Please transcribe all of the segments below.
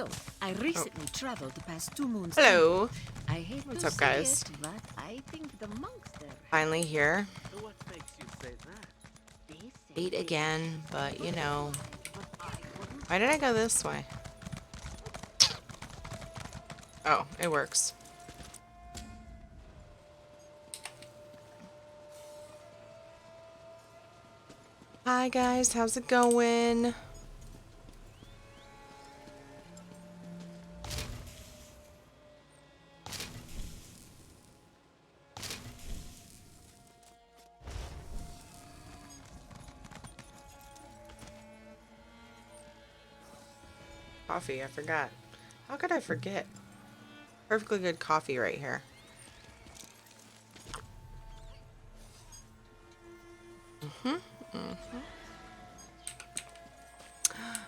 So, I recently traveled past Two Moons. Hello. I hate What's to up, say guys? it, but I think the monks there. Finally here. What makes you say that? They say Late they again, but you know. but I wouldn't. Why did I go this way? Oh, it works. Hi guys, how's it going? Coffee, I forgot. How could I forget? Perfectly good coffee right here.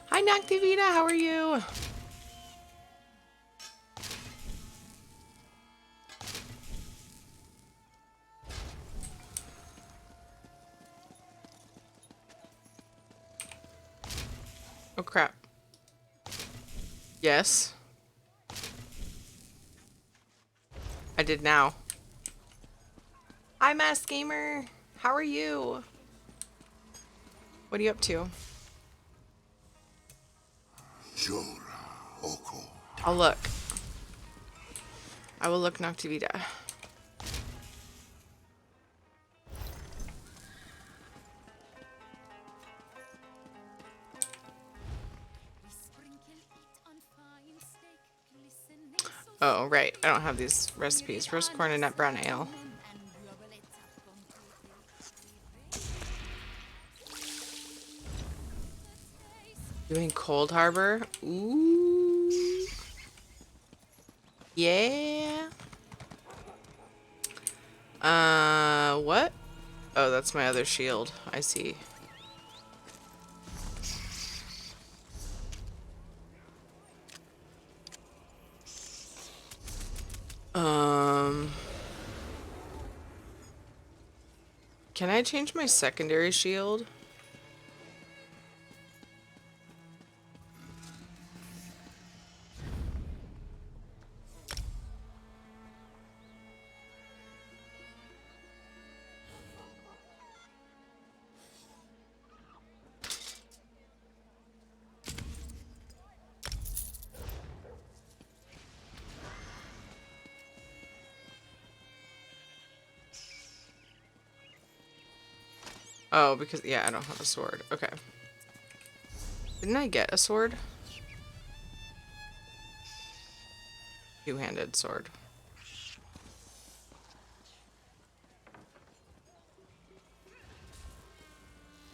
Hi Noctivita, how are you? Oh crap. Yes. I did now. Hi Mask Gamer, how are you? What are you up to? I'll look. I will look Noctivita. Oh, right. I don't have these recipes. Roast corn and nut brown ale. Doing Cold Harbor? Ooh. Yeah. What? Oh, that's my other shield. I see. Can I change my secondary shield? Oh, because, yeah, I don't have a sword. Okay. Didn't I get a sword? Two-handed sword.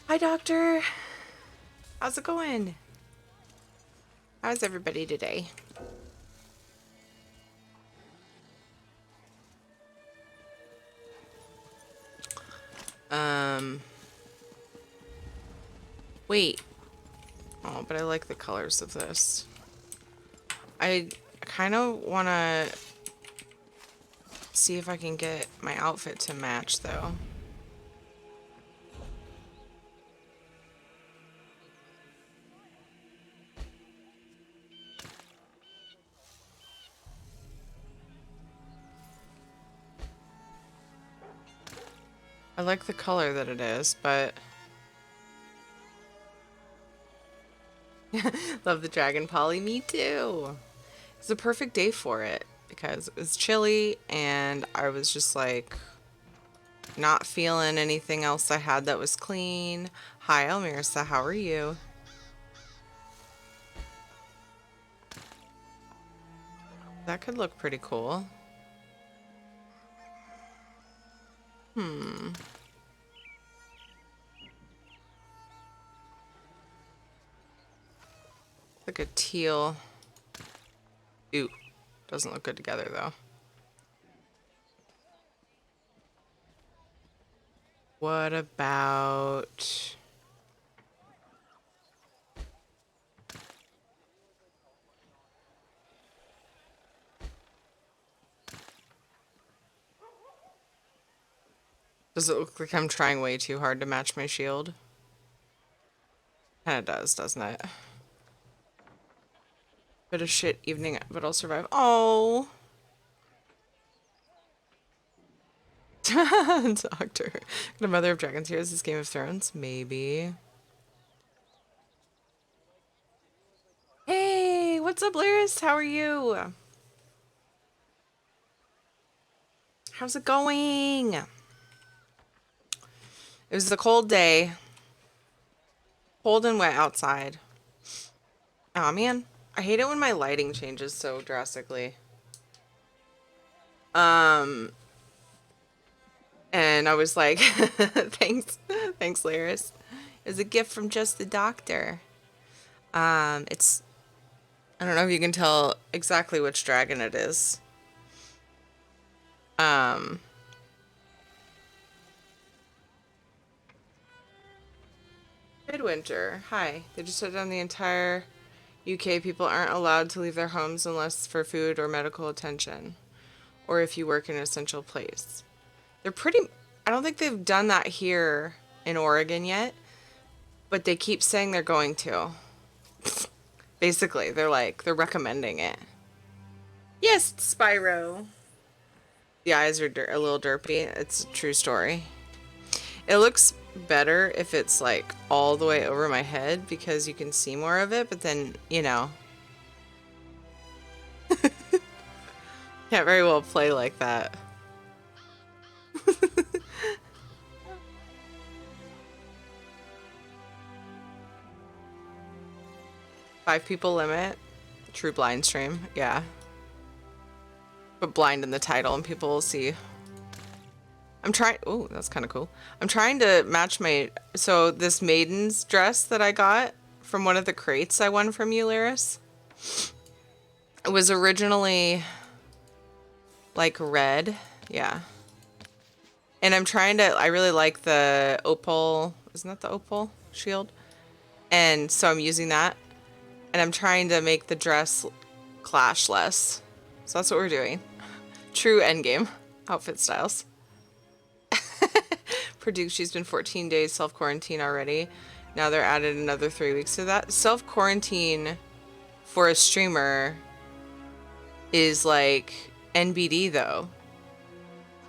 Hi, Doctor. How's it going? How's everybody today? Wait. Oh, but I like the colors of this. I kind of want to see if I can get my outfit to match, though. I like the color that it is, but... Love the Dragon Poly. Me too. It's a perfect day for it because it was chilly and I was just like not feeling anything else I had that was clean. Hi, Elmirsa. How are you? That could look pretty cool. Like a teal. Ooh, doesn't look good together though. What about... Does it look like I'm trying way too hard to match my shield? Kinda does, doesn't it? Bit of shit evening, but I'll survive. Oh. Doctor. The Mother of Dragons here. Is this Game of Thrones? Maybe. Hey, what's up, Lyris? How are you? How's it going? It was a cold day. Cold and wet outside. Aw, man. I hate it when my lighting changes so drastically. And I was like, thanks, Lyris. It was a gift from just the doctor. It's, I don't know if you can tell exactly which dragon it is. Midwinter, hi. They just shut down the entire UK. People aren't allowed to leave their homes unless for food or medical attention, or if you work in an essential place. They're pretty, I don't think they've done that here in Oregon yet, but they keep saying they're going to. Basically, they're recommending it. Yes, Spyro. The eyes are a little derpy. It's a true story. It looks better if it's like all the way over my head because you can see more of it, but then, you know, can't very well play like that. Five people limit. True blind stream. Yeah. Put blind in the title and people will see. I'm trying. Oh, that's kind of cool. I'm trying to match my. So this maiden's dress that I got from one of the crates I won from you, Lyris. It was originally like red. Yeah. And I'm trying to. I really like the opal. Isn't that the opal shield? And so I'm using that. And I'm trying to make the dress clash less. So that's what we're doing. True endgame outfit styles. Purdue, she's been 14 days self-quarantine already. Now they're added another 3 weeks to that. Self-quarantine for a streamer is like NBD though.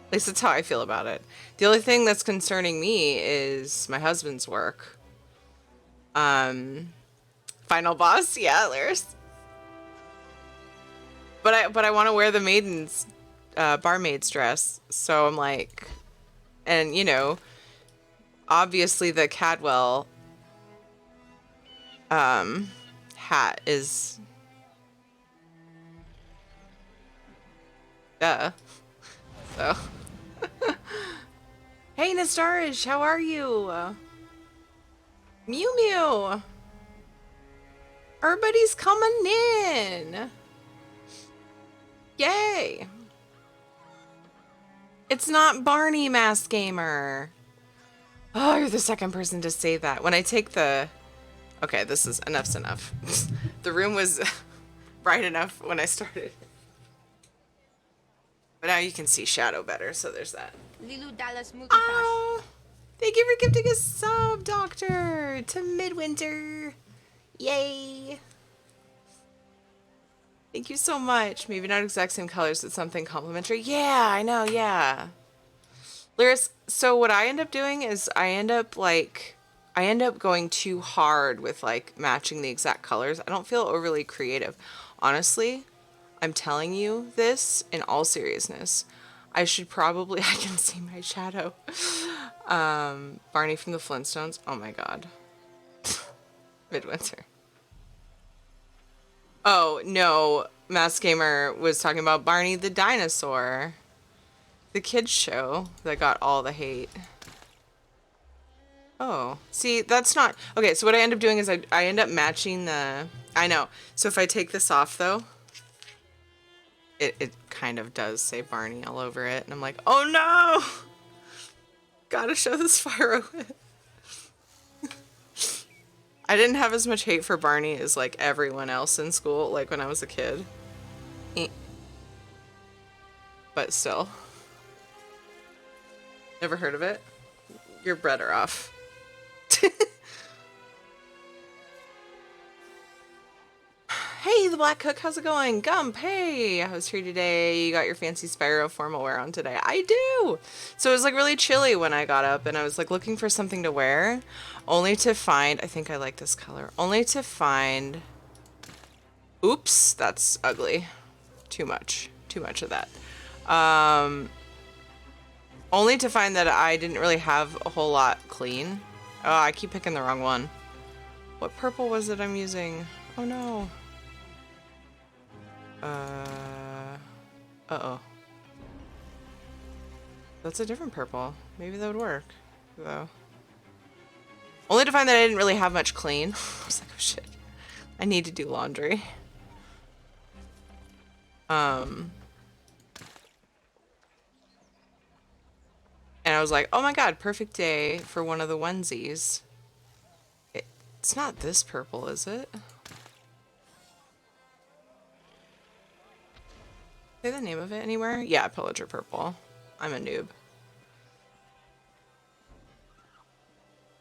At least that's how I feel about it. The only thing that's concerning me is my husband's work. Final boss, yeah, Lyris. But I want to wear the maiden's barmaid's dress, so I'm like, and you know, obviously the Cadwell hat is duh. So hey Nastarish, how are you? Mew Mew. Everybody's coming in. Yay. It's not Barney, Mask Gamer. Oh, you're the second person to say that. When I take the... Okay, this is... Enough's enough. The room was bright enough when I started. But now you can see shadow better, so there's that. Oh, thank you for gifting a sub, Doctor, to Midwinter. Yay. Thank you so much. Maybe not exact same colors, but something complimentary. Yeah, I know, yeah. Lyris, so what I end up doing is I end up going too hard with like matching the exact colors. I don't feel overly creative. Honestly, I'm telling you this in all seriousness. I should probably, I can see my shadow. Barney from the Flintstones. Oh my God. Midwinter. Oh, no. Mask Gamer was talking about Barney the dinosaur. The kids show that got all the hate. Oh, see, that's not... Okay, so what I end up doing is I end up matching the... I know. So if I take this off, though, it kind of does say Barney all over it. And I'm like, oh no! Gotta show this Spyro. I didn't have as much hate for Barney as like everyone else in school, like when I was a kid. But still. Never heard of it? You're better off. Hey, the Black Cook, how's it going? Gump, hey, I was here today. You got your fancy Spyro formal wear on today. I do. So it was like really chilly when I got up and I was like looking for something to wear, only to find, I think I like this color, only to find, oops, that's ugly. Too much of that. Only to find that I didn't really have a whole lot clean. Oh, I keep picking the wrong one. What purple was it I'm using? Oh no. Uh-oh. That's a different purple. Maybe that would work, though. Only to find that I didn't really have much clean. I was like, oh shit. I need to do laundry. And I was like, oh my god, perfect day for one of the onesies. It's not this purple, is it? Say the name of it anywhere? Yeah, Pillager Purple. I'm a noob.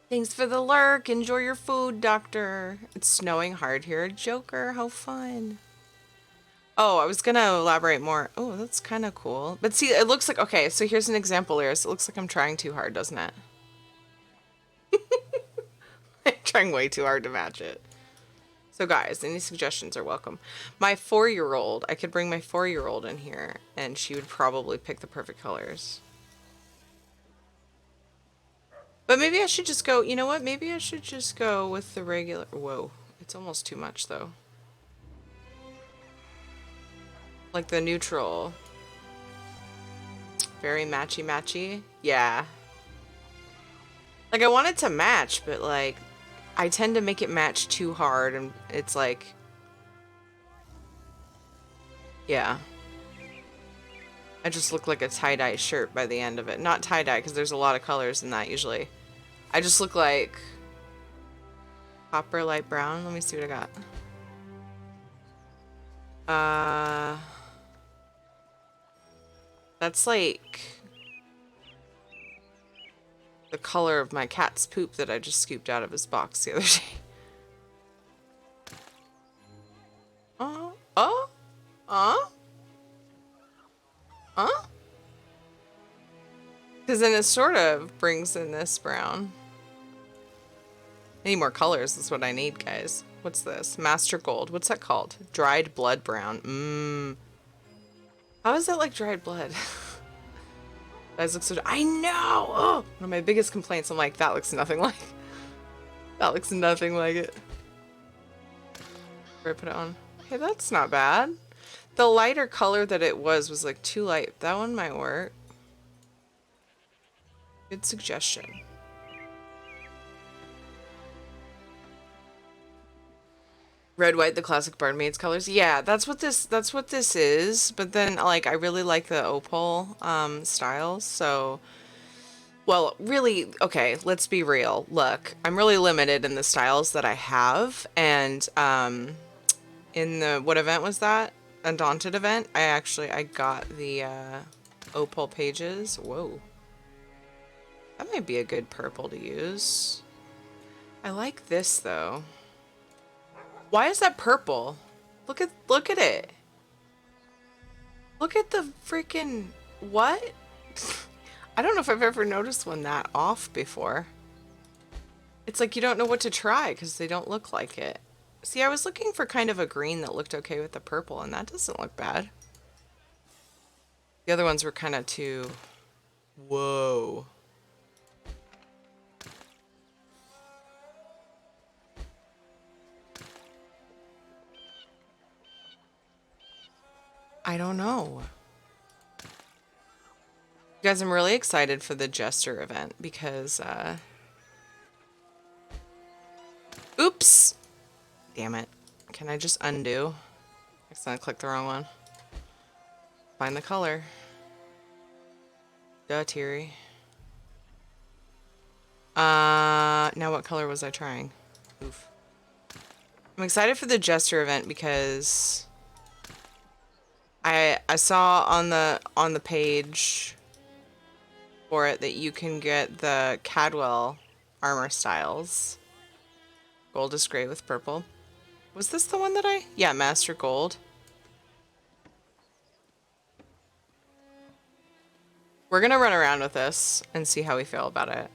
Thanks for the lurk. Enjoy your food, Doctor. It's snowing hard here. Joker, how fun. Oh, I was gonna elaborate more. Oh, that's kind of cool. But see, it looks like, okay, so here's an example, Lyris. It looks like I'm trying too hard, doesn't it? I'm trying way too hard to match it. So guys, any suggestions are welcome. My 4-year-old, I could bring my 4-year-old in here and she would probably pick the perfect colors. But maybe I should just go, you know what? Maybe I should just go with the regular, whoa, it's almost too much though. Like the neutral. Very matchy-matchy. Yeah. Like I want it to match, but like, I tend to make it match too hard and it's like, yeah. I just look like a tie-dye shirt by the end of it. Not tie-dye, because there's a lot of colors in that usually. I just look like copper light brown. Let me see what I got. That's like the color of my cat's poop that I just scooped out of his box the other day. Because then it sort of brings in this brown. I need more colors, that's what I need, guys. What's this? Master Gold. What's that called? Dried blood brown. Mmm. How is that like dried blood? Guys look so... I know! Oh! One of my biggest complaints, I'm like, that looks nothing like... That looks nothing like it. Where I put it on. Okay, that's not bad. The lighter color that it was like too light. That one might work. Good suggestion. Red, white, the classic Barmaids colors. Yeah, that's what this is. But then, like, I really like the opal styles. So, well, really, okay, let's be real. Look, I'm really limited in the styles that I have. And in the, what event was that? Undaunted event? I got the opal pages. Whoa. That might be a good purple to use. I like this, though. Why is that purple? Look at it. Look at the freaking what? I don't know if I've ever noticed one that off before. It's like you don't know what to try because they don't look like it. See, I was looking for kind of a green that looked okay with the purple, and that doesn't look bad. The other ones were kind of too... Whoa. I don't know. You guys, I'm really excited for the Jester event because, oops! Damn it. Can I just undo? I accidentally clicked the wrong one. Find the color. Duh, Teary. Now what color was I trying? Oof. I'm excited for the Jester event because I saw on the page for it that you can get the Cadwell armor styles. Gold is gray with purple. Was this the one that I... Yeah, Master Gold. We're gonna run around with this and see how we feel about it.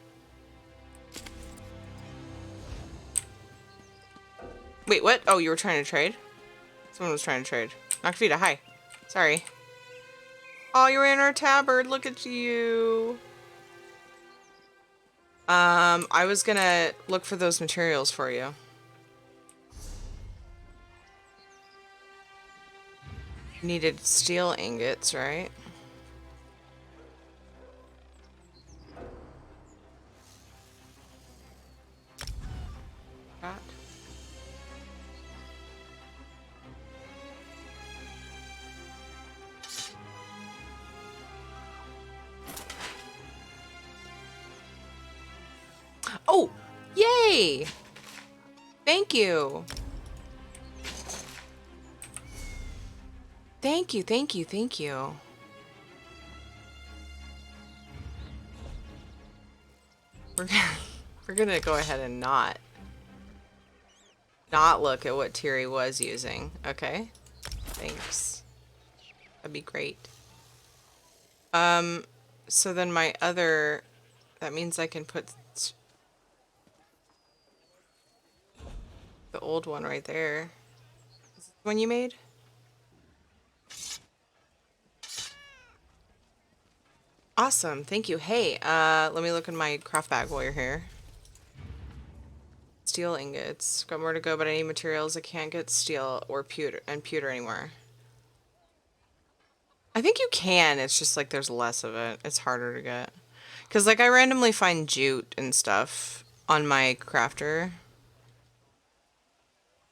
Wait, what? Oh, you were trying to trade? Someone was trying to trade. Nakavita, hi. Sorry. Oh, you're in our tabard. Look at you. I was gonna look for those materials for you. Needed steel ingots, right? That. Oh, yay! Thank you. Thank you, thank you, thank you. We're gonna, we're gonna go ahead and not look at what Tiri was using. Okay, thanks. That'd be great. So then my other, that means I can put the old one right there. Is this the one you made? Awesome, thank you. Hey, let me look in my craft bag while you're here. Steel ingots. Got more to go, but I need materials. I can't get steel or pewter anymore. I think you can, it's just like there's less of it. It's harder to get. Because like I randomly find jute and stuff on my crafter.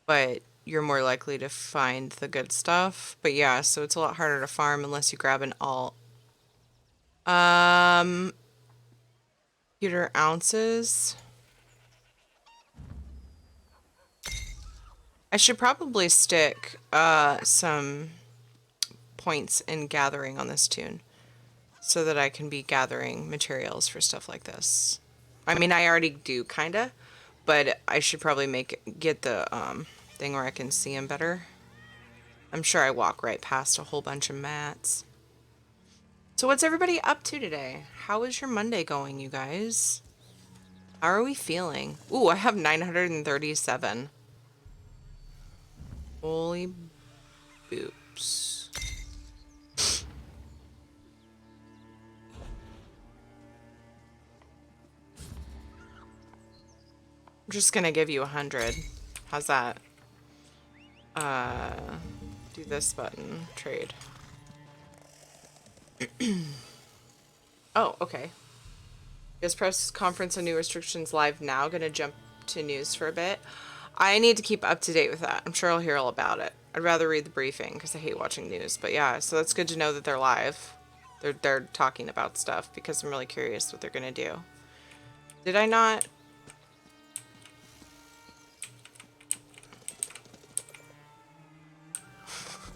But you're more likely to find the good stuff. But yeah, so it's a lot harder to farm unless you grab an alt. Pewter ounces. I should probably stick some points in gathering on this tune so that I can be gathering materials for stuff like this. I mean, I already do kinda, but I should probably get the thing where I can see them better. I'm sure I walk right past a whole bunch of mats. So what's everybody up to today? How is your Monday going, you guys? How are we feeling? Ooh, I have 937. Holy boops. I'm just gonna give you 100. How's that? Do this button. Trade. Oh, okay. Is press conference on new restrictions live now? Gonna jump to news for a bit. I need to keep up to date with that. I'm sure I'll hear all about it. I'd rather read the briefing because I hate watching news. But yeah, so that's good to know that they're live. They're talking about stuff because I'm really curious what they're gonna do. Did I not?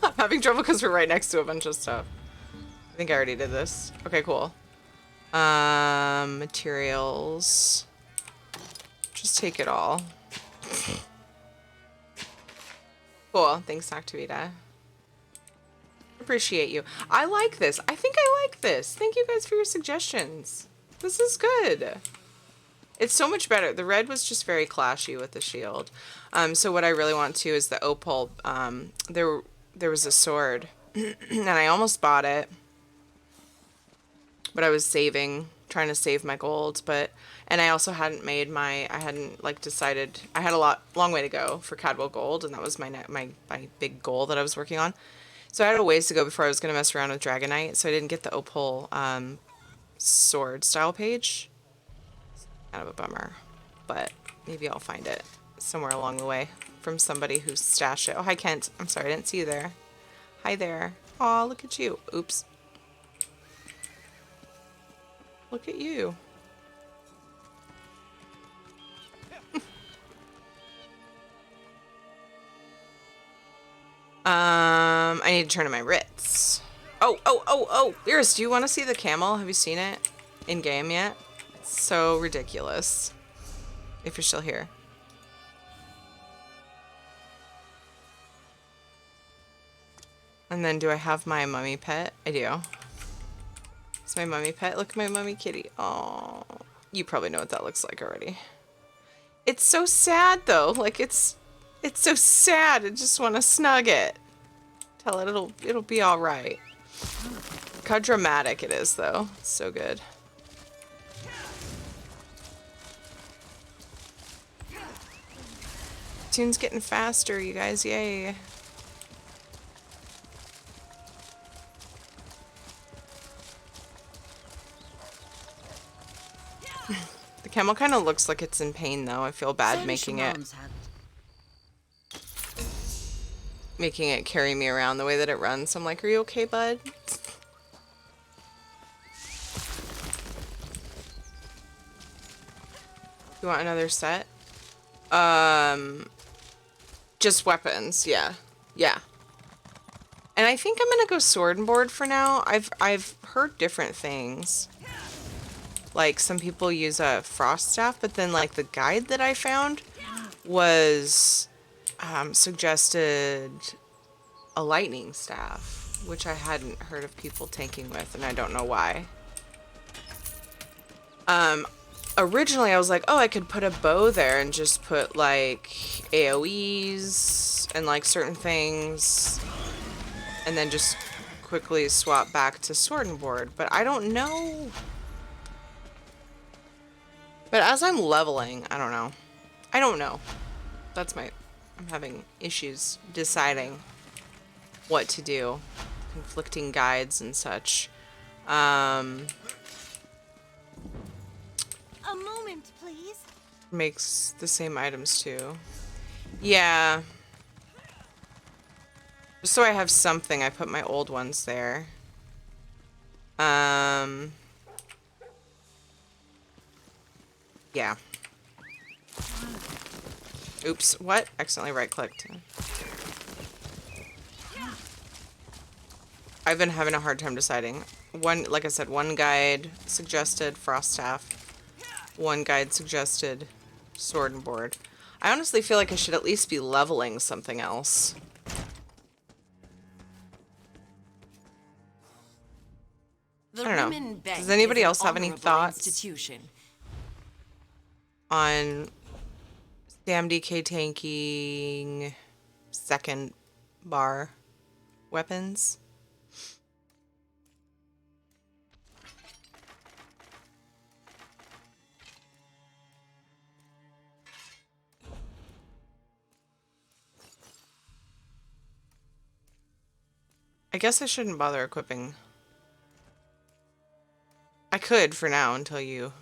I'm having trouble because we're right next to a bunch of stuff. I think I already did this. Okay, cool. Materials. Just take it all. Cool. Thanks, Noctavita. Appreciate you. I like this. I think I like this. Thank you guys for your suggestions. This is good. It's so much better. The red was just very clashy with the shield. So what I really want to is the opal. There was a sword, and I almost bought it, but I was trying to save my gold. And I also hadn't like decided. I had long way to go for Cadwell Gold, and that was my big goal that I was working on. So I had a ways to go before I was gonna mess around with Dragonite. So I didn't get the opal sword style page. Kind of a bummer, but maybe I'll find it somewhere along the way from somebody who stashed it. Oh, hi Kent. I'm sorry, I didn't see you there. Hi there. Aw, look at you. Oops. Look at you. I need to turn in my writs. Oh, Lyris, do you want to see the camel? Have you seen it in game yet? It's so ridiculous. If you're still here. And then do I have my mummy pet? I do. It's my mummy pet. Look at my mummy kitty. Oh, you probably know what that looks like already. It's so sad though. Like it's so sad. I just want to snug it. Tell it it'll be all right. Look how dramatic it is though. It's so good. Tune's getting faster, you guys. Yay. The camel kind of looks like it's in pain though. I feel bad making it carry me around the way that it runs. I'm like, are you okay, bud? You want another set? Just weapons, yeah. Yeah. And I think I'm gonna go sword and board for now. I've heard different things. Like some people use a frost staff, but then like the guide that I found was suggested a lightning staff, which I hadn't heard of people tanking with, and I don't know why. Originally I was like, oh, I could put a bow there and just put like AoEs and like certain things and then just quickly swap back to sword and board, but I don't know. But as I'm leveling, I don't know. I don't know. I'm having issues deciding what to do. Conflicting guides and such. A moment, please. Makes the same items too. Yeah. Just so I have something, I put my old ones there. Yeah. Oops, what? Accidentally right-clicked. I've been having a hard time deciding. Like I said, one guide suggested frost staff. One guide suggested sword and board. I honestly feel like I should at least be leveling something else. The I don't know. Women Bank Does anybody is an else have any honorable thoughts institution. on Sam DK tanking second bar weapons? I guess I shouldn't bother equipping. I could for now until you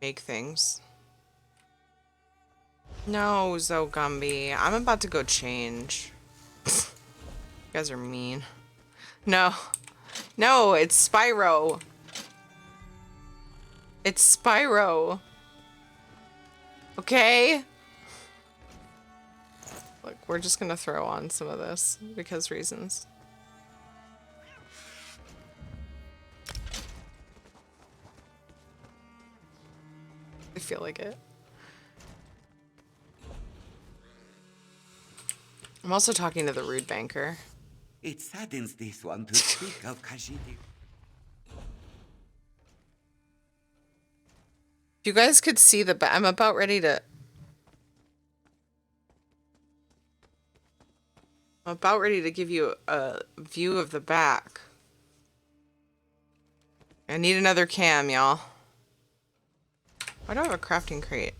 make things. No, Zogumby. I'm about to go change. You guys are mean. No. No, it's Spyro. It's Spyro. Okay? Look, we're just gonna throw on some of this because reasons. I feel like it. I'm also talking to the rude banker. It saddens this one to speak of Khajiit. If you guys could see the back, I'm about ready to give you a view of the back. I need another cam, y'all. Why do I have a crafting crate?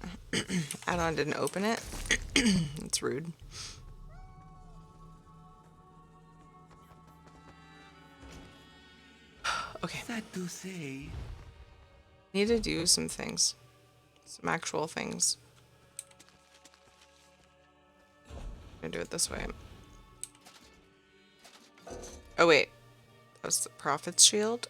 Add-on didn't open it. It's rude. Okay. Sad to say. Need to do some things. Some actual things. I'm gonna do it this way. Oh wait. That was the Prophet's Shield.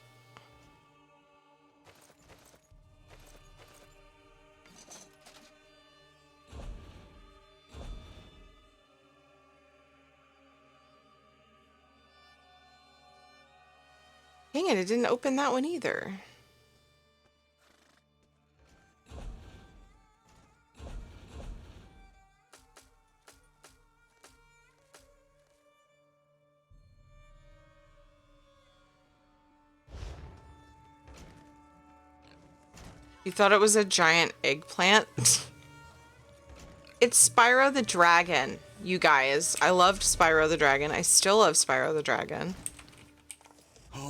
Dang it, it didn't open that one either. You thought it was a giant eggplant? It's Spyro the Dragon, you guys. I loved Spyro the Dragon. I still love Spyro the Dragon.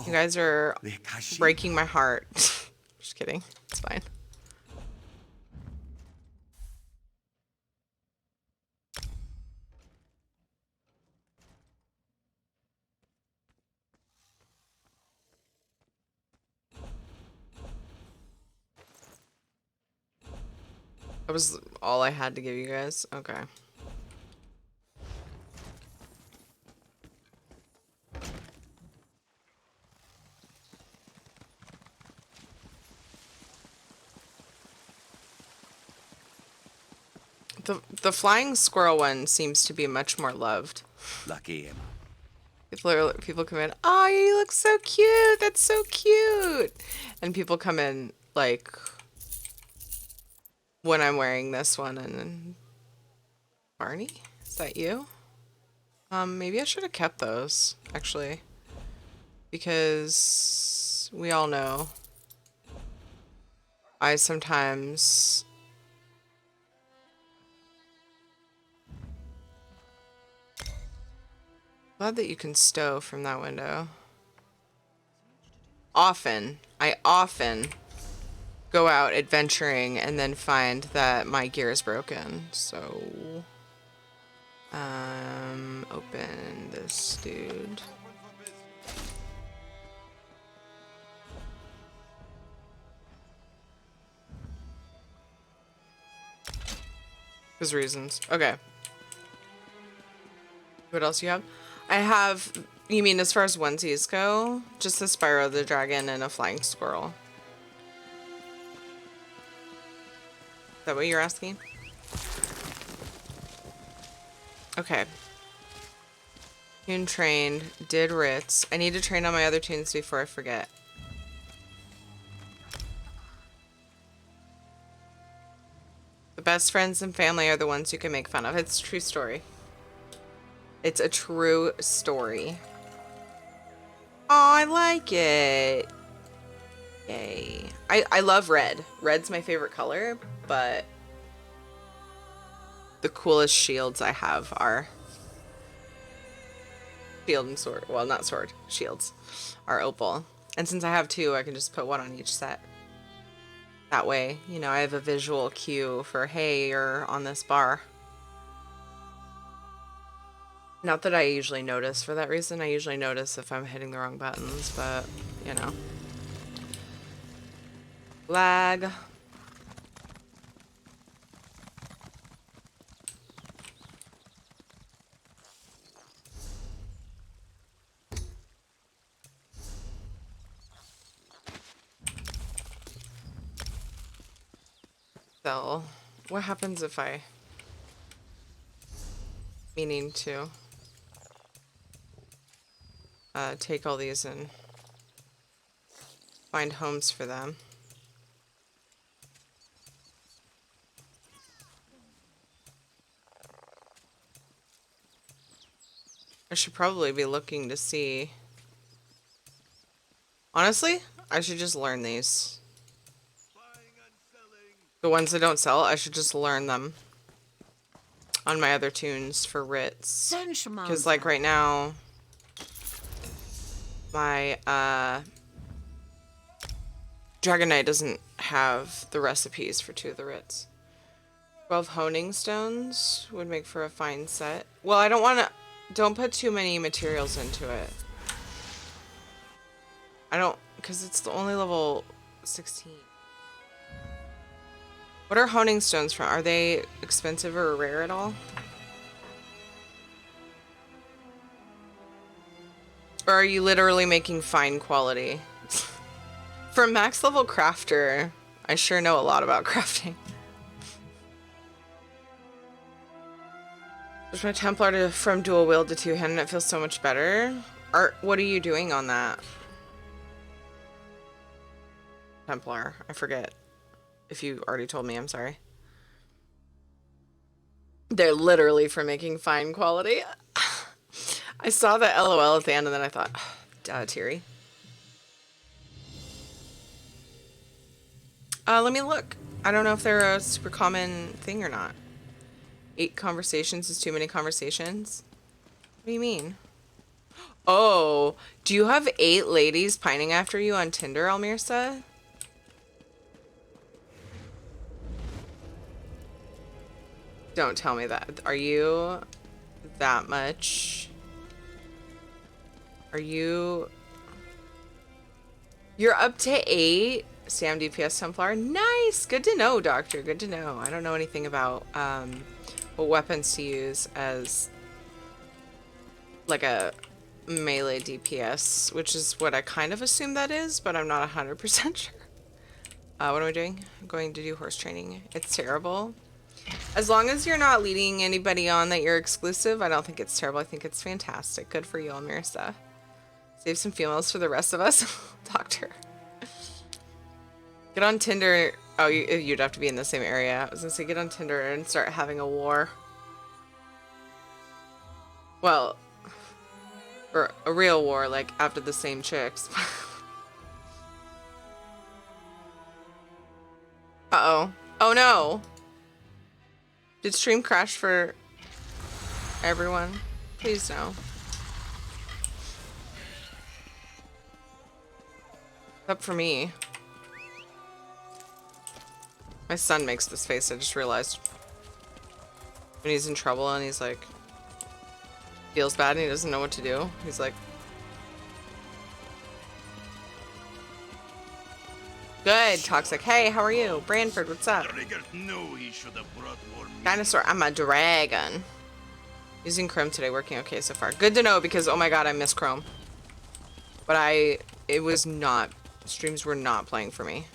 You guys are breaking my heart. Just kidding. It's fine. That was all I had to give you guys? Okay. The flying squirrel one seems to be much more loved. Lucky him. People come in, oh, you look so cute. That's so cute. And people come in like when I'm wearing this one and Barney, is that you? Maybe I should have kept those actually, because we all know I sometimes glad that you can stow from that window. I often go out adventuring and then find that my gear is broken. So, open this dude. There's reasons. Okay. What else you have? I have, you mean as far as onesies go? Just the Spyro the Dragon and a flying squirrel. Is that what you're asking? Okay. Tune trained, did Ritz. I need to train on my other tunes before I forget. The best friends and family are the ones you can make fun of. It's a true story. It's a true story. Oh, I like it. Yay. I love red. Red's my favorite color, but the coolest shields I have are shield and sword. Well, not sword. Shields are opal. And since I have two, I can just put one on each set. That way, you know, I have a visual cue for, hey, you're on this bar. Not that I usually notice for that reason. I usually notice if I'm hitting the wrong buttons, but, you know. Lag. So, what happens if I... meaning to... take all these and find homes for them. I should probably be looking to see. Honestly, I should just learn these. The ones that don't sell, I should just learn them on my other tunes for Ritz. Because like right now, my Dragon Knight doesn't have the recipes for two of the Ritz. 12 honing stones would make for a fine set. Well, I don't want to... Don't put too many materials into it. I don't... Because it's the only level 16. What are honing stones from? Are they expensive or rare at all? Or are you literally making fine quality? For a max level crafter, I sure know a lot about crafting. There's my Templar from dual wield to two-hand and it feels so much better. What are you doing on that? Templar, I forget. If you already told me, I'm sorry. They're literally for making fine quality. I saw the LOL at the end and then I thought, duh, teary. Let me look. I don't know if they're a super common thing or not. 8 conversations is too many conversations? What do you mean? Oh, do you have 8 ladies pining after you on Tinder, Almirsa? Don't tell me that. Are you that much? Are you... You're up to 8? Sam DPS Templar. Nice! Good to know, Doctor. Good to know. I don't know anything about what weapons to use as like a melee DPS, which is what I kind of assume that is, but I'm not 100% sure. What am I doing? I'm going to do horse training. It's terrible. As long as you're not leading anybody on that you're exclusive, I don't think it's terrible. I think it's fantastic. Good for you, Almirsa. Save some females for the rest of us. Doctor. Get on Tinder. Oh, you'd have to be in the same area. I was gonna say get on Tinder and start having a war. Well, or a real war, like after the same chicks. Uh-oh. Oh no. Did stream crash for everyone? Please no. Except for me. My son makes this face, I just realized. When he's in trouble and he's like, feels bad and he doesn't know what to do. He's like, good, Toxic. Hey, how are you? Branford, what's up? Dinosaur, I'm a dragon. Using Chrome today, working okay so far. Good to know because, oh my god, I miss Chrome. But it was not, streams were not playing for me.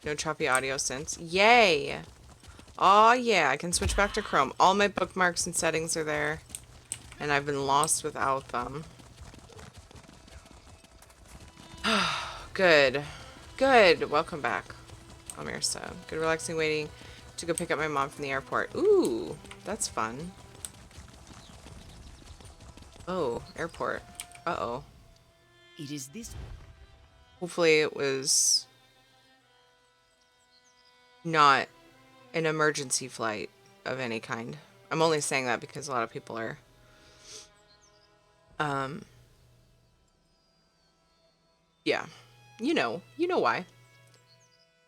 No choppy audio since. Yay! Oh yeah, I can switch back to Chrome. All my bookmarks and settings are there. And I've been lost without them. Good. Good. Welcome back, Almirsa. Good relaxing waiting to go pick up my mom from the airport. Ooh, that's fun. Oh, airport. Uh-oh. It is this. Hopefully it was not an emergency flight of any kind. I'm only saying that because a lot of people are yeah, you know why.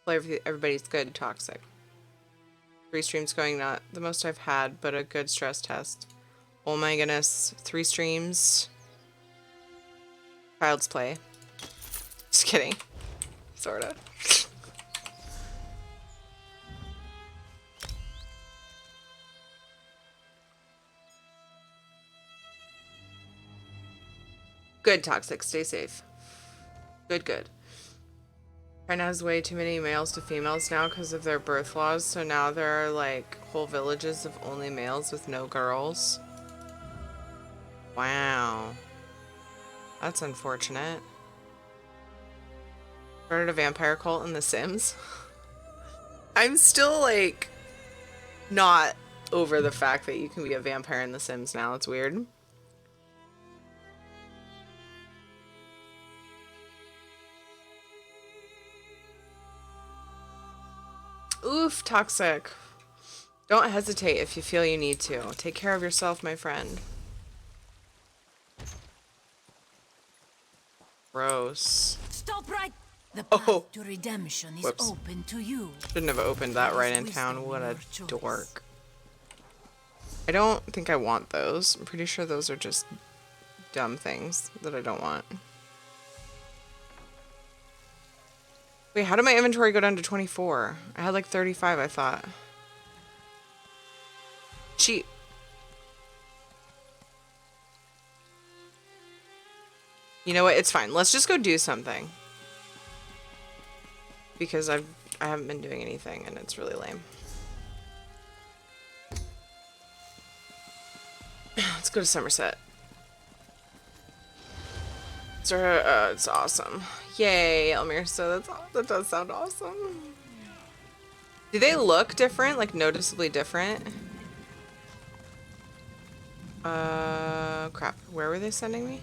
Everybody's good. Toxic. 3 streams going, not the most I've had, but a good stress test. Oh my goodness, 3 streams. Child's play. Just kidding. Sorta. Good, Toxic. Stay safe. Good, good. China has way too many males to females now because of their birth laws, so now there are like whole villages of only males with no girls. Wow. That's unfortunate. Started a vampire cult in The Sims. I'm still like not over the fact that you can be a vampire in The Sims now. It's weird. Oof, Toxic. Don't hesitate if you feel you need to. Take care of yourself, my friend. Gross. Stop right. The path Oh. to redemption is Whoops. open to you. Shouldn't have opened that right in town. What a dork. I don't think I want those. I'm pretty sure those are just dumb things that I don't want. Wait, how did my inventory go down to 24? I had like 35, I thought. Cheat. You know what? It's fine. Let's just go do something. Because I haven't been doing anything and it's really lame. Let's go to Summerset. It's awesome. Yay, Elmir. So that does sound awesome. Do they look different? Like noticeably different? Crap. Where were they sending me?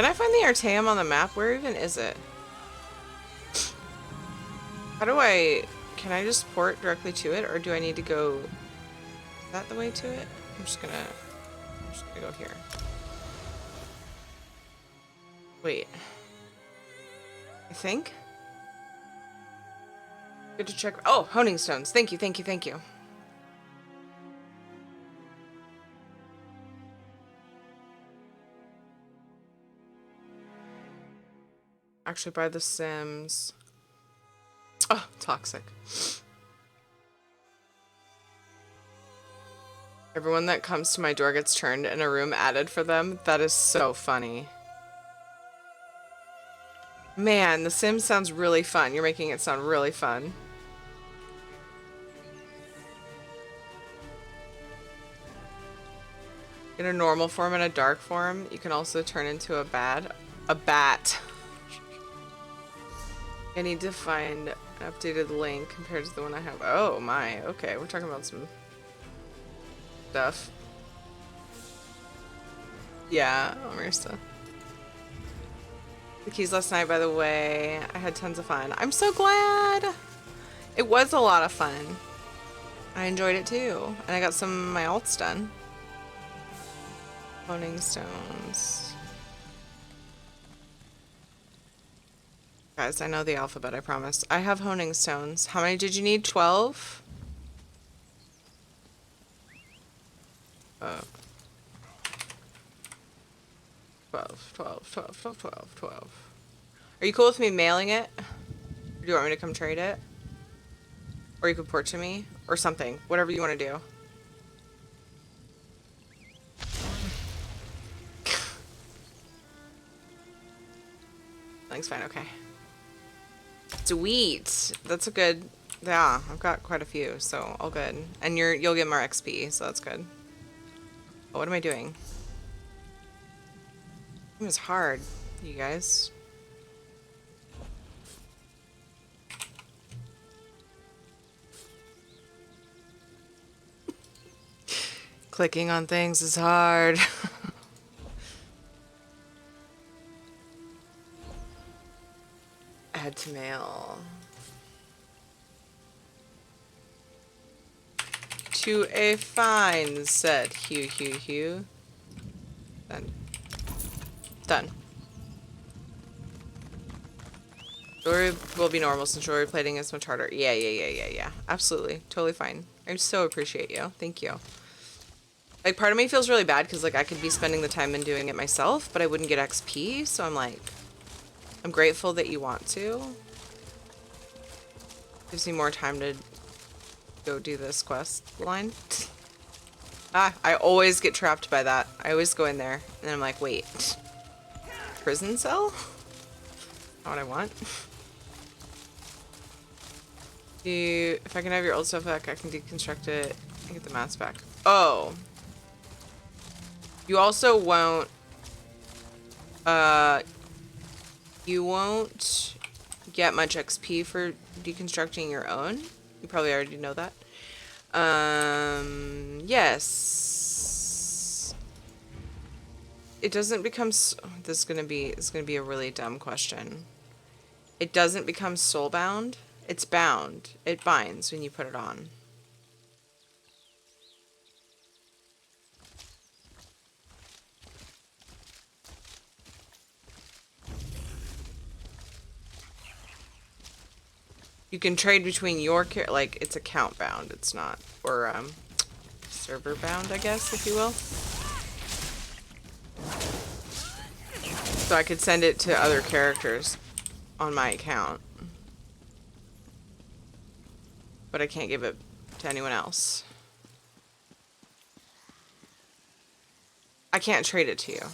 Can I find the Artaeum on the map? Where even is it? How do I... Can I just port directly to it? Or do I need to go... Is that the way to it? I'm just gonna go here. Wait. I think? Good to check... Oh, honing stones. Thank you, thank you, thank you. Actually, by The Sims. Oh, toxic. Everyone that comes to my door gets turned and a room added for them. That is so funny. Man, The Sims sounds really fun. You're making it sound really fun. In a normal form and a dark form, you can also turn into a bat. I need to find an updated link compared to the one I have. Oh my, okay, we're talking about some stuff. Yeah, Marissa. The keys last night, by the way. I had tons of fun. I'm so glad! It was a lot of fun. I enjoyed it too. And I got some of my alts done. Honing stones. Guys, I know the alphabet, I promise. I have honing stones. How many did you need? 12? Oh. 12, 12, 12, 12, 12, 12. Are you cool with me mailing it? Or do you want me to come trade it? Or you could port to me? Or something. Whatever you want to do. Nothing's fine, okay. Sweet. That's a good... Yeah, I've got quite a few, so all good. And you'll get more XP, so that's good. Oh, what am I doing? It was hard, you guys. Clicking on things is hard. Add to mail. To a fine set. Hugh. Done. Done. Jewelry will be normal since jewelry plating is much harder. Yeah. Absolutely. Totally fine. I so appreciate you. Thank you. Like, part of me feels really bad because, like, I could be spending the time and doing it myself, but I wouldn't get XP, so I'm like... I'm grateful that you want to. Gives me more time to go do this quest line. I always get trapped by that. I always go in there, and then I'm like, wait. Prison cell? Not what I want. If I can have your old stuff back, I can deconstruct it and get the mask back. Oh. You also won't... You won't get much XP for deconstructing your own. You probably already know that. Yes. It doesn't become... This is gonna be a really dumb question. It doesn't become soulbound. It's bound. It binds when you put it on. You can trade between your like, it's account bound, it's not, or server bound, I guess, if you will. So I could send it to other characters on my account, but I can't give it to anyone else. I can't trade it to you.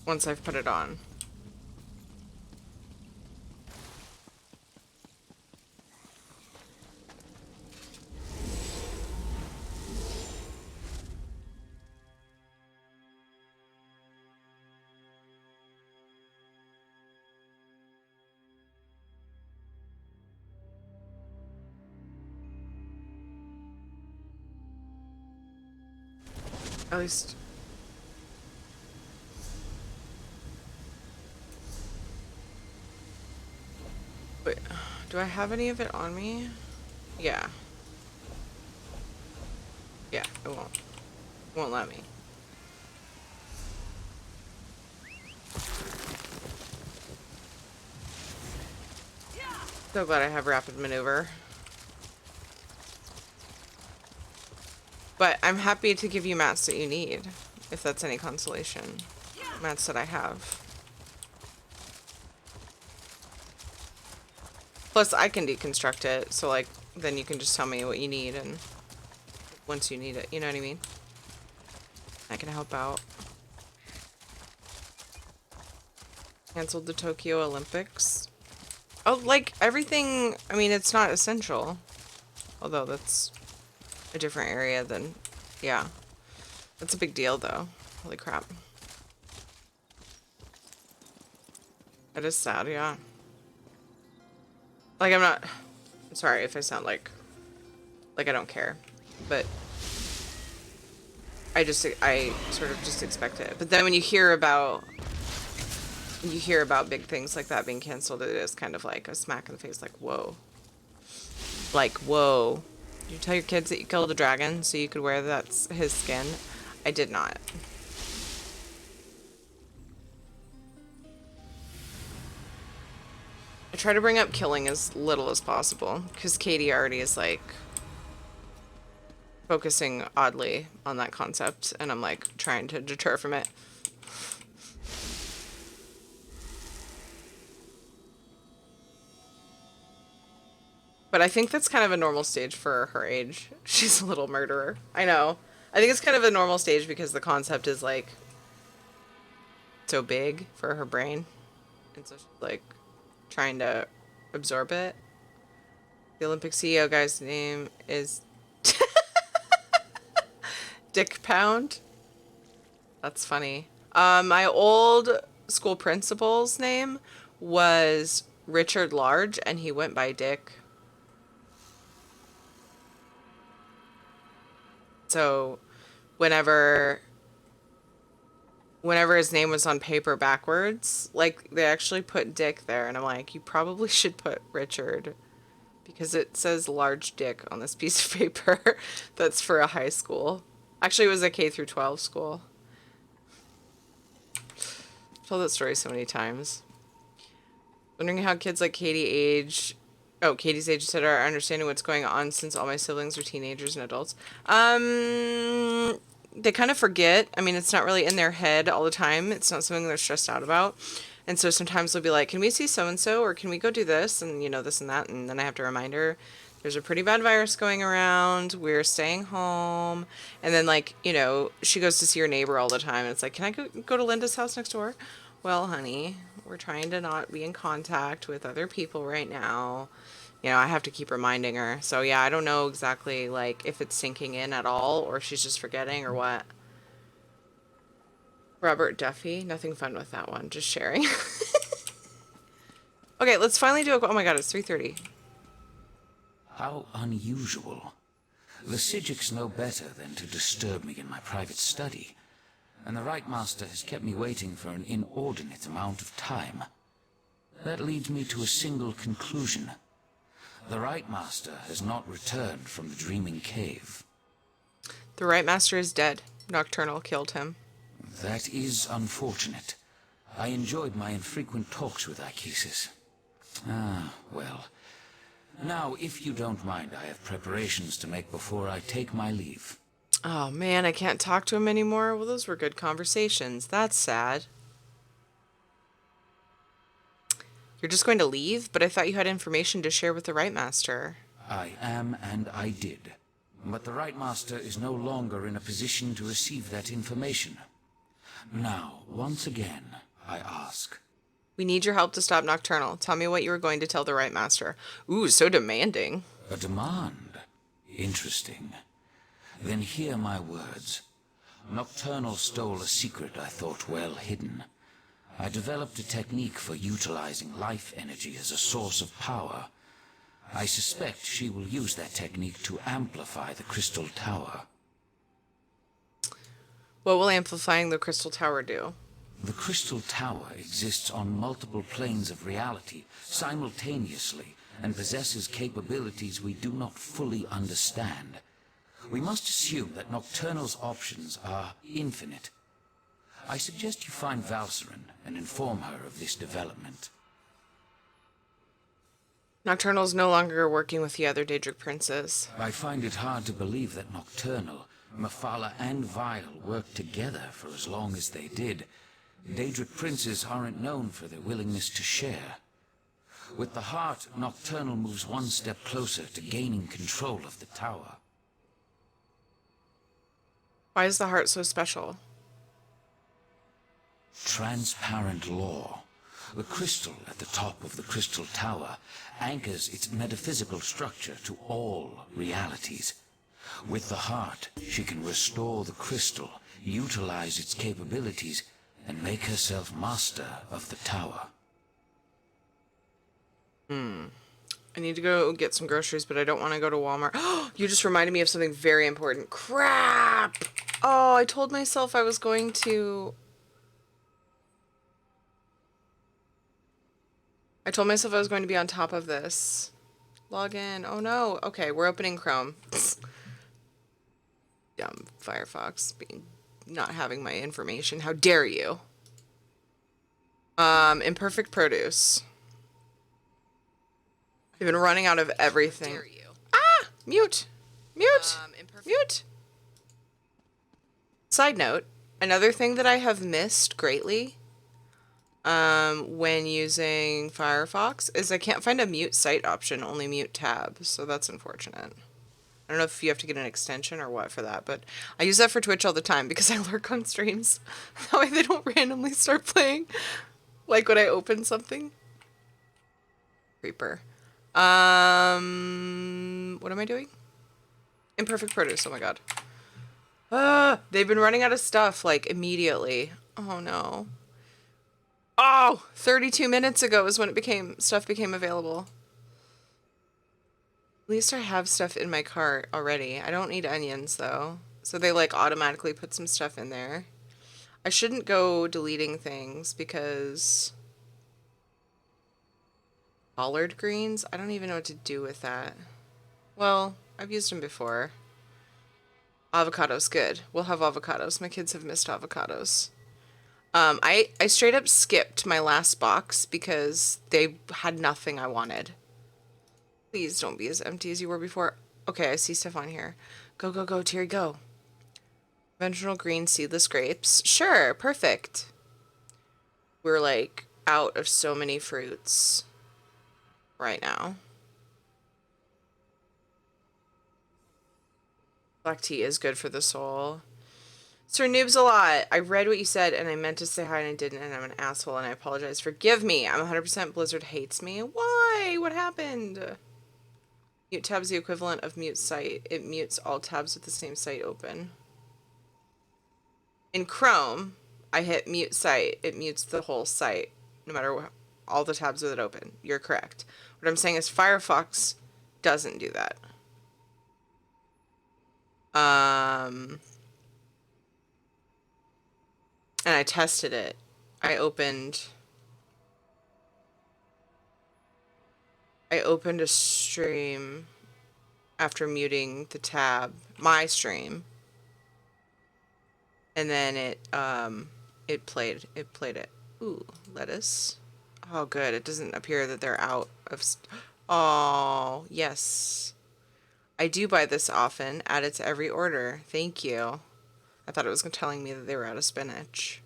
Once I've put it on. At least... Wait, do I have any of it on me? Yeah. Yeah, it won't. It won't let me. So glad I have rapid maneuver. But I'm happy to give you mats that you need, if that's any consolation. Mats that I have. Plus, I can deconstruct it, so like, then you can just tell me what you need, and once you need it, you know what I mean? I can help out. Canceled the Tokyo Olympics. Oh, like, everything, I mean, it's not essential. Although that's a different area than, yeah. That's a big deal, though. Holy crap. That is sad, yeah. Like, I'm not... sorry if I sound like I don't care. But... I sort of just expect it. But then when you hear about... big things like that being canceled, it is kind of like a smack in the face, like, whoa. Like, whoa. Did you tell your kids that you killed a dragon so you could wear his skin? I did not. I try to bring up killing as little as possible, because Katie already is, like, focusing oddly on that concept, and I'm, like, trying to deter from it. But I think that's kind of a normal stage for her age. She's a little murderer. I know. I think it's kind of a normal stage because the concept is, like, so big for her brain. And so she's, like, trying to absorb it. The Olympic CEO guy's name is Dick Pound. That's funny. My old school principal's name was Richard Large, and he went by Dick. So whenever his name was on paper backwards, like, they actually put Dick there, and I'm like, you probably should put Richard, because it says large dick on this piece of paper. That's for a high school. Actually, it was a K through 12 school. I've told that story so many times. Wondering how kids like Katie's age, etc., are understanding what's going on since all my siblings are teenagers and adults. They kind of forget. I mean, it's not really in their head all the time. It's not something they're stressed out about. And so sometimes they'll be like, can we see so-and-so, or can we go do this? And, you know, this and that. And then I have to remind her, there's a pretty bad virus going around. We're staying home. And then, like, you know, she goes to see her neighbor all the time. And it's like, can I go to Linda's house next door? Well, honey, we're trying to not be in contact with other people right now. You know, I have to keep reminding her. So, yeah, I don't know exactly, like, if it's sinking in at all, or she's just forgetting, or what. Robert Duffy. Nothing fun with that one. Just sharing. Okay, let's finally do a... oh my god, it's 3:30. How unusual. The Sijiks know better than to disturb me in my private study, and the Right Master has kept me waiting for an inordinate amount of time. That leads me to a single conclusion. The Right Master has not returned from the Dreaming Cave. The Right Master is dead. Nocturnal killed him. That is unfortunate. I enjoyed my infrequent talks with Arkesis. Ah, well. Now, if you don't mind, I have preparations to make before I take my leave. Oh man, I can't talk to him anymore. Well, those were good conversations. That's sad. You're just going to leave? But I thought you had information to share with the Right Master. I am, and I did. But the Right Master is no longer in a position to receive that information. Now, once again, I ask. We need your help to stop Nocturnal. Tell me what you were going to tell the Right Master. Ooh, so demanding. A demand? Interesting. Then hear my words. Nocturnal stole a secret I thought well hidden. I developed a technique for utilizing life energy as a source of power. I suspect she will use that technique to amplify the Crystal Tower. What will amplifying the crystal tower do? The Crystal Tower exists on multiple planes of reality simultaneously and possesses capabilities we do not fully understand. We must assume that Nocturnal's options are infinite. I suggest you find Valcerin and inform her of this development. Nocturnal's no longer working with the other Daedric princes. I find it hard to believe that Nocturnal, Mephala, and Vile worked together for as long as they did. Daedric princes aren't known for their willingness to share. With the heart, Nocturnal moves one step closer to gaining control of the tower. Why is the heart so special? Transparent law. The crystal at the top of the Crystal Tower anchors its metaphysical structure to all realities. With the heart, she can restore the crystal, utilize its capabilities, and make herself master of the tower. I need to go get some groceries, but I don't want to go to Walmart. You just reminded me of something very important. Crap! Oh, I told myself I was going to... be on top of this. Log in. Oh no. Okay, we're opening Chrome. Dumb Firefox not having my information. How dare you? Imperfect produce. I've been running out of everything. How dare you? Ah! Mute! Mute! Mute! Side note, another thing that I have missed greatly when using Firefox is I can't find a mute site option, only mute tab, so that's unfortunate. I don't know if you have to get an extension or what for that, but I use that for Twitch all the time because I lurk on streams. That way they don't randomly start playing, like when I open something. Creeper. What am I doing? Imperfect produce, oh my god. They've been running out of stuff, like, immediately. Oh no. Oh! 32 minutes ago is when stuff became available. At least I have stuff in my cart already. I don't need onions, though. So they, like, automatically put some stuff in there. I shouldn't go deleting things because... Collard greens? I don't even know what to do with that. Well, I've used them before. Avocados, good. We'll have avocados. My kids have missed avocados. I straight up skipped my last box because they had nothing I wanted. Please don't be as empty as you were before. Okay, I see stuff on here. Go, go, go, Terry, go. Conventional green seedless grapes. Sure, perfect. We're, like, out of so many fruits right now. Black tea is good for the soul. Sir Noobs a lot. I read what you said and I meant to say hi and I didn't, and I'm an asshole and I apologize. Forgive me. I'm 100% Blizzard hates me. Why? What happened? Mute tab is the equivalent of mute site. It mutes all tabs with the same site open. In Chrome, I hit mute site. It mutes the whole site, no matter what, all the tabs with it open. You're correct. What I'm saying is Firefox doesn't do that. And I tested it. I opened a stream after muting the tab, my stream. And then it played it. Ooh, lettuce. Oh, good. It doesn't appear that they're out of oh, yes. I do buy this often. Add it to every order. Thank you. I thought it was telling me that they were out of spinach.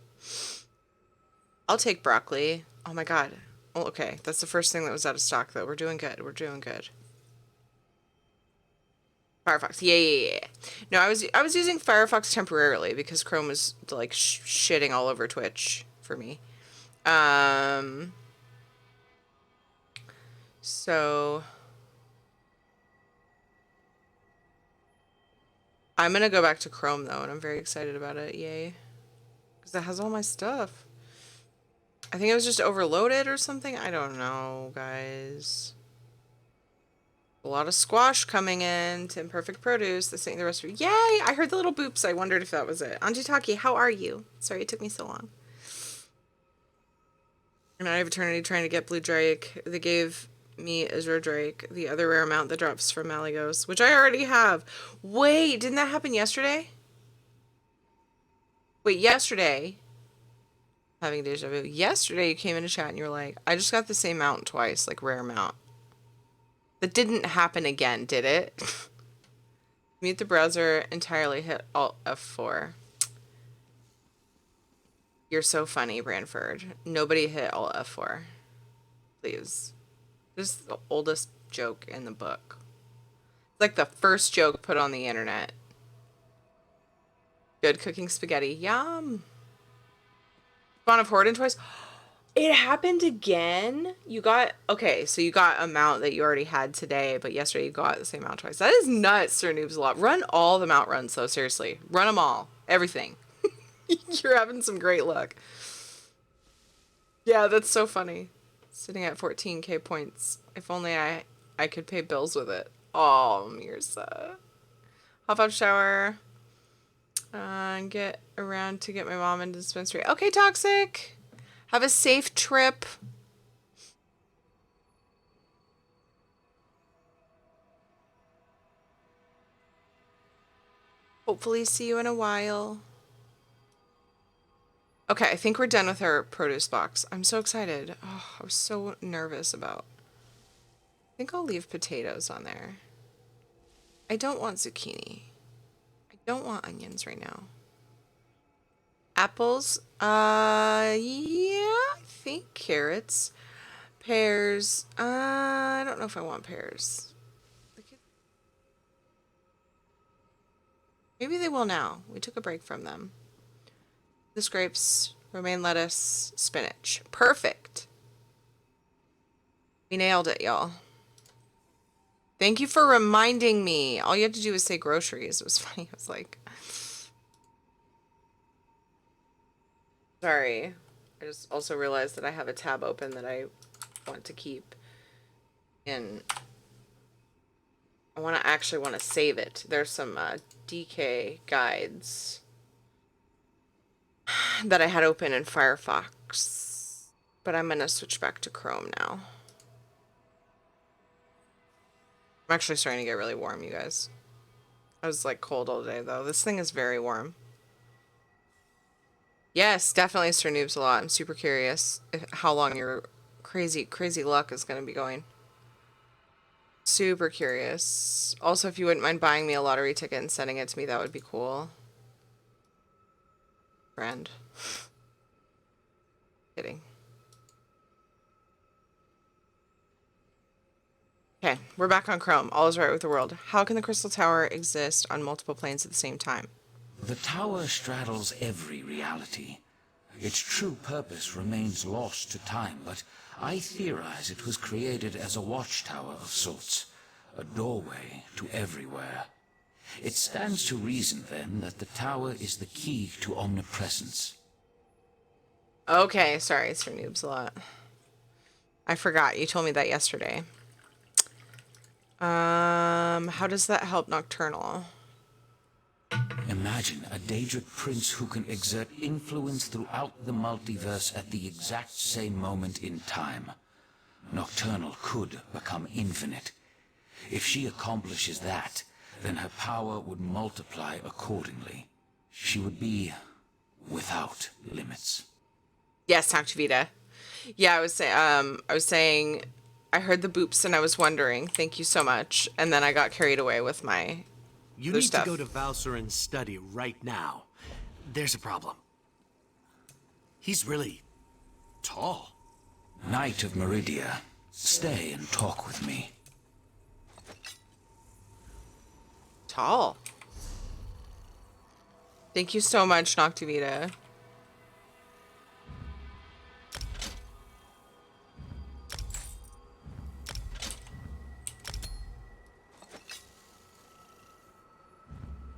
I'll take broccoli. Oh my god. Oh, okay. That's the first thing that was out of stock, though. We're doing good. We're doing good. Firefox. Yeah. No, I was using Firefox temporarily because Chrome was, like, shitting all over Twitch for me. So... I'm gonna go back to Chrome, though, and I'm very excited about it. Yay. Because it has all my stuff. I think it was just overloaded or something. I don't know, guys. A lot of squash coming in to Imperfect Produce. This ain't the recipe. Yay! I heard the little boops. I wondered if that was it. Anjitaki, how are you? Sorry it took me so long. And I have eternity trying to get Blue Drake. They gave me Azure Drake, the other rare amount that drops from Malygos, which I already have. Wait, didn't that happen yesterday? Wait, yesterday. Having deja vu. Yesterday you came into chat and you were like, I just got the same mount twice, like rare mount. That didn't happen again, did it? Mute the browser entirely, hit Alt F4. You're so funny, Branford. Nobody hit Alt F4. Please. This is the oldest joke in the book. It's like the first joke put on the internet. Good cooking spaghetti. Yum. Spawn of Horden twice. It happened again. You got, okay, so you got a mount that you already had today, but yesterday you got the same mount twice. That is nuts, Sir Noobs a lot. Run all the mount runs, though, seriously. Run them all. Everything. You're having some great luck. Yeah, that's so funny. Sitting at 14k points. If only I could pay bills with it. Oh, Mirza. Hop up shower. And get around to get my mom into dispensary. Okay, Toxic. Have a safe trip. Hopefully see you in a while. Okay, I think we're done with our produce box. I'm so excited. Oh, I was so nervous about. I think I'll leave potatoes on there. I don't want zucchini. I don't want onions right now. Apples, yeah, I think carrots. Pears, I don't know if I want pears. Maybe they will now. We took a break from them. This grapes, romaine lettuce, spinach. Perfect. We nailed it, y'all. Thank you for reminding me. All you had to do was say groceries. It was funny. I was like... Sorry. I just also realized that I have a tab open that I want to keep in. I actually want to save it. There's some DK guides that I had open in Firefox, but I'm going to switch back to Chrome now. I'm actually starting to get really warm, you guys. I was like cold all day though. This thing is very warm. Yes, definitely Sir Noobs a lot. I'm super curious how long your crazy luck is going to be going. Super curious. Also, if you wouldn't mind buying me a lottery ticket and sending it to me, that would be cool. Friend. Kidding. Okay, we're back on Chrome. All is right with the world. How can the Crystal Tower exist on multiple planes at the same time? The tower straddles every reality. Its true purpose remains lost to time, but I theorize it was created as a watchtower of sorts, a doorway to everywhere. It stands to reason, then, that the tower is the key to omnipresence. Okay, sorry, Sir Noobs a lot. I forgot. You told me that yesterday. How does that help Nocturnal? Imagine a Daedric prince who can exert influence throughout the multiverse at the exact same moment in time. Nocturnal could become infinite. If she accomplishes that, then her power would multiply accordingly. She would be without limits. Yes, Activita. Yeah, I was saying, I heard the boops and I was wondering. Thank you so much. And then I got carried away with my You other need stuff. to go to Valserin's study right now. There's a problem. He's really tall. Knight of Meridia, stay and talk with me. Tall. Thank you so much, Noctivita.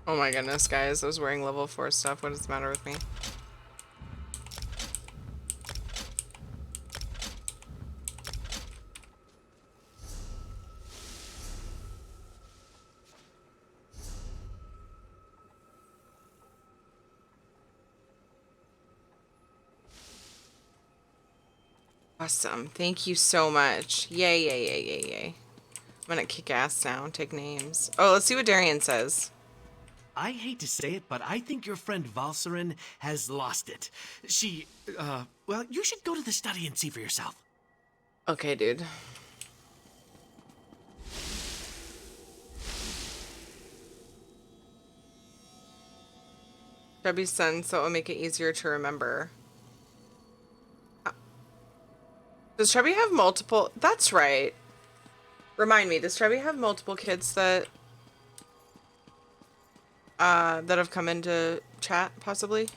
Oh my goodness, guys. I was wearing level 4 stuff. What is the matter with me? Awesome. Thank you so much. Yay, yay, yay, yay, yay. I'm gonna kick ass now and take names. Oh, let's see what Darian says. I hate to say it, but I think your friend Valserin has lost it. She, well, you should go to the study and see for yourself. Okay, dude. Chubby's son, so it will make it easier to remember. Does Chubby have multiple? That's right. Remind me, does Chubby have multiple kids that that have come into chat, possibly?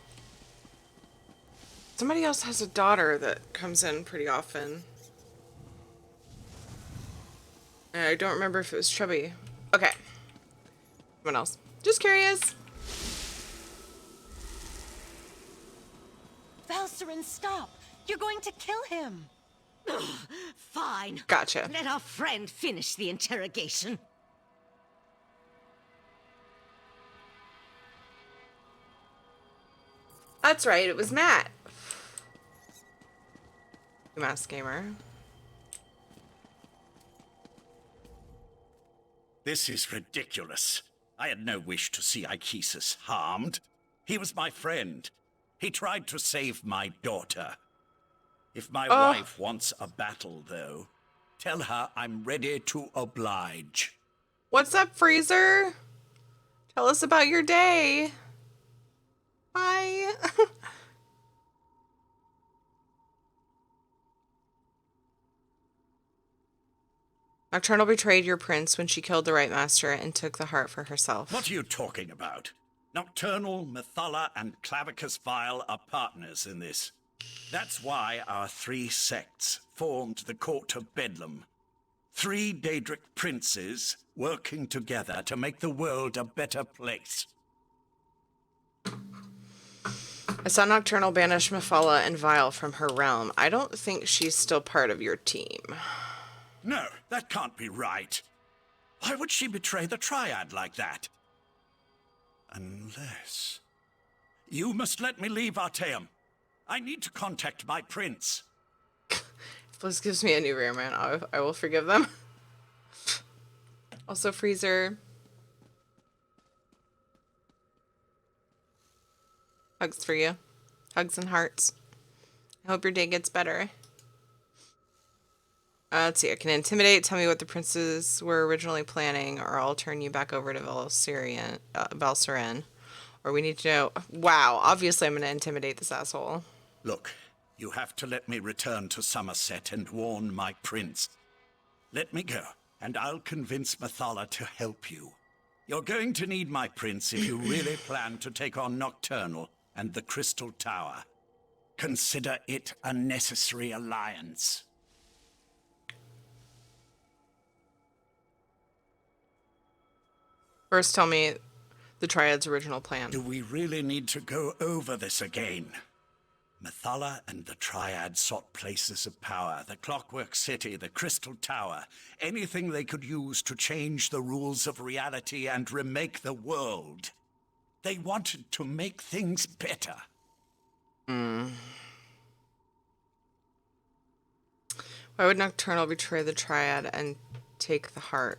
Somebody else has a daughter that comes in pretty often. And I don't remember if it was Chubby. Okay. Someone else. Just curious. Valserin, stop! You're going to kill him! Fine. Gotcha. Let our friend finish the interrogation. That's right, it was Matt. Mask Gamer. This is ridiculous. I had no wish to see Ikesis harmed. He was my friend. He tried to save my daughter. If my wife wants a battle, though, tell her I'm ready to oblige. What's up, Freezer? Tell us about your day. Bye. Nocturnal betrayed your prince when she killed the Right Master and took the heart for herself. What are you talking about? Nocturnal, Methala, and Clavicus Vile are partners in this. That's why our three sects formed the Court of Bedlam. 3 Daedric princes working together to make the world a better place. I saw Nocturnal banish Mephala and Vile from her realm. I don't think she's still part of your team. No, that can't be right. Why would she betray the Triad like that? Unless... You must let me leave Arteum. I need to contact my prince. If Bliss gives me a new rare man, I will forgive them. Also, Freezer. Hugs for you. Hugs and hearts. I hope your day gets better. Let's see. I can intimidate. Tell me what the princes were originally planning, or I'll turn you back over to Valserin. Or we need to know. Wow. Obviously, I'm going to intimidate this asshole. Look, you have to let me return to Summerset and warn my prince. Let me go, and I'll convince Methala to help you. You're going to need my prince if you really plan to take on Nocturnal and the Crystal Tower. Consider it a necessary alliance. First, tell me the Triad's original plan. Do we really need to go over this again? Methala and the Triad sought places of power, the Clockwork City, the Crystal Tower, anything they could use to change the rules of reality and remake the world. They wanted to make things better. Why would Nocturnal betray the Triad and take the heart?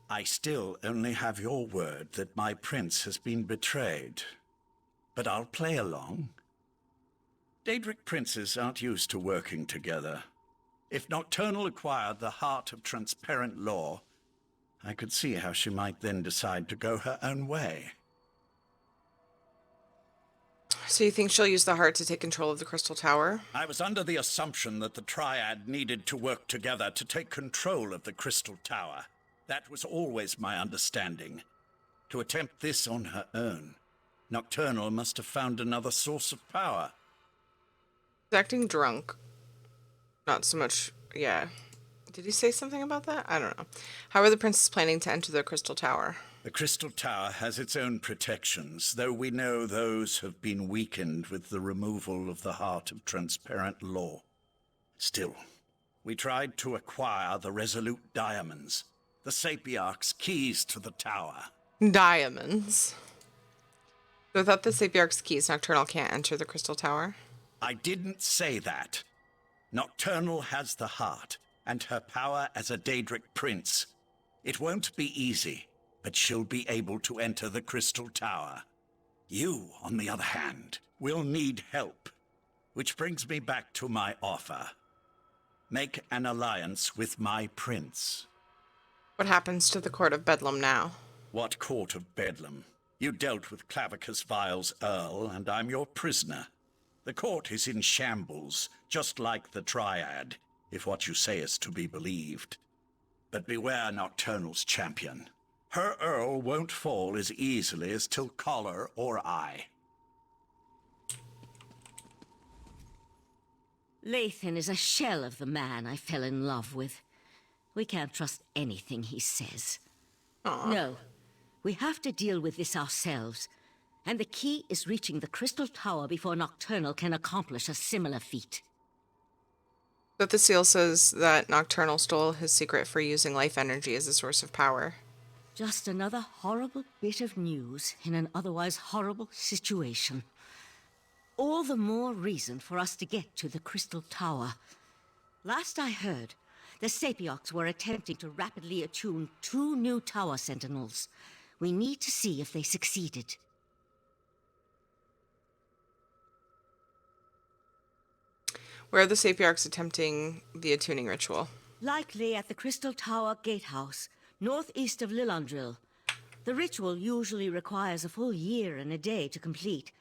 I still only have your word that my prince has been betrayed. But I'll play along. Daedric princes aren't used to working together. If Nocturnal acquired the heart of transparent law, I could see how she might then decide to go her own way. So you think she'll use the heart to take control of the Crystal Tower? I was under the assumption that the Triad needed to work together to take control of the Crystal Tower. That was always my understanding. To attempt this on her own, Nocturnal must have found another source of power. He's acting drunk. Not so much, yeah. Did he say something about that? I don't know. How are the princes planning to enter the Crystal Tower? The Crystal Tower has its own protections, though we know those have been weakened with the removal of the heart of transparent law. Still, we tried to acquire the Resolute Diamonds, the Sapiarch's keys to the tower. Diamonds. So without the Sapiarch's keys, Nocturnal can't enter the Crystal Tower? I didn't say that. Nocturnal has the heart, and her power as a Daedric prince. It won't be easy, but she'll be able to enter the Crystal Tower. You, on the other hand, will need help. Which brings me back to my offer. Make an alliance with my prince. What happens to the Court of Bedlam now? What court of Bedlam? You dealt with Clavicus Vile's Earl, and I'm your prisoner. The court is in shambles, just like the Triad, if what you say is to be believed. But beware Nocturnal's champion. Her Earl won't fall as easily as Tilcollar or I. Lathan is a shell of the man I fell in love with. We can't trust anything he says. No, we have to deal with this ourselves. And the key is reaching the Crystal Tower before Nocturnal can accomplish a similar feat. But the seal says that Nocturnal stole his secret for using life energy as a source of power. Just another horrible bit of news in an otherwise horrible situation. All the more reason for us to get to the Crystal Tower. Last I heard, the Sapiocs were attempting to rapidly attune 2 new tower sentinels. We need to see if they succeeded. Where are the Sapiocs attempting the attuning ritual? Likely at the Crystal Tower Gatehouse, northeast of Lillandril. The ritual usually requires a full year and a day to complete,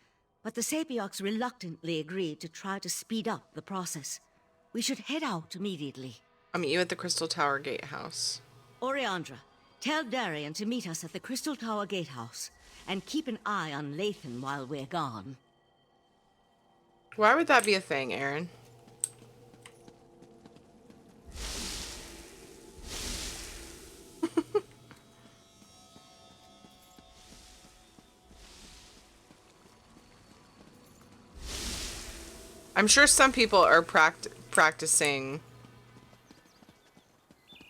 but the Sapiocs reluctantly agreed to try to speed up the process. We should head out immediately. I'll meet you at the Crystal Tower Gatehouse. Oriandra, tell Darian to meet us at the Crystal Tower Gatehouse, and keep an eye on Lathan while we're gone. Why would that be a thing, Aaron? I'm sure some people are practicing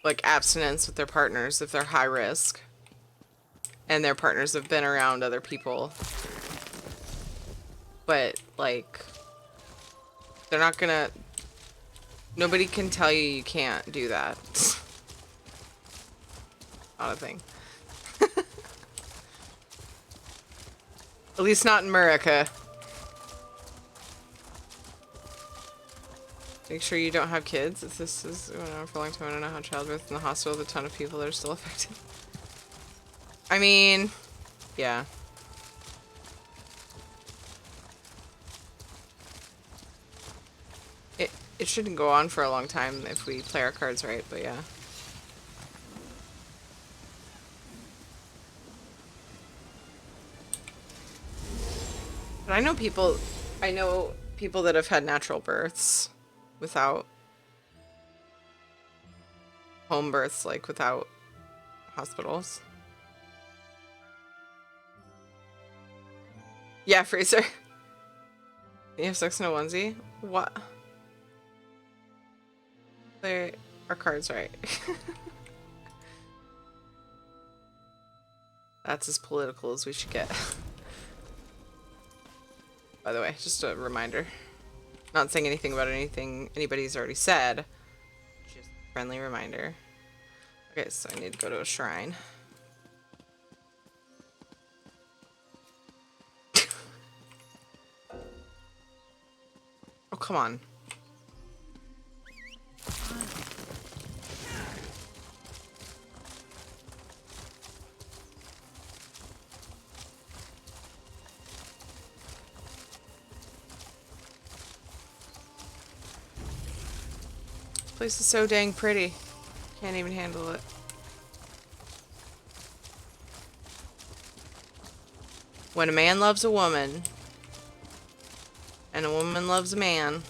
like abstinence with their partners if they're high risk and their partners have been around other people, but like they're not gonna, nobody can tell you you can't do that. Not a thing. At least not in America. Make sure you don't have kids. If this is going on for a long time, I don't know how childbirth in the hospital with a ton of people that are still affected. I mean, yeah. It shouldn't go on for a long time if we play our cards right, but yeah. But I know people that have had natural births without home births, like without hospitals. Yeah, Fraser. You have sex in a onesie? What? Play our cards right. That's as political as we should get. By the way, just a reminder. Not saying anything about anything anybody's already said. Just a friendly reminder. Okay, so I need to go to a shrine. Oh, come on. This place is so dang pretty. Can't even handle it. When a man loves a woman, and a woman loves a man,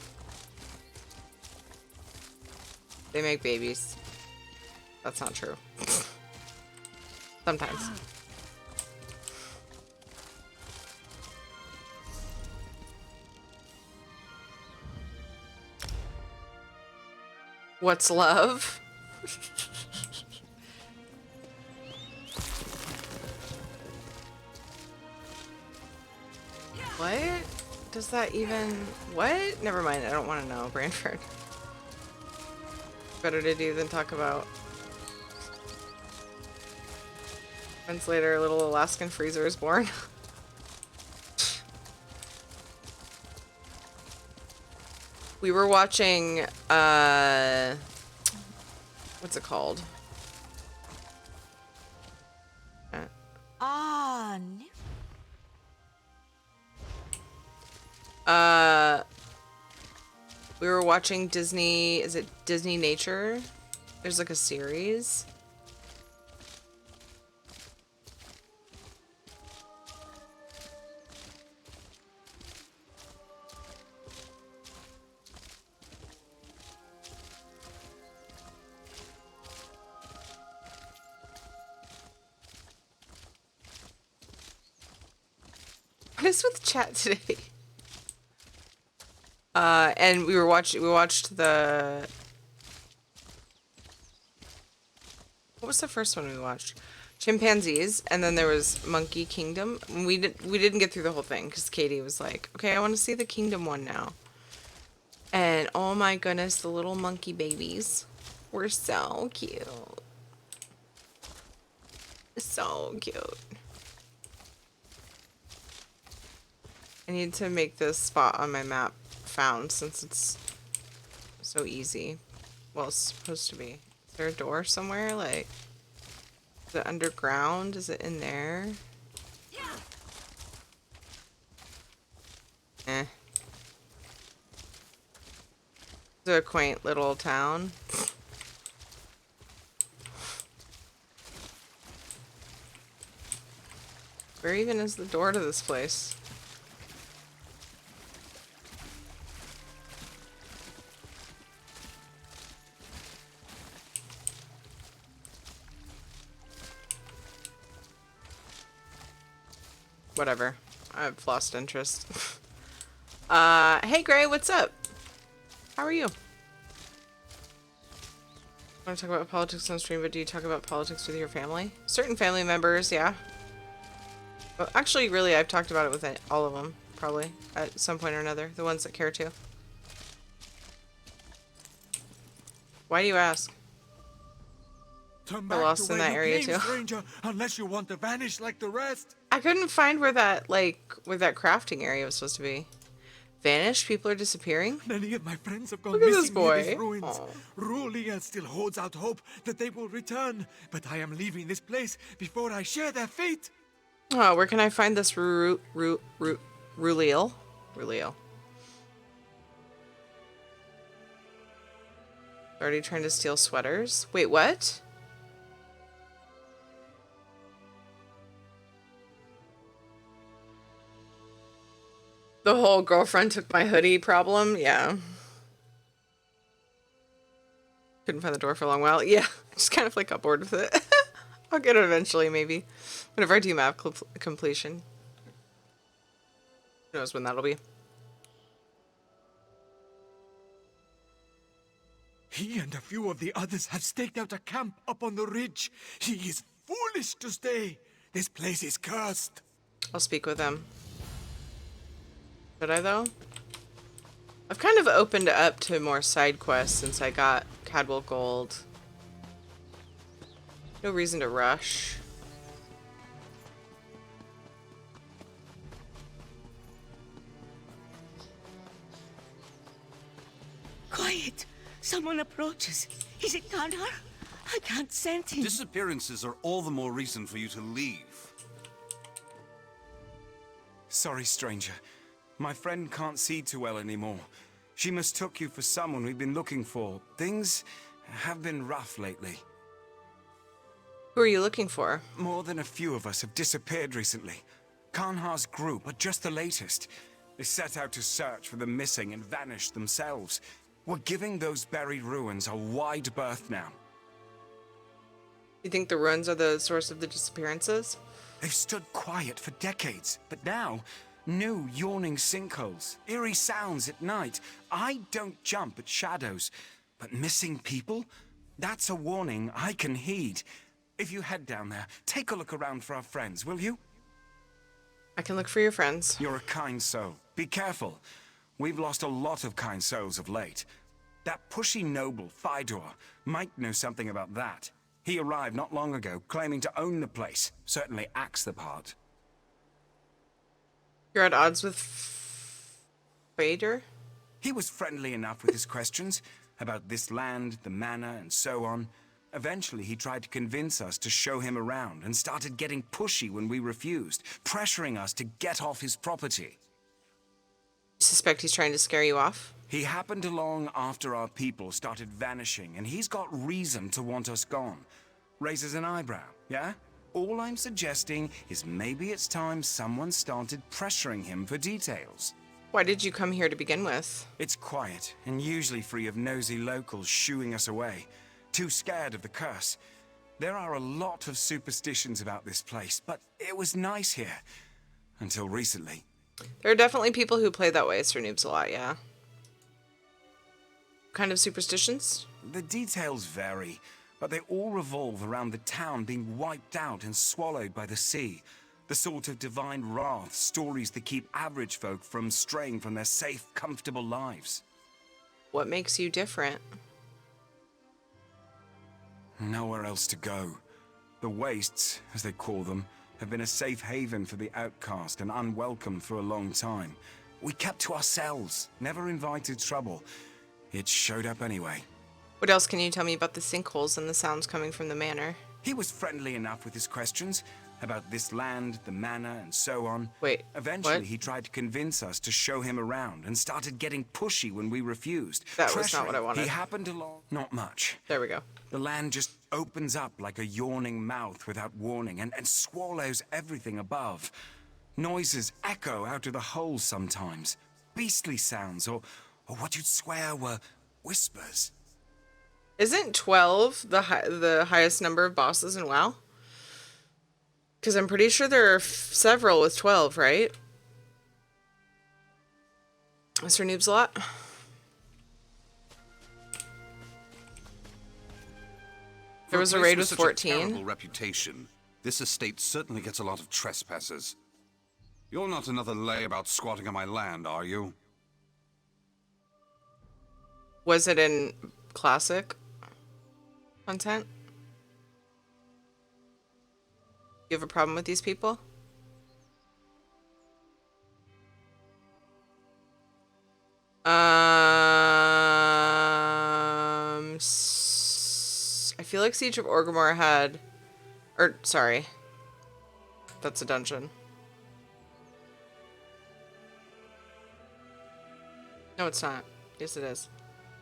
they make babies. That's not true. Sometimes. What's love? What? Does that even... What? Never mind, I don't want to know, Branford. Better to do than talk about. Months later, a little Alaskan freezer is born. We were watching, what's it called? Ah, no. We were watching Disney, is it Disney Nature? There's like a series. What is with chat today? And we watched the, what was the first one we watched? Chimpanzees, and then there was Monkey Kingdom. We didn't get through the whole thing because Katie was like, okay, I want to see the Kingdom one now. And oh my goodness, the little monkey babies were so cute. So cute. I need to make this spot on my map found since it's so easy. Well, it's supposed to be. Is there a door somewhere? Like, is it underground? Is it in there? Eh. It's a quaint little town. Where even is the door to this place? Whatever. I've lost interest. Hey Gray, what's up? How are you? I want to talk about politics on stream, but do you talk about politics with your family? Certain family members, yeah. Well, actually, really, I've talked about it with all of them, probably, at some point or another. The ones that care to. Why do you ask? Turn We're lost in that area too. Stranger, unless you want to vanish like the rest. I couldn't find where that, like, where that crafting area was supposed to be. Vanished? People are disappearing? Many of my friends have gone Look at missing this boy. near these ruins. Aw. Rulia still holds out hope that they will return, but I am leaving this place before I share their fate. Oh, where can I find this Ruliel? Ruliel. Already trying to steal sweaters? Wait, what? The whole girlfriend took my hoodie problem? Yeah. Couldn't find the door for a long while. Yeah, just kind of like got bored with it. I'll get it eventually, maybe. Whenever I do map completion. Who knows when that'll be. He and a few of the others have staked out a camp up on the ridge. He is foolish to stay. This place is cursed. I'll speak with him. Should I, though? I've kind of opened up to more side quests since I got Cadwell Gold. No reason to rush. Quiet! Someone approaches. Is it Kandar? I can't sense him. Disappearances are all the more reason for you to leave. Sorry, stranger. My friend can't see too well anymore. She mistook you for someone we've been looking for. Things have been rough lately. Who are you looking for? More than a few of us have disappeared recently. Kanhar's group are just the latest. They set out to search for the missing and vanished themselves. We're giving those buried ruins a wide berth now. You think the ruins are the source of the disappearances? They've stood quiet for decades, but now, new yawning sinkholes, eerie sounds at night. I don't jump at shadows, but missing people? That's a warning I can heed. If you head down there, take a look around for our friends, will you? I can look for your friends. You're a kind soul. Be careful. We've lost a lot of kind souls of late. That pushy noble, Fidor, might know something about that. He arrived not long ago, claiming to own the place. Certainly acts the part. You're at odds with Vader? He was friendly enough with his questions about this land, the manor, and so on. Eventually, he tried to convince us to show him around and started getting pushy when we refused, pressuring us to get off his property. You suspect he's trying to scare you off? He happened along after our people started vanishing, and he's got reason to want us gone. Raises an eyebrow, yeah? All I'm suggesting is maybe it's time someone started pressuring him for details. Why did you come here to begin with? It's quiet, and usually free of nosy locals shooing us away. Too scared of the curse. There are a lot of superstitions about this place, but it was nice here. Until recently. There are definitely people who play that way, Sir Noobs a lot, yeah. What kind of superstitions? The details vary, but they all revolve around the town being wiped out and swallowed by the sea. The sort of divine wrath stories that keep average folk from straying from their safe, comfortable lives. What makes you different? Nowhere else to go. The wastes, as they call them, have been a safe haven for the outcast and unwelcome for a long time. We kept to ourselves, never invited trouble. It showed up anyway. What else can you tell me about the sinkholes and the sounds coming from the manor? He was friendly enough with his questions about this land, the manor, and so on. Wait, eventually what? He tried to convince us to show him around and started getting pushy when we refused. That was not what I wanted. He happened along... Not much. There we go. The land just opens up like a yawning mouth without warning and swallows everything above. Noises echo out of the holes sometimes. Beastly sounds or what you'd swear were whispers. Isn't 12 the highest number of bosses in WoW? Because I'm pretty sure there are several with 12, right? Mr. Noobs a lot. There was a raid with 14. Terrible reputation. This estate certainly gets a lot of trespassers. You're not another lay about squatting on my land, are you? Was it in classic content? You have a problem with these people? I feel like Siege of Orgrimmar had... Or, sorry. That's a dungeon. No, it's not. Yes, it is.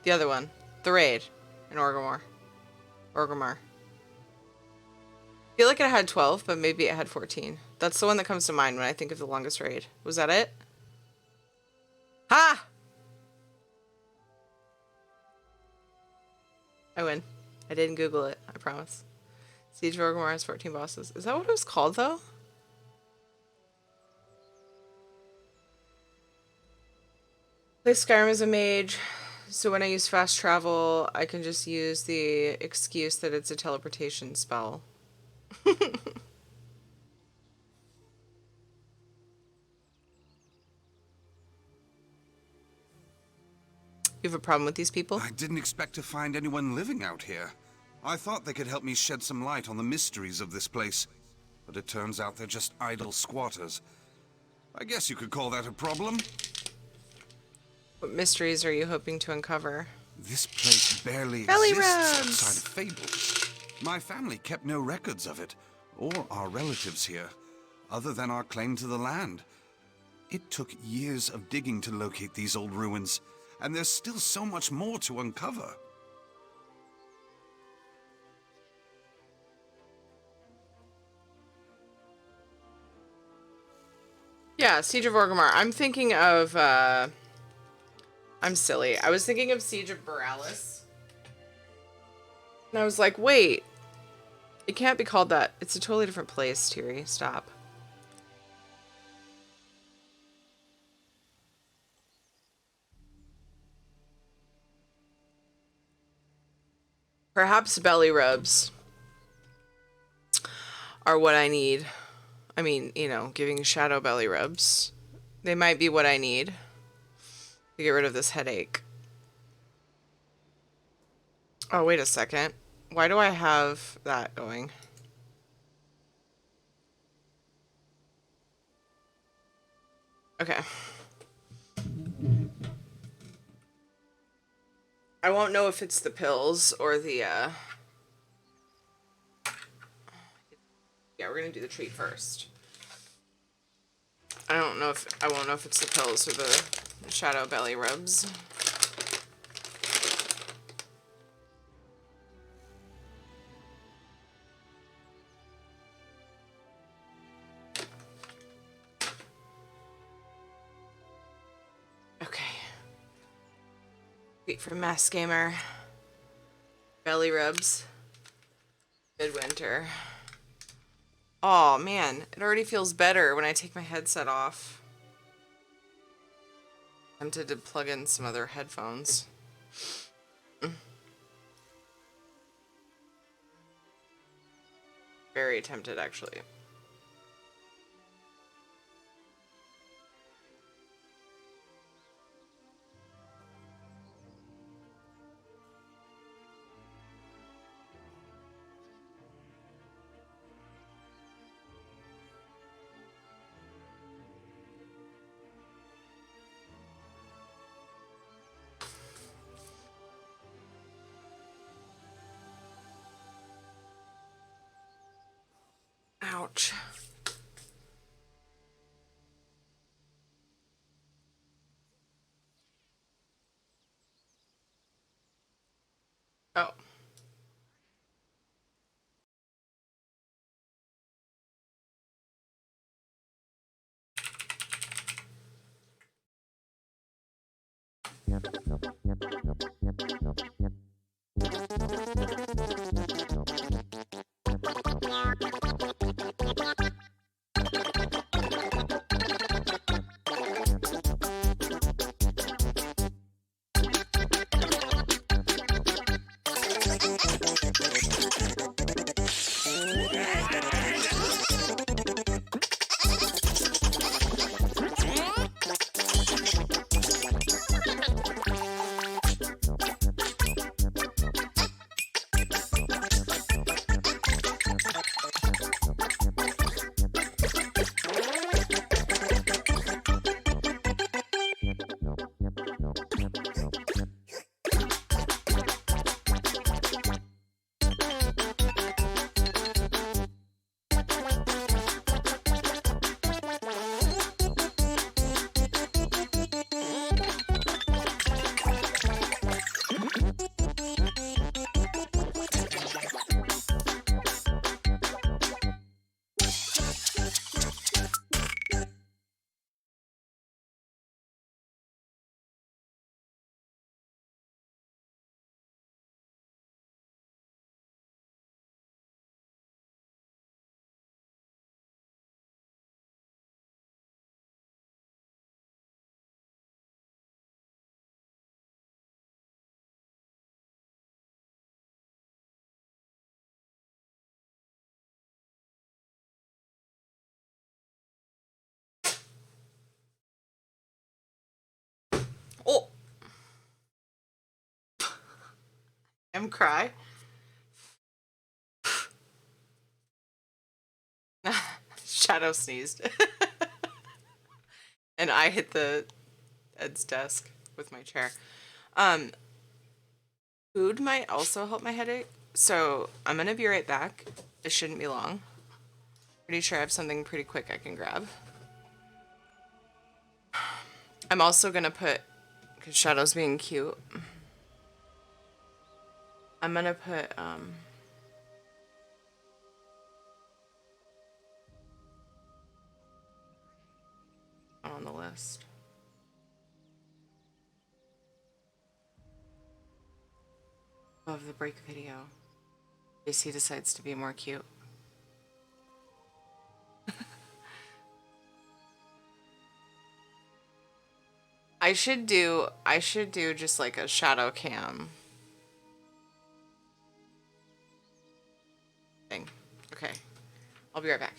The other one. The raid in Orgrimmar. Orgrimmar. I feel like it had 12, but maybe it had 14. That's the one that comes to mind when I think of the longest raid. Was that it? Ha! I win. I didn't Google it, I promise. Siege of Orgrimmar has 14 bosses. Is that what it was called, though? Play Skyrim as a mage, so when I use fast travel, I can just use the excuse that it's a teleportation spell. You have a problem with these people? I didn't expect to find anyone living out here. I thought they could help me shed some light on the mysteries of this place. But it turns out they're just idle squatters. I guess you could call that a problem. What mysteries are you hoping to uncover? This place barely Belly exists rubs! outside of fable. My family kept no records of it, or our relatives here, other than our claim to the land. It took years of digging to locate these old ruins, and there's still so much more to uncover. Yeah, Siege of Orgrimmar. I'm thinking of, I'm silly. I was thinking of Siege of Borealis. And I was like, wait. It can't be called that. It's a totally different place, Tiri. Stop. Perhaps belly rubs are what I need. I mean, you know, giving Shadow belly rubs. They might be what I need to get rid of this headache. Oh, wait a second. Why do I have that going? Okay. I won't know if it's the pills or the, Yeah, we're gonna do the treat first. I won't know if it's the pills or the shadow belly rubs. Okay. Wait for Mass Gamer. Belly rubs. Midwinter. Oh man, it already feels better when I take my headset off. I'm tempted to plug in some other headphones. Very tempted, actually. Ouch. Oh. Oh. Cry. Shadow sneezed. And I hit the Ed's desk with my chair. Food might also help my headache. So I'm gonna be right back. It shouldn't be long. Pretty sure I have something pretty quick I can grab. I'm also gonna put, because Shadow's being cute, I'm gonna put on the list. Of the break video. In case he decides to be more cute. I should do just like a shadow cam thing. Okay. I'll be right back.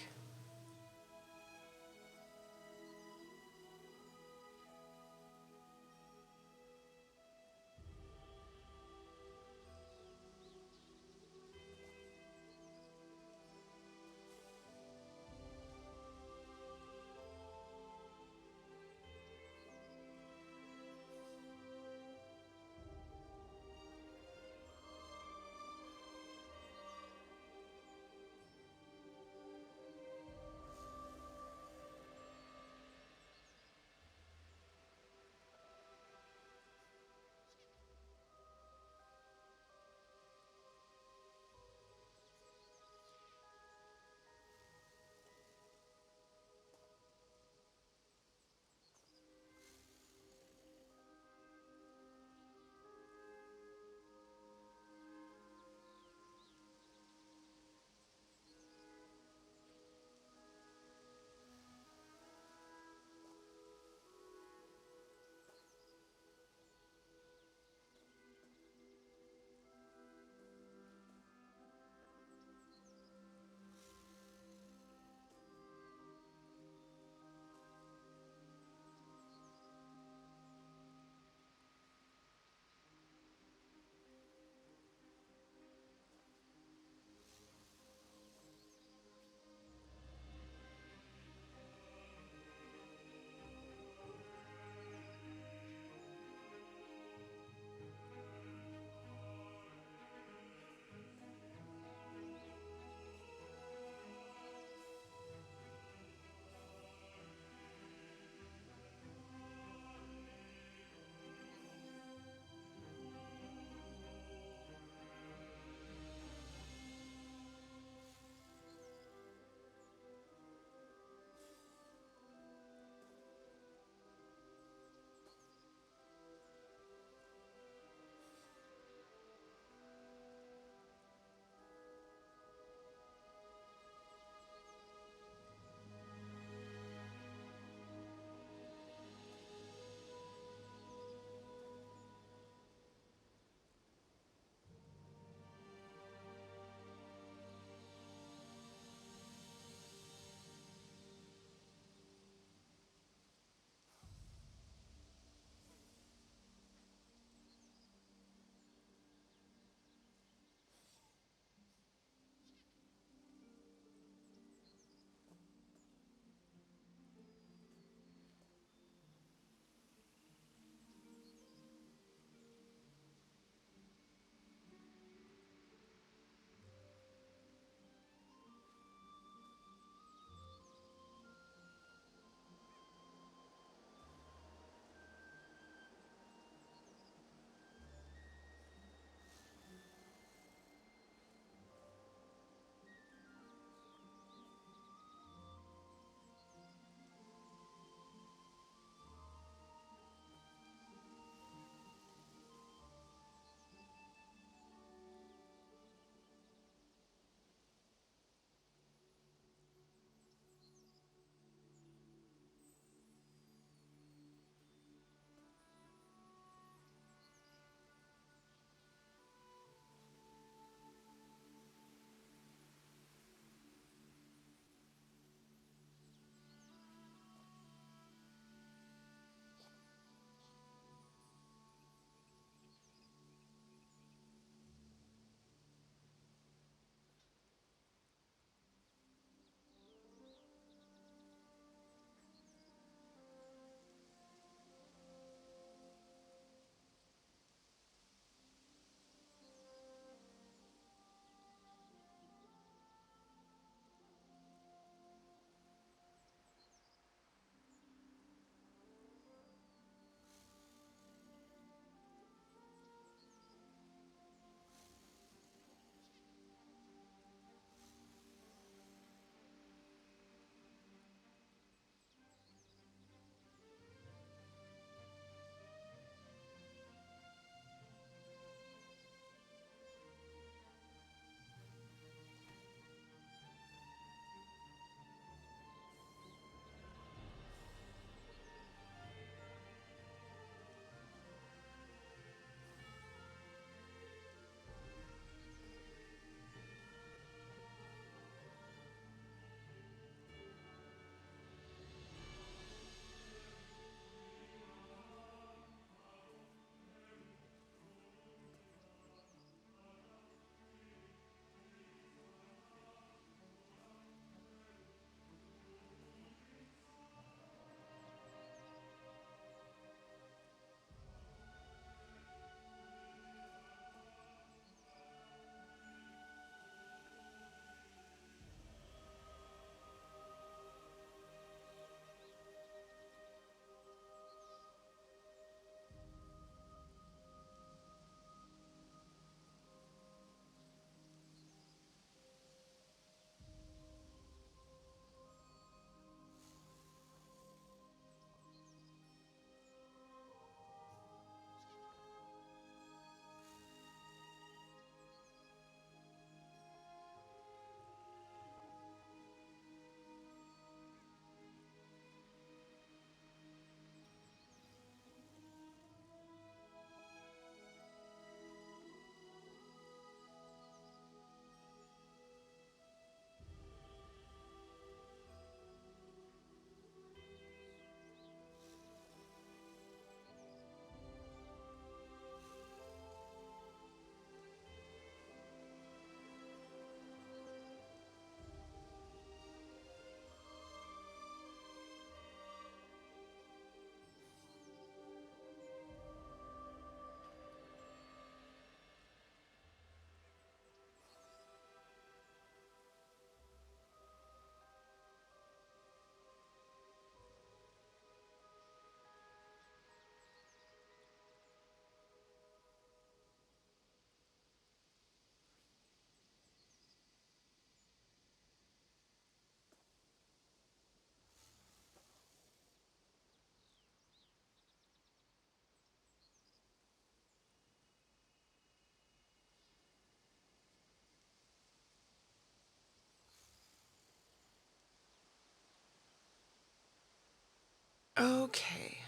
Okay.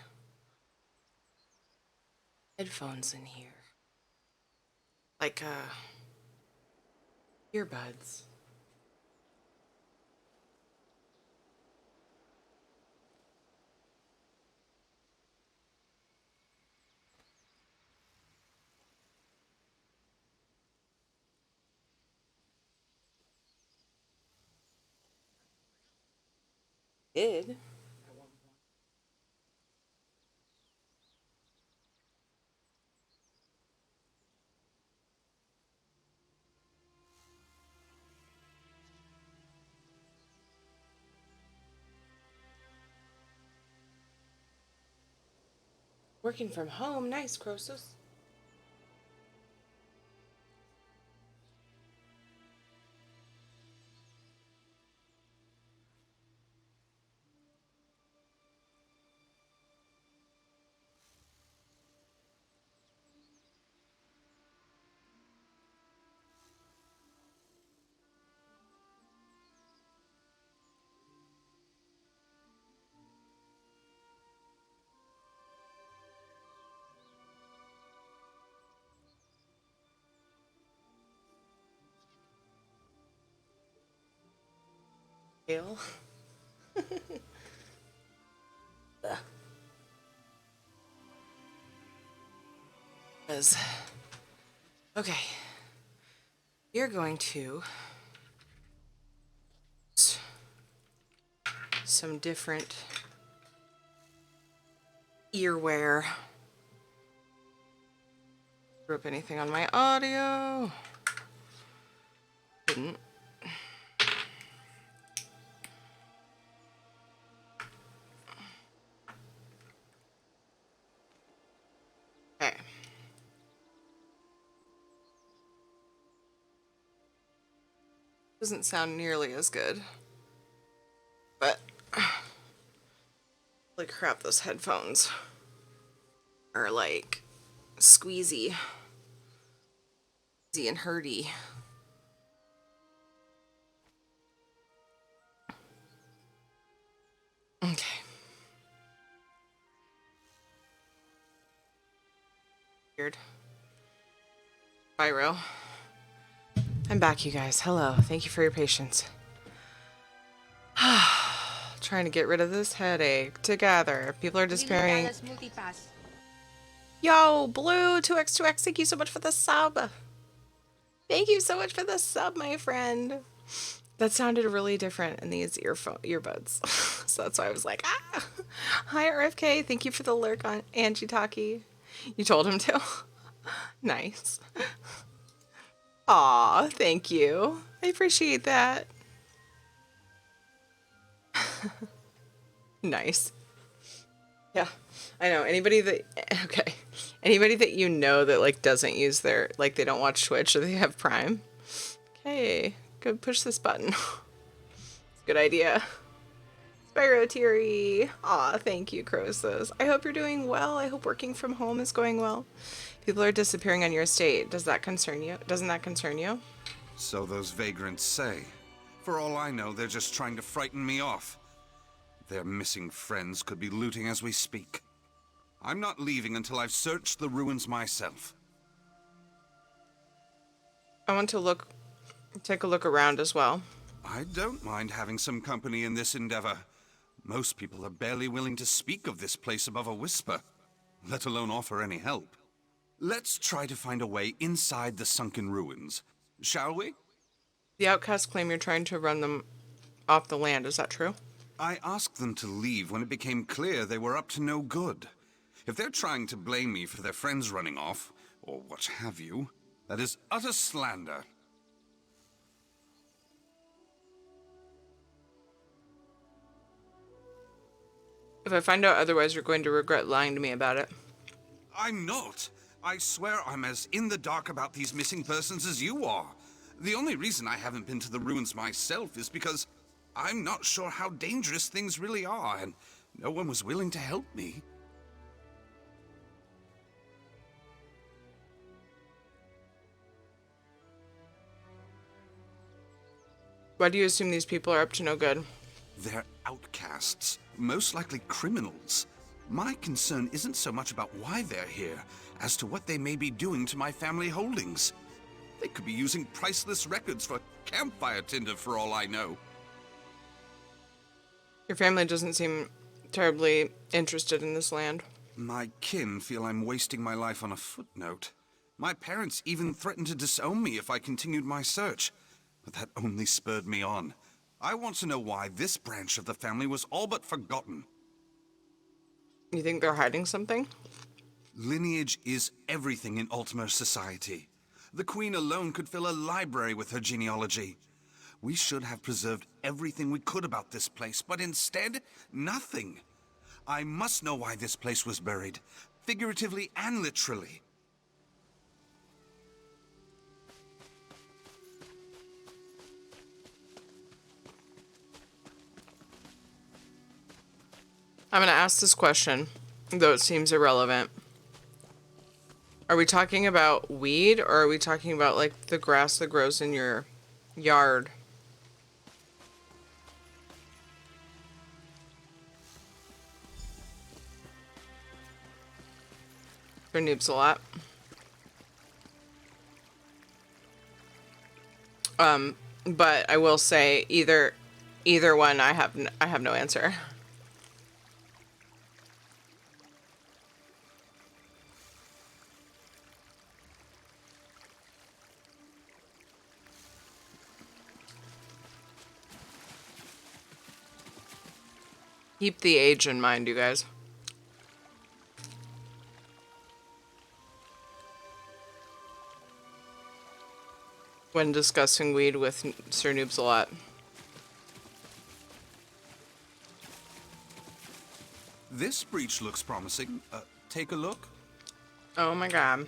Headphones in here. Like, earbuds. Did. Working from home. Nice, Croesus. Hail. Because, okay, you're going to some different earwear. Screw up anything on my audio. Didn't. Okay. Doesn't sound nearly as good. But holy crap, those headphones are like squeezy and hurty. Okay. Weird. Spyro. I'm back, you guys. Hello. Thank you for your patience. Trying to get rid of this headache together. People are despairing. Yo, Blue 2x2x, thank you so much for the sub. Thank you so much for the sub, my friend. That sounded really different in these earbuds. So that's why I was like, ah. Hi, RFK. Thank you for the lurk on Angie Taki. You told him to? Nice. Aw, thank you. I appreciate that. Nice. Yeah, I know. Anybody that, okay. Anybody that you know that like doesn't use their, like they don't watch Twitch or they have Prime. Okay, go push this button. It's a good idea. Spyro Teary. Aw, thank you, Croesus. I hope you're doing well. I hope working from home is going well. People are disappearing on your estate. Does that concern you? Doesn't that concern you? So those vagrants say. For all I know, they're just trying to frighten me off. Their missing friends could be looting as we speak. I'm not leaving until I've searched the ruins myself. I want to take a look around as well. I don't mind having some company in this endeavor. Most people are barely willing to speak of this place above a whisper, let alone offer any help. Let's try to find a way inside the sunken ruins, shall we? The outcasts claim you're trying to run them off the land. Is that true? I asked them to leave when it became clear they were up to no good. If they're trying to blame me for their friends running off, or what have you, that is utter slander. If I find out otherwise, you're going to regret lying to me about it. I'm not. I swear I'm as in the dark about these missing persons as you are. The only reason I haven't been to the ruins myself is because I'm not sure how dangerous things really are, and no one was willing to help me. Why do you assume these people are up to no good? They're outcasts, most likely criminals. My concern isn't so much about why they're here, as to what they may be doing to my family holdings. They could be using priceless records for campfire tinder for all I know. Your family doesn't seem terribly interested in this land. My kin feel I'm wasting my life on a footnote. My parents even threatened to disown me if I continued my search, but that only spurred me on. I want to know why this branch of the family was all but forgotten. You think they're hiding something? Lineage is everything in Ultima society. The Queen alone could fill a library with her genealogy. We should have preserved everything we could about this place, but instead, nothing. I must know why this place was buried, figuratively and literally. I'm gonna ask this question, though it seems irrelevant. Are we talking about weed, or are we talking about, like, the grass that grows in your yard? For noobs a lot. But I will say either one I have no answer. Keep the age in mind, you guys. When discussing weed with Sir Noobs a lot. This breach looks promising. Take a look. Oh my god.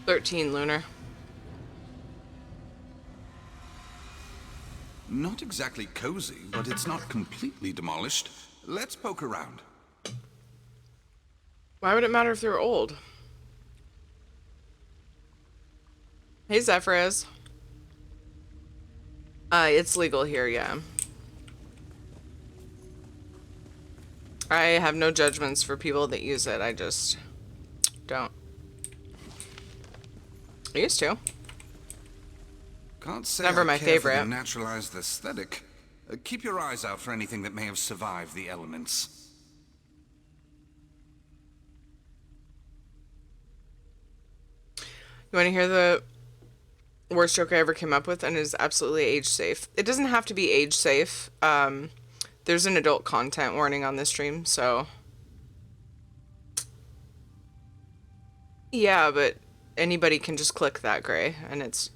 $13 lunar. Not exactly cozy, but it's not completely demolished. Let's poke around. Why would it matter if they're old? Hey, Zephyriz. It's legal here, yeah. I have no judgments for people that use it. I just don't. I used to. Can't say Never I my care for favorite. the naturalized aesthetic. Keep your eyes out for anything that may have survived the elements. You want to hear the worst joke I ever came up with, and it is absolutely age safe. It doesn't have to be age safe. There's an adult content warning on this stream, so yeah, but anybody can just click that, Gray, and it's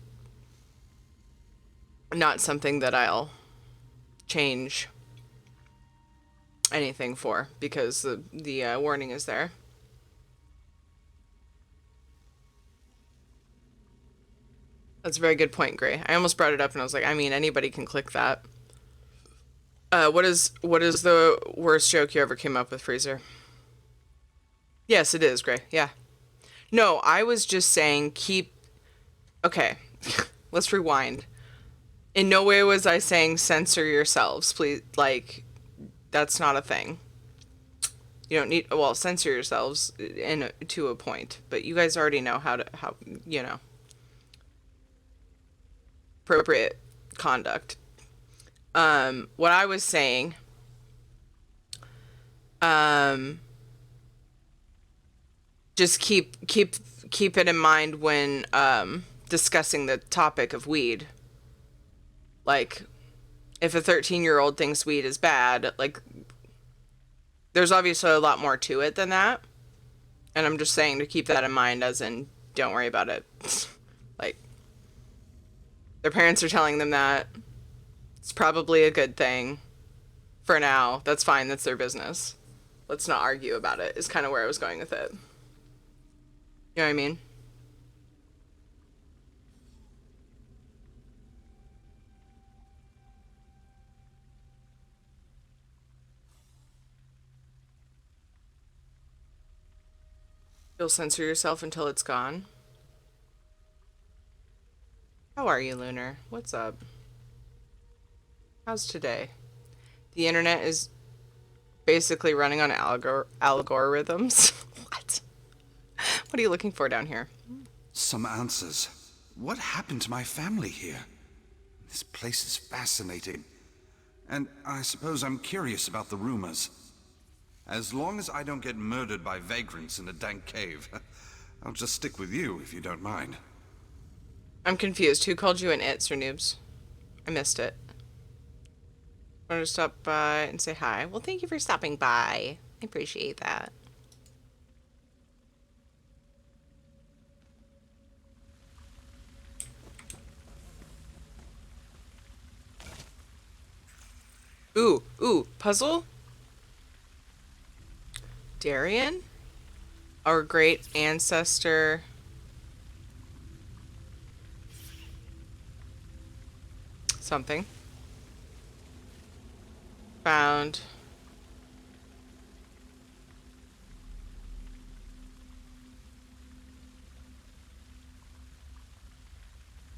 not something that I'll change anything for, because the warning is there. That's a very good point, Gray. I almost brought it up and I was like, I mean, anybody can click that. What is the worst joke you ever came up with, Freezer? Yes, it is, Gray. Yeah. No, I was just saying keep... Okay, let's rewind. In no way was I saying censor yourselves, please. Like, that's not a thing. You don't need... Well, censor yourselves to a point. But you guys already know how, you know. Appropriate conduct. What I was saying... just keep it in mind when discussing the topic of weed. Like, if a 13-year-old thinks weed is bad, like, there's obviously a lot more to it than that. And I'm just saying to keep that in mind, as in, don't worry about it. Like, their parents are telling them that. It's probably a good thing. For now, that's fine, that's their business. Let's not argue about it, is kind of where I was going with it. You know what I mean? You'll censor yourself until it's gone. How are you, Lunar? What's up? How's today? The internet is basically running on algorithms. What? What are you looking for down here? Some answers. What happened to my family here? This place is fascinating. And I suppose I'm curious about the rumors. As long as I don't get murdered by vagrants in a dank cave, I'll just stick with you if you don't mind. I'm confused. Who called you an it, Sir Noobs? I missed it. I wanted to stop by and say hi. Well, thank you for stopping by. I appreciate that. Ooh, puzzle? Darian? Our great ancestor. Something. Found.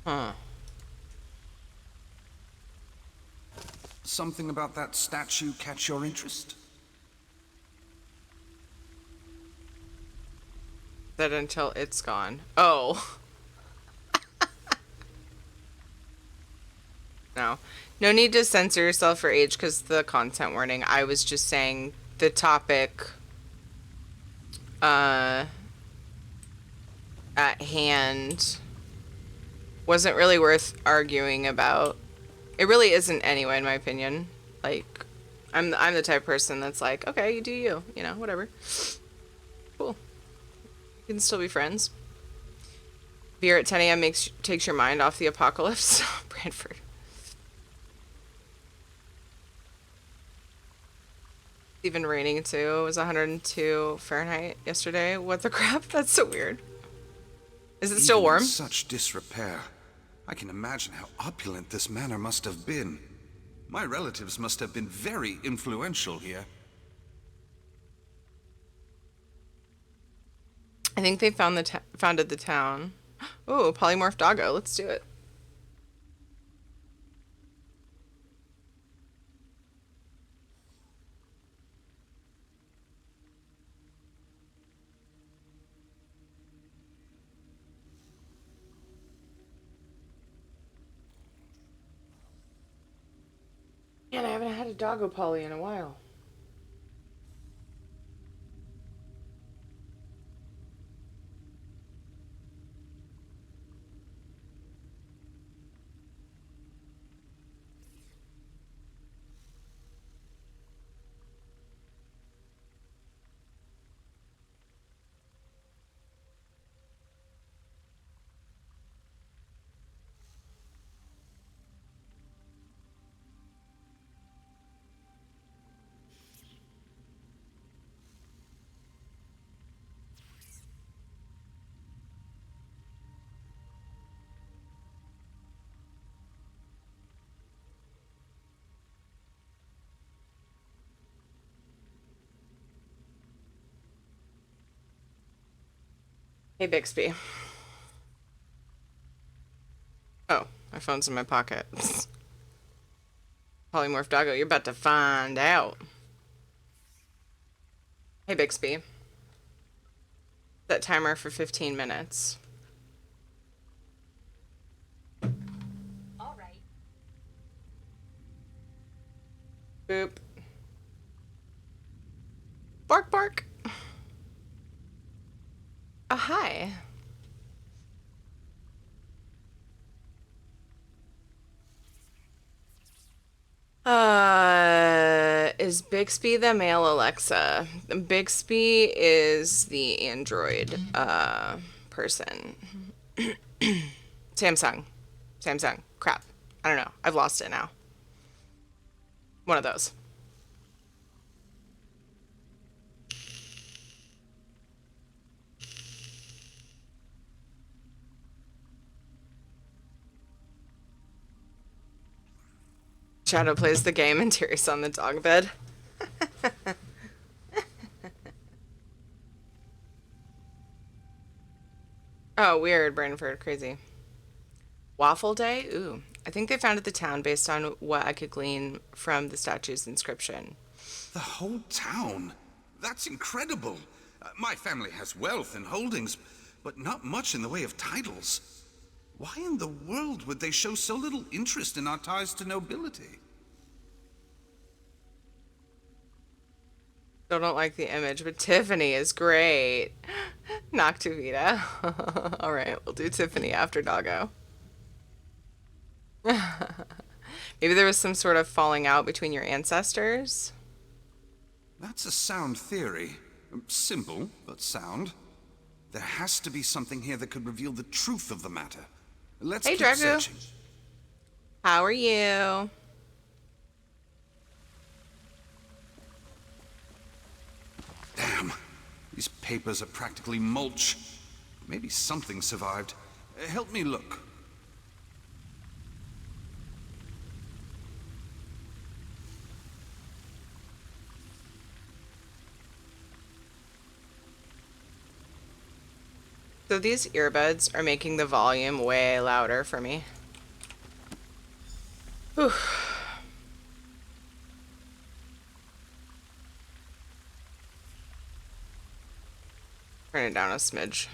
Huh. Something about that statue catch your interest? That until it's gone. Oh. No. No need to censor yourself for age because the content warning. I was just saying the topic at hand wasn't really worth arguing about. It really isn't anyway, in my opinion. Like, I'm the type of person that's like, okay, you do you. You know, whatever. Cool. You can still be friends. Beer at 10 a.m. takes your mind off the apocalypse. Brantford. Even raining too. It was 102 Fahrenheit yesterday. What the crap? That's so weird. Is it still warm? In such disrepair. I can imagine how opulent this manor must have been. My relatives must have been very influential here. I think they founded the town. Oh, polymorph doggo. Let's do it. Man, I haven't had a doggo poly in a while. Hey, Bixby. Oh, my phone's in my pocket. Polymorph doggo, you're about to find out. Hey, Bixby. Set timer for 15 minutes. All right. Boop. Bark, bark. Oh, hi. Is Bixby the male Alexa? Bixby is the Android, person. Samsung. Crap. I don't know. I've lost it now. One of those. Shadow plays the game and Tyrion's on the dog bed. Oh, weird, Brandford, crazy. Waffle Day? Ooh. I think they founded the town based on what I could glean from the statue's inscription. The whole town? That's incredible. My family has wealth and holdings, but not much in the way of titles. Why in the world would they show so little interest in our ties to nobility? Still don't like the image, but Tiffany is great. Noctuvita. Alright, we'll do Tiffany after Doggo. Maybe there was some sort of falling out between your ancestors? That's a sound theory. Simple, but sound. There has to be something here that could reveal the truth of the matter. Let's Hey, keep Dragu. searching. How are you? Damn. These papers are practically mulch. Maybe something survived. Help me look. So these earbuds are making the volume way louder for me. Whew. Turn it down a smidge.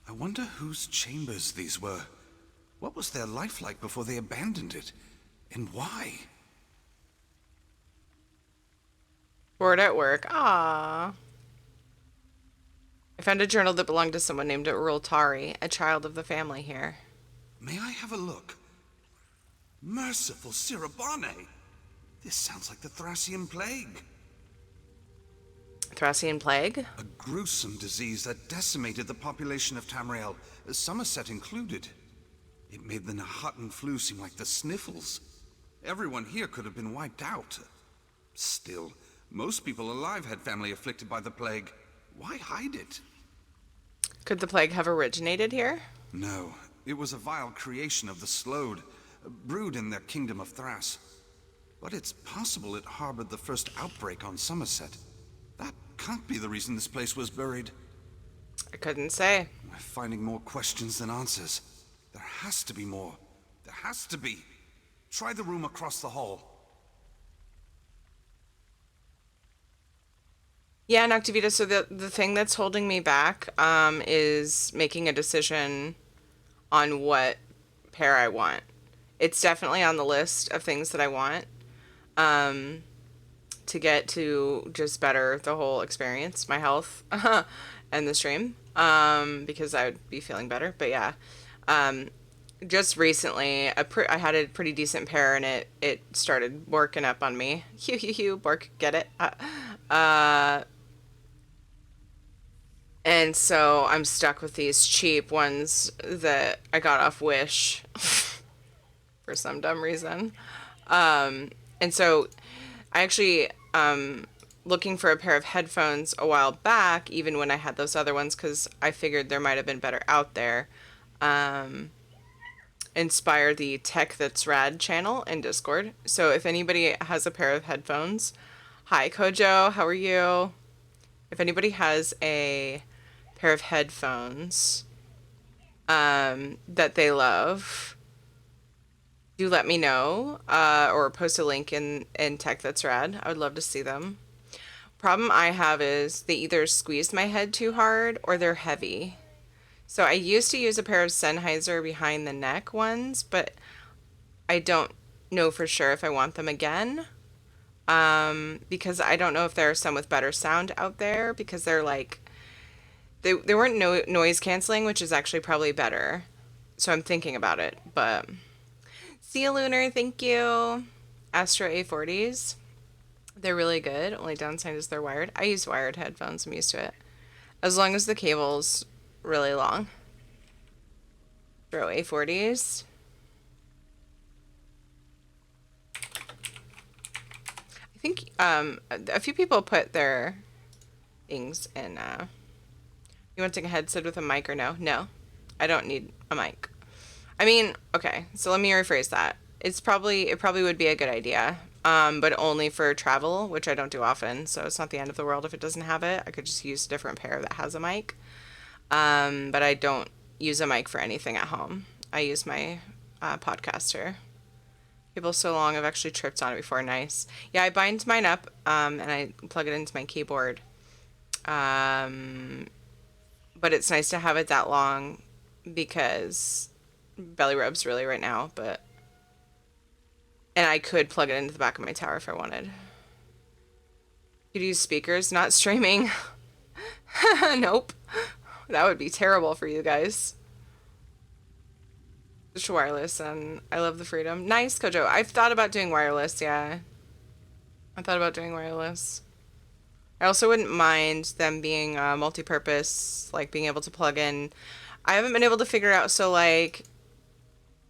I wonder whose chambers these were. What was their life like before they abandoned it? And why? Bored at work. Ah. I found a journal that belonged to someone named Rultari, a child of the family here. May I have a look? Merciful Sirabane! This sounds like the Thracian Plague. Thracian Plague? A gruesome disease that decimated the population of Tamriel, Summerset included. It made the Nahatan flu seem like the sniffles. Everyone here could have been wiped out. Still, most people alive had family afflicted by the plague. Why hide it? Could the plague have originated here? No, it was a vile creation of the Slode, brewed in their kingdom of Thras. But it's possible it harbored the first outbreak on Summerset. That can't be the reason this place was buried. I couldn't say. I'm finding more questions than answers. There has to be more. There has to be. Try the room across the hall. Yeah, Noctavita, so the thing that's holding me back is making a decision on what pair I want. It's definitely on the list of things that I want to get to just better the whole experience, my health, and the stream, because I would be feeling better. But yeah, just recently, I had a pretty decent pair, and it started working up on me. Hugh, Bork, get it? And so I'm stuck with these cheap ones that I got off Wish for some dumb reason. And so I actually looking for a pair of headphones a while back, even when I had those other ones, because I figured there might have been better out there. Inspire the Tech That's Rad channel in Discord. So if anybody has a pair of headphones, hi Kojo, how are you? If anybody has a pair of headphones that they love, do let me know, or post a link in Tech That's Rad. I would love to see them. Problem I have is they either squeeze my head too hard or they're heavy. So I used to use a pair of Sennheiser behind the neck ones, but I don't know for sure if I want them again. Because I don't know if there are some with better sound out there, because they're like, they weren't noise canceling, which is actually probably better. So I'm thinking about it, but see you, Lunar. Thank you. Astro A40s. They're really good. Only downside is they're wired. I use wired headphones. I'm used to it. As long as the cable's really long. Astro A40s. I think a few people put their things in. You want to take a headset with a mic or no? No, I don't need a mic. I mean, okay, so let me rephrase that. It probably would be a good idea, but only for travel, which I don't do often. So it's not the end of the world if it doesn't have it. I could just use a different pair that has a mic. But I don't use a mic for anything at home. I use my podcaster. Cable so long, I've actually tripped on it before. Nice. Yeah, I bind mine up and I plug it into my keyboard. But it's nice to have it that long because belly rubs really right now. And I could plug it into the back of my tower if I wanted. You'd use speakers, not streaming. Nope. That would be terrible for you guys. Just wireless, and I love the freedom. Nice, Kojo. I've thought about doing wireless, yeah. I thought about doing wireless. I also wouldn't mind them being multi-purpose, like being able to plug in. I haven't been able to figure out, so like,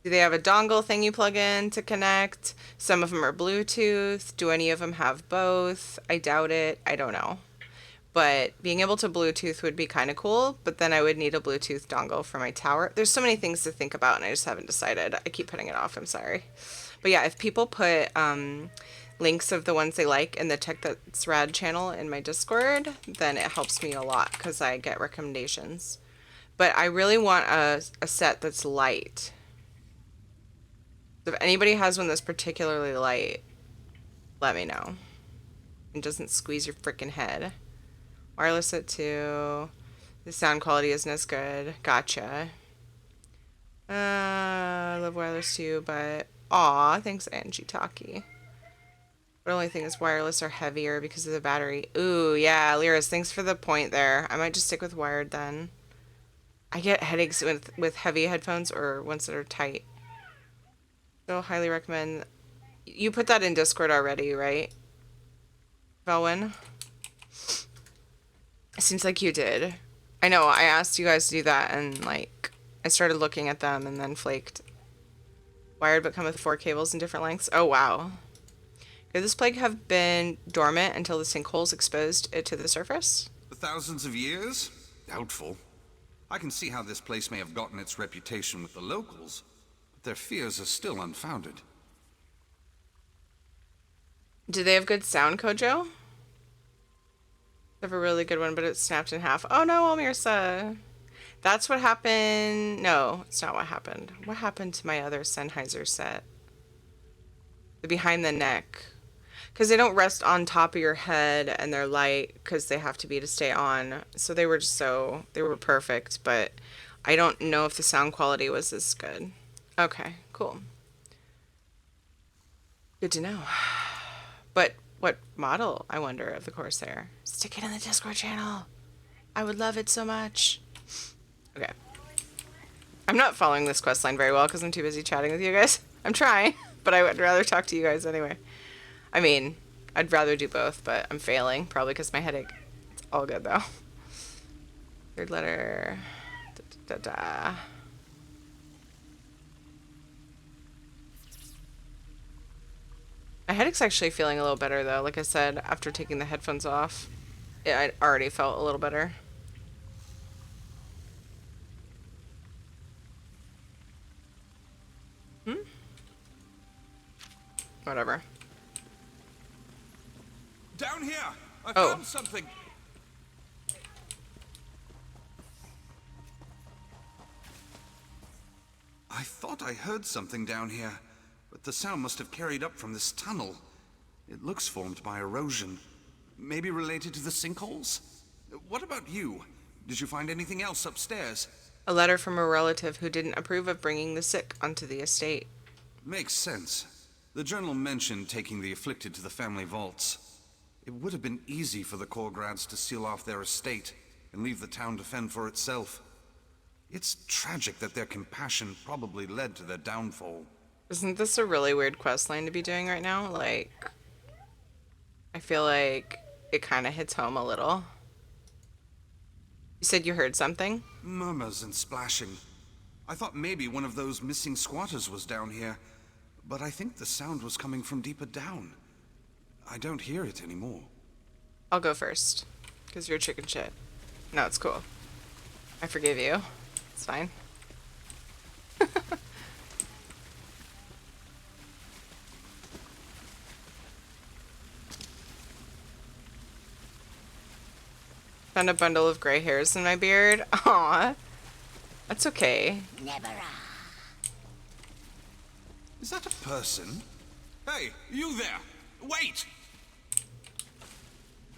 do they have a dongle thing you plug in to connect? Some of them are Bluetooth. Do any of them have both? I doubt it. I don't know. But being able to Bluetooth would be kind of cool, but then I would need a Bluetooth dongle for my tower. There's so many things to think about, and I just haven't decided. I keep putting it off. I'm sorry. But yeah, if people put links of the ones they like in the Tech That's Rad channel in my Discord, then it helps me a lot because I get recommendations. But I really want a set that's light. If anybody has one that's particularly light, let me know. It doesn't squeeze your freaking head. Wireless at 2. The sound quality isn't as good. Gotcha. I love wireless too, but aw, thanks Angie Taki. The only thing is wireless are heavier because of the battery. Ooh, yeah, Lyris, thanks for the point there. I might just stick with wired then. I get headaches with heavy headphones or ones that are tight. So highly recommend. You put that in Discord already, right, Velwyn? It seems like you did. I know, I asked you guys to do that, and, like, I started looking at them and then flaked. Wired but come with 4 cables in different lengths. Oh, wow. Could this plague have been dormant until the sinkholes exposed it to the surface? For thousands of years? Doubtful. I can see how this place may have gotten its reputation with the locals, but their fears are still unfounded. Do they have good sound, Kojo? They have a really good one, but it's snapped in half. Oh no, Omirsa. That's what happened. No, it's not what happened. What happened to my other Sennheiser set? The behind the neck. Because they don't rest on top of your head and they're light because they have to be to stay on. So they were they were perfect, but I don't know if the sound quality was as good. Okay, cool. Good to know. But what model, I wonder, of the Corsair? Stick it in the Discord channel. I would love it so much. Okay. I'm not following this questline very well because I'm too busy chatting with you guys. I'm trying, but I would rather talk to you guys anyway. I mean, I'd rather do both, but I'm failing, probably because my headache. It's all good, though. Third letter. Da, da, da. My headache's actually feeling a little better, though. Like I said, after taking the headphones off, I already felt a little better. Whatever. Down here! I Oh. found something! I thought I heard something down here, but the sound must have carried up from this tunnel. It looks formed by erosion. Maybe related to the sinkholes? What about you? Did you find anything else upstairs? A letter from a relative who didn't approve of bringing the sick onto the estate. Makes sense. The journal mentioned taking the afflicted to the family vaults. It would have been easy for the Korgrads to seal off their estate and leave the town to fend for itself. It's tragic that their compassion probably led to their downfall. Isn't this a really weird quest line to be doing right now? Like, I feel like it kind of hits home a little. You said you heard something? Murmurs and splashing. I thought maybe one of those missing squatters was down here, but I think the sound was coming from deeper down. I don't hear it anymore. I'll go first, because you're chicken shit. No, it's cool. I forgive you. It's fine. Found a bundle of gray hairs in my beard. Aw. That's okay. Is that a person? Hey, you there! Wait!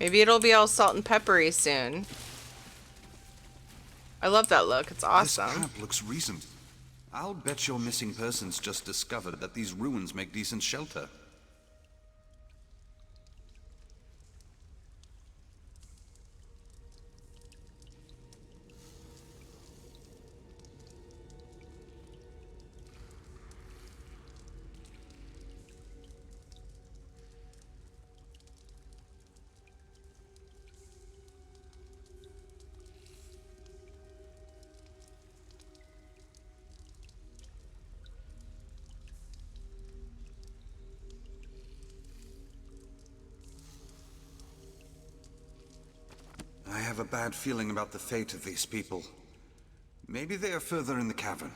Maybe it'll be all salt and peppery soon. I love that look. It's awesome. This camp looks recent. I'll bet your missing persons just discovered that these ruins make decent shelter. I have a bad feeling about the fate of these people. Maybe they are further in the cavern.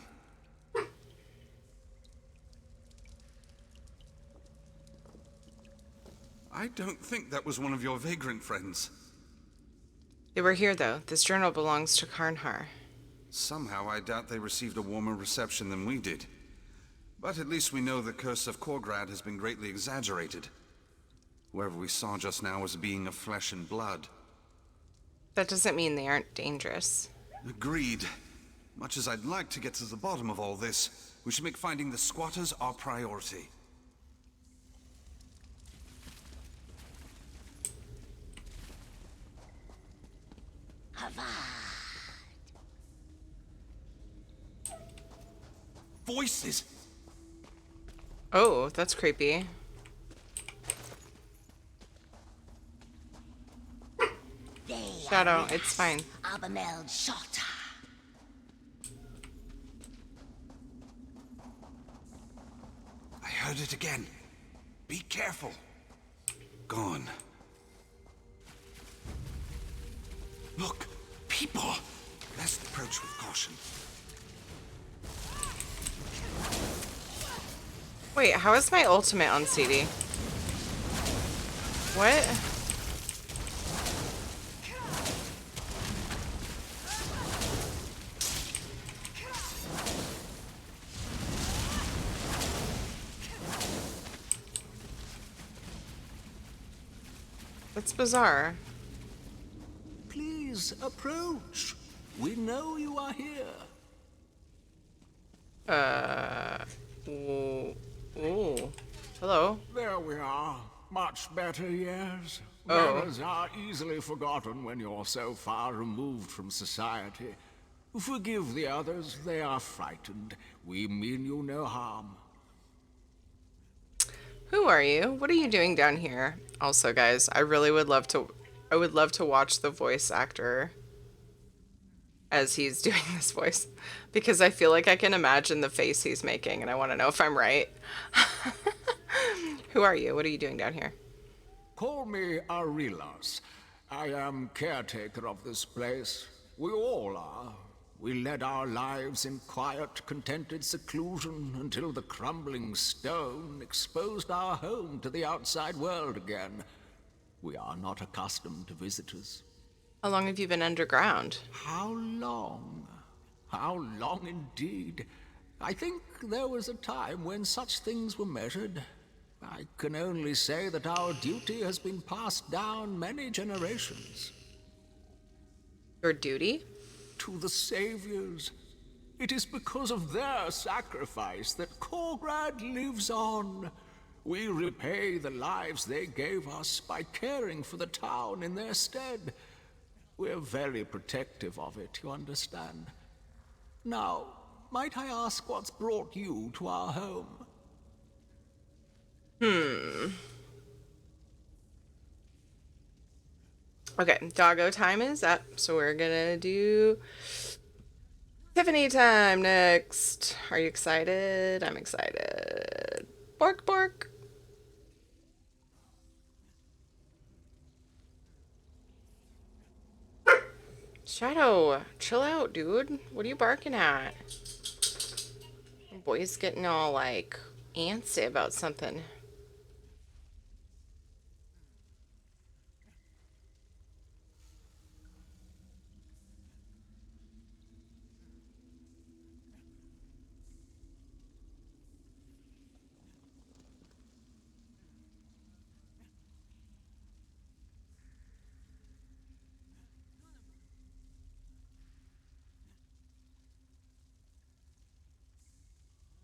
I don't think that was one of your vagrant friends. They were here, though. This journal belongs to Karnhar. Somehow I doubt they received a warmer reception than we did. But at least we know the curse of Korgrad has been greatly exaggerated. Whoever we saw just now was a being of flesh and blood. That doesn't mean they aren't dangerous. Agreed. Much as I'd like to get to the bottom of all this, we should make finding the squatters our priority. Voices! Oh, that's creepy. Shadow, it's fine. I heard it again. Be careful. Gone. Look, people! Best approach with caution. Wait, how is my ultimate on CD? What? That's bizarre. Please approach. We know you are here. Ooh. Hello. There we are. Much better, yes. Oh. Manners are easily forgotten when you're so far removed from society. Forgive the others, they are frightened. We mean you no harm. Who are you? What are you doing down here? Also, guys, I would love to watch the voice actor as he's doing this voice, because I feel like I can imagine the face he's making, and I want to know if I'm right. Who are you? What are you doing down here? Call me Arelas. I am caretaker of this place. We all are. We led our lives in quiet, contented seclusion until the crumbling stone exposed our home to the outside world again. We are not accustomed to visitors. How long have you been underground? How long? How long indeed? I think there was a time when such things were measured. I can only say that our duty has been passed down many generations. Your duty? To the saviors. It is because of their sacrifice that Korgrad lives on. We repay the lives they gave us by caring for the town in their stead. We're very protective of it, you understand. Now, might I ask what's brought you to our home? Okay, doggo time is up, so we're gonna do Tiffany time next. Are you excited? I'm excited. Bork, bork. Shadow, chill out, dude. What are you barking at? Your boy's getting all, like, antsy about something.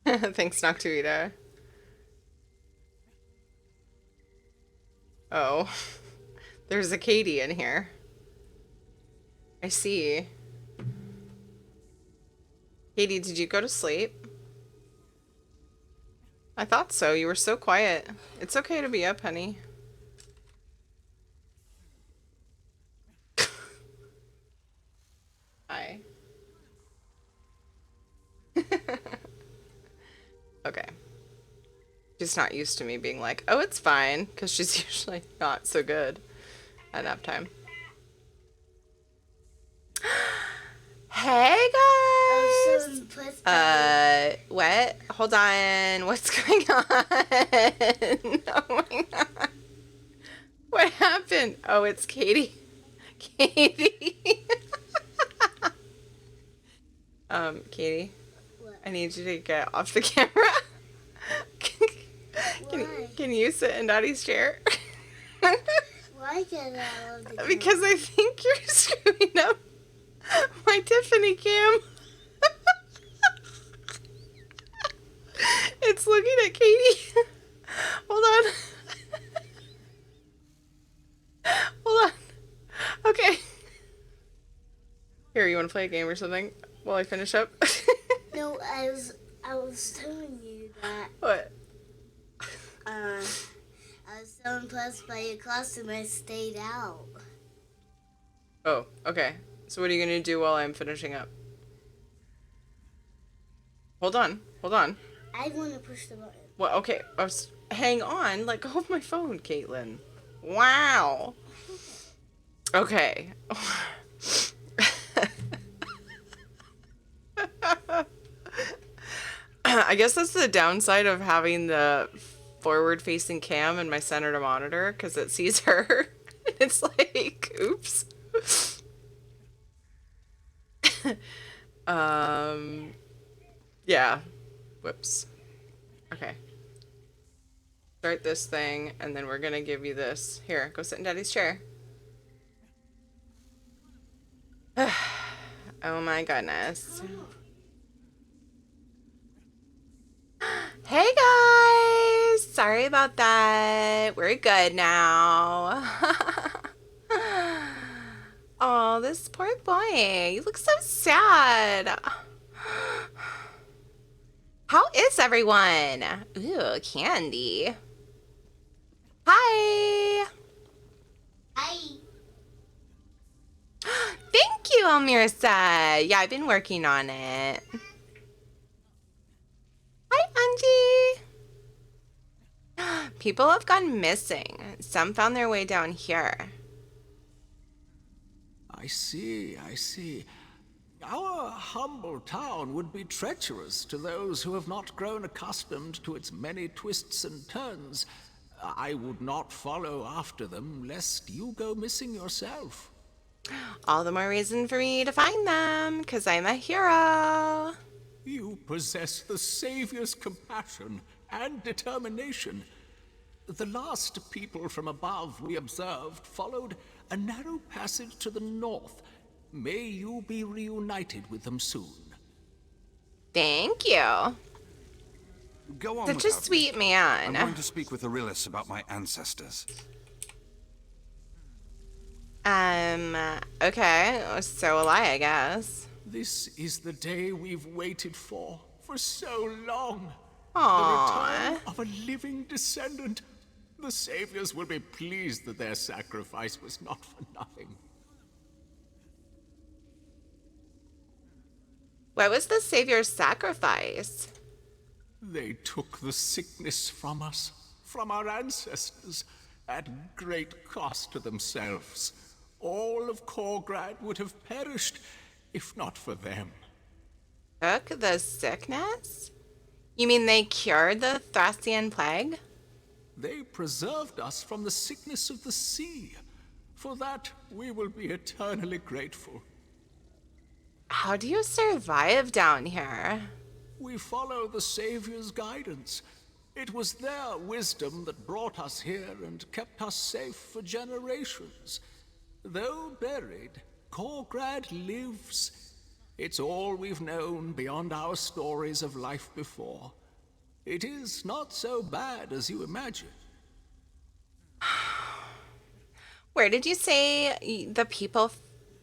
Thanks, Noctuita. Oh. There's a Katie in here. I see. Katie, did you go to sleep? I thought so. You were so quiet. It's okay to be up, honey. Hi. Okay. She's not used to me being like, oh, it's fine, because she's usually not so good at nap time. Hey guys! What? Hold on. What's going on? Oh my god. What happened? Oh, it's Katie. Katie. Katie. What? I need you to get off the camera. Can you sit in Daddy's chair? Why can't I love the camera? Because I think you're screwing up my Tiffany cam. It's looking at Katie. Hold on. Hold on. Okay. Here, you want to play a game or something while I finish up? No, I was telling you that What? I was so impressed by your costume I stayed out. Oh, okay. So what are you going to do while I'm finishing up? Hold on. Hold on. I want to push the button. Well, okay. Hang on. Let go of my phone, Caitlin. Wow. Okay. I guess that's the downside of having the forward-facing cam in my center to monitor, because it sees her. It's like, oops. Yeah. Whoops. Okay. Start this thing, and then we're gonna give you this. Here, go sit in Daddy's chair. Oh my goodness. Hey guys! Sorry about that. We're good now. Oh, this poor boy. You look so sad. How is everyone? Ooh, candy. Hi. Hi. Thank you, Almirsa. Yeah, I've been working on it. Hi, Angie. People have gone missing. Some found their way down here. I see, I see. Our humble town would be treacherous to those who have not grown accustomed to its many twists and turns. I would not follow after them, lest you go missing yourself. All the more reason for me to find them, because I'm a hero. You possess the Savior's compassion and determination. The last people from above we observed followed a narrow passage to the north. May you be reunited with them soon. Thank you. Go on. Such a sweet man. I'm going to speak with Arillis about my ancestors. Okay. So will I guess. This is the day we've waited for so long. Aww. The return of a living descendant. The Saviors will be pleased that their sacrifice was not for nothing. What was the Savior's sacrifice? They took the sickness from us, from our ancestors, at great cost to themselves. All of Korgrad would have perished if not for them. Took the sickness? You mean they cured the Thracian plague? They preserved us from the sickness of the sea. For that, we will be eternally grateful. How do you survive down here? We follow the Savior's guidance. It was their wisdom that brought us here and kept us safe for generations. Though buried, Korgrad lives. It's all we've known beyond our stories of life before. It is not so bad as you imagine. Where did you say the people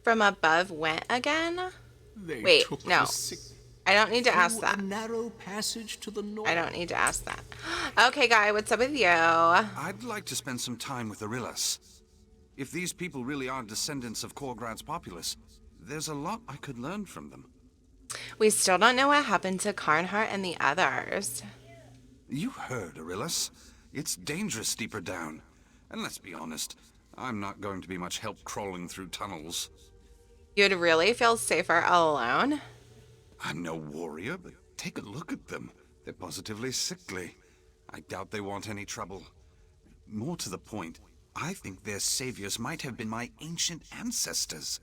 from above went again? They Wait, took no. the sick I don't need to ask through that. a narrow passage to the north. I don't need to ask that. Okay, Guy, what's up with you? I'd like to spend some time with Arillas. If these people really are descendants of Korgrad's populace, there's a lot I could learn from them. We still don't know what happened to Carnhart and the others. You heard, Arillas. It's dangerous deeper down. And let's be honest, I'm not going to be much help crawling through tunnels. You'd really feel safer all alone? I'm no warrior, but take a look at them. They're positively sickly. I doubt they want any trouble. More to the point, I think their saviors might have been my ancient ancestors.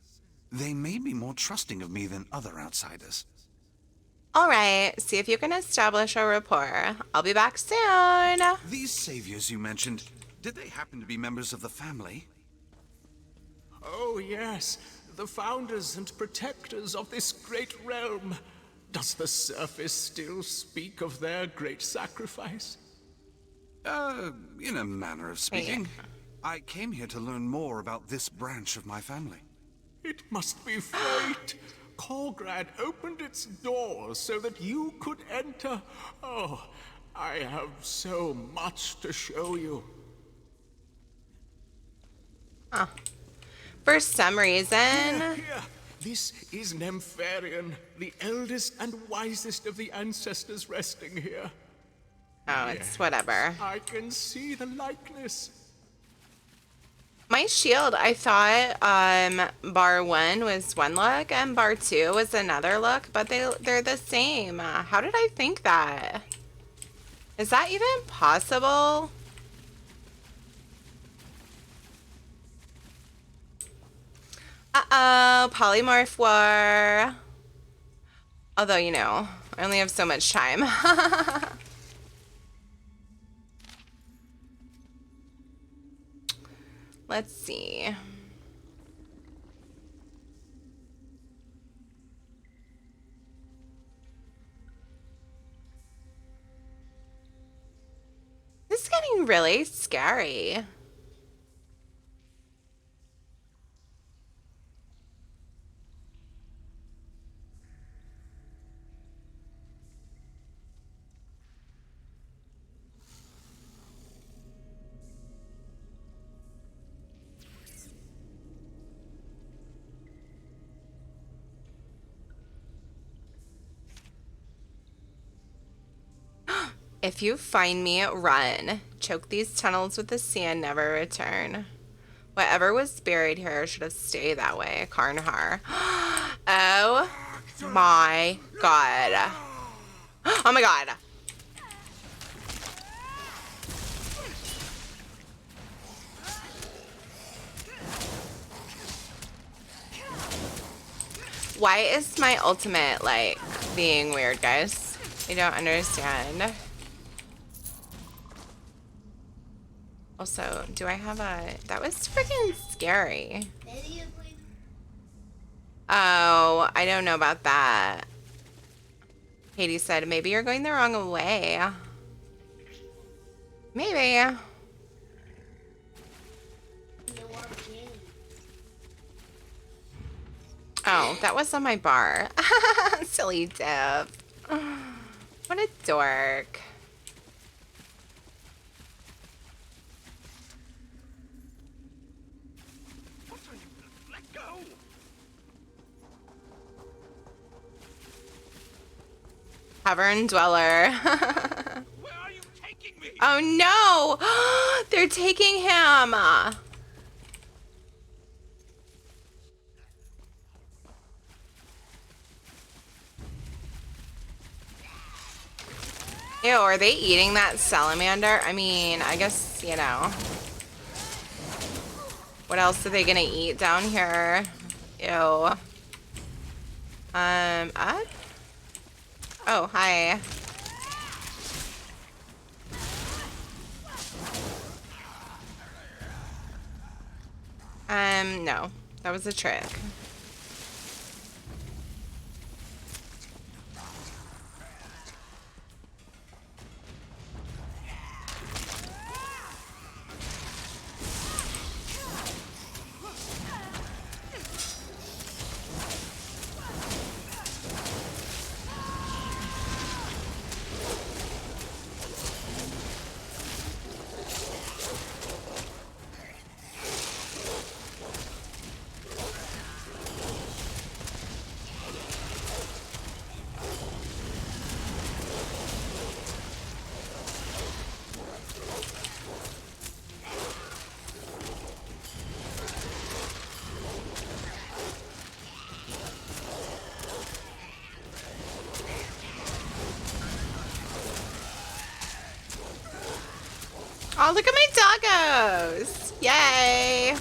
They may be more trusting of me than other outsiders. All right, see if you can establish a rapport. I'll be back soon. These saviors you mentioned, did they happen to be members of the family? Oh, yes. The founders and protectors of this great realm. Does the surface still speak of their great sacrifice? In a manner of speaking. I came here to learn more about this branch of my family. It must be fate. Korgrad opened its doors so that you could enter. Oh, I have so much to show you. Huh. For some reason... Here. This is Nempharian, the eldest and wisest of the ancestors resting here. Oh, it's whatever. I can see the likeness. My shield, I thought bar 1 was one look and bar 2 was another look, but they're the same. How did I think that? Is that even possible? Uh-oh, polymorph war. Although, you know, I only have so much time. Let's see. This is getting really scary. If you find me, run. Choke these tunnels with the sand, never return. Whatever was buried here should have stayed that way. Karnhar. Oh my god. Oh my god. Why is my ultimate, like, being weird, guys? I don't understand. Also, do I have a... That was freaking scary. Oh, I don't know about that. Katie said, maybe you're going the wrong way. Maybe. Oh, that was on my bar. Silly Dip. What a dork. Let go! Cavern Dweller. Where are you taking me? Oh no! They're taking him! Ew, are they eating that salamander? I mean, I guess, you know. What else are they gonna eat down here? Ew. Up? Oh, hi. No. That was a trick. Oh, look at my doggos! Yay!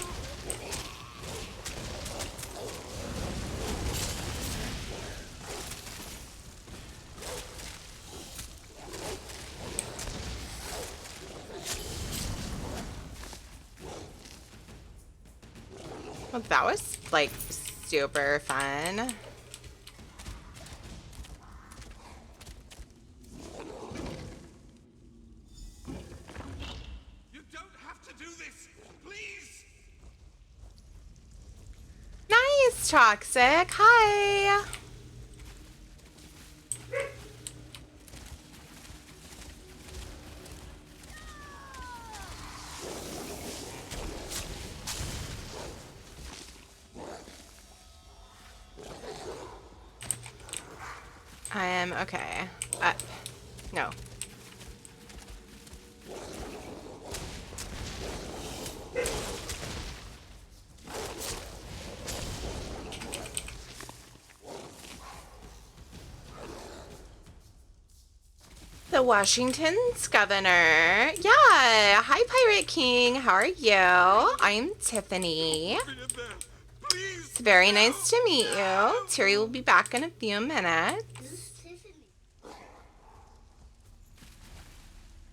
Well, that was like super fun. You don't have to do this, please. Nice, Toxic. Hi. I am okay. No. The Washington's governor. Yeah. Hi, Pirate King. How are you? I'm Tiffany. It's very nice to meet you. Terry will be back in a few minutes.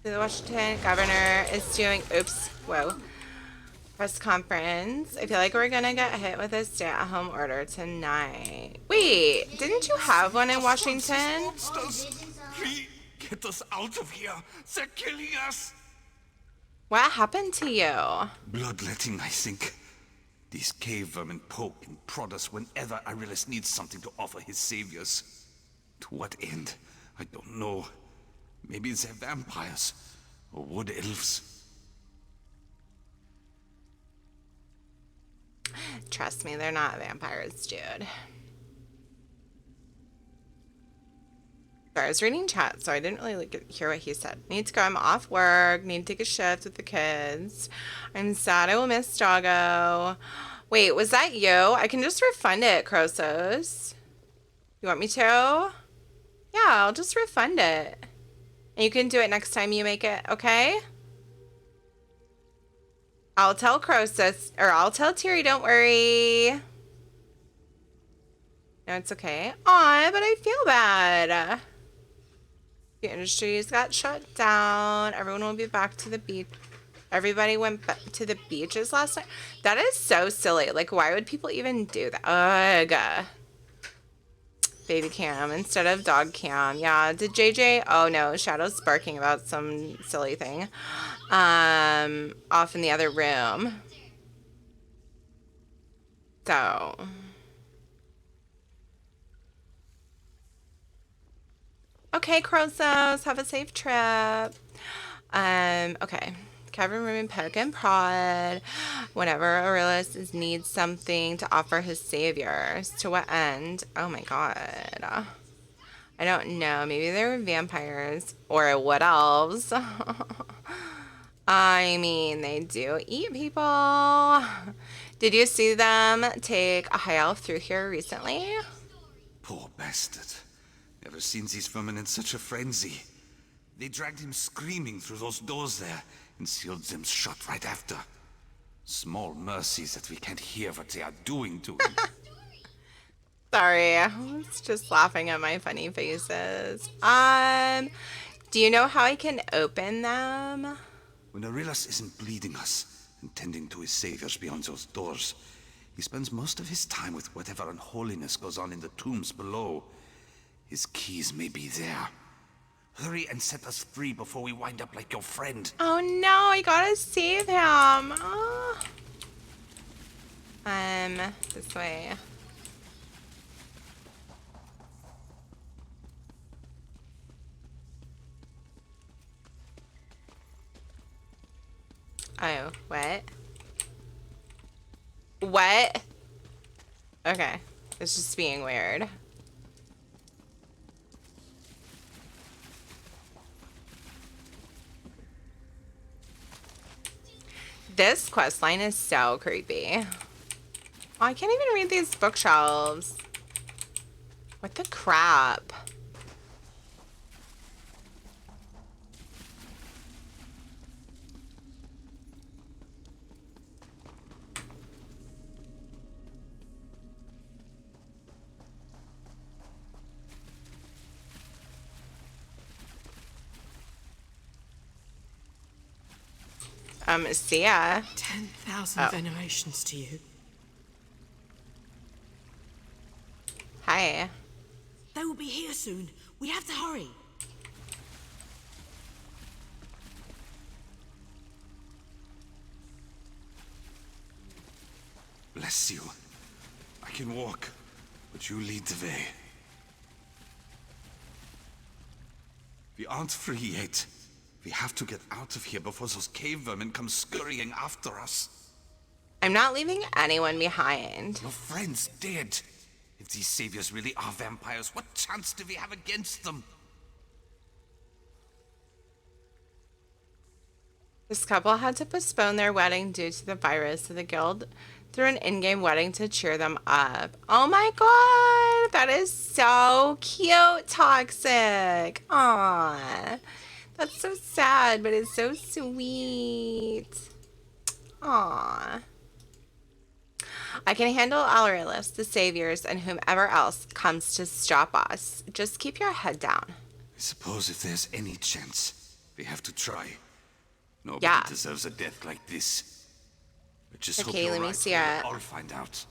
The Washington governor is doing, press conference. I feel like we're gonna get hit with a stay-at-home order tonight. Wait, didn't you have one in Washington? Monsters! Please get us out of here. They're killing us. What happened to you? Bloodletting, I think. These cave vermin poke and prod us whenever Arilus needs something to offer his saviors. To what end? I don't know. Maybe they're vampires or wood elves. Trust me, they're not vampires, dude. Sorry, I was reading chat, so I didn't really hear what he said. Need to go. I'm off work. Need to take a shift with the kids. I'm sad I will miss Doggo. Wait, was that you? I can just refund it, Crosos. You want me to? Yeah, I'll just refund it. And you can do it next time you make it, okay? I'll tell Crosos, or I'll tell Terry, don't worry. No, it's okay. Aw, but I feel bad. The industries got shut down. Everyone will be back to the beach. Everybody went to the beaches last night. That is so silly. Like, why would people even do that? Ugh. Baby cam instead of dog cam. Yeah. Did JJ? Oh no, Shadow's barking about some silly thing. Off in the other room. So. Okay, Crosos, have a safe trip. Okay. Cavern room and poke and prod. Whenever Aurelius needs something to offer his saviors. To what end? Oh my god. I don't know. Maybe they're vampires. Or wood elves. I mean, they do eat people. Did you see them take a high elf through here recently? Poor bastard. Never seen these vermin in such a frenzy. They dragged him screaming through those doors there and sealed them shut right after. Small mercy that we can't hear what they are doing to him. Sorry, I was just laughing at my funny faces. Do you know how I can open them? When Aurelius isn't bleeding us and tending to his saviors beyond those doors, he spends most of his time with whatever unholiness goes on in the tombs below. His keys may be there. Hurry and set us free before we wind up like your friend. Oh no, I gotta save him. Oh. This way. Oh, what? What? Okay, it's just being weird. This quest line is so creepy. Oh, I can't even read these bookshelves. What the crap? See ya. 10,000 venerations to you. Hi. They will be here soon. We have to hurry. Bless you. I can walk, but you lead the way. We aren't free yet. We have to get out of here before those cave vermin come scurrying after us. I'm not leaving anyone behind. Your friend's dead. If these saviors really are vampires, what chance do we have against them? This couple had to postpone their wedding due to the virus, so the guild threw an in-game wedding to cheer them up. Oh my god, that is so cute, Toxic. Aww, that's so sad, but it's so sweet. Aww. I can handle Aurelius, the saviors, and whomever else comes to stop us. Just keep your head down. I suppose if there's any chance, we have to try. Nobody deserves a death like this. I just hope you're let me right. see it. I'll find out.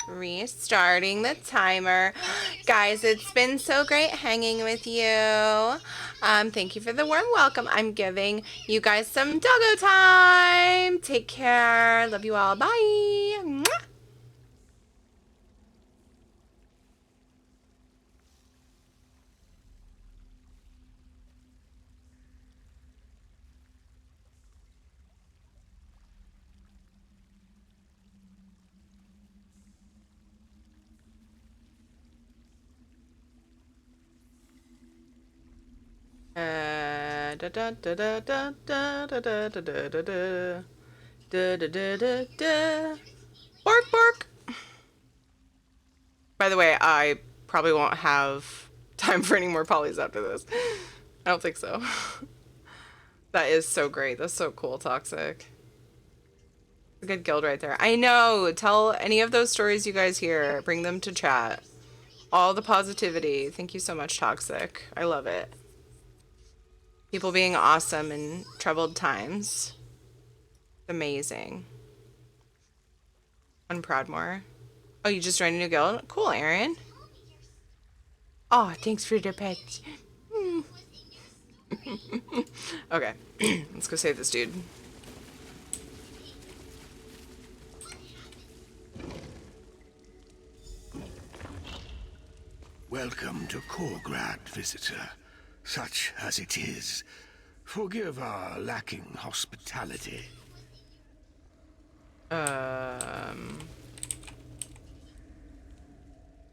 Restarting the timer. Guys, it's been so great hanging with you. Thank you for the warm welcome. I'm giving you guys some doggo time. Take care. Love you all. Bye. Mwah. Bark, bark. By the way, I probably won't have time for any more polys after this. I don't think so. That is so great. That's so cool, Toxic. A good guild right there. I know. Tell any of those stories you guys hear. Bring them to chat. All the positivity. Thank you so much, Toxic. I love it. People being awesome in troubled times. Amazing. On Proudmoore. Oh, you just joined a new guild? Cool, Aaron. Oh, thanks for the pet. Okay. Let's go save this dude. Welcome to Korgrad, visitor. Such as it is. Forgive our lacking hospitality.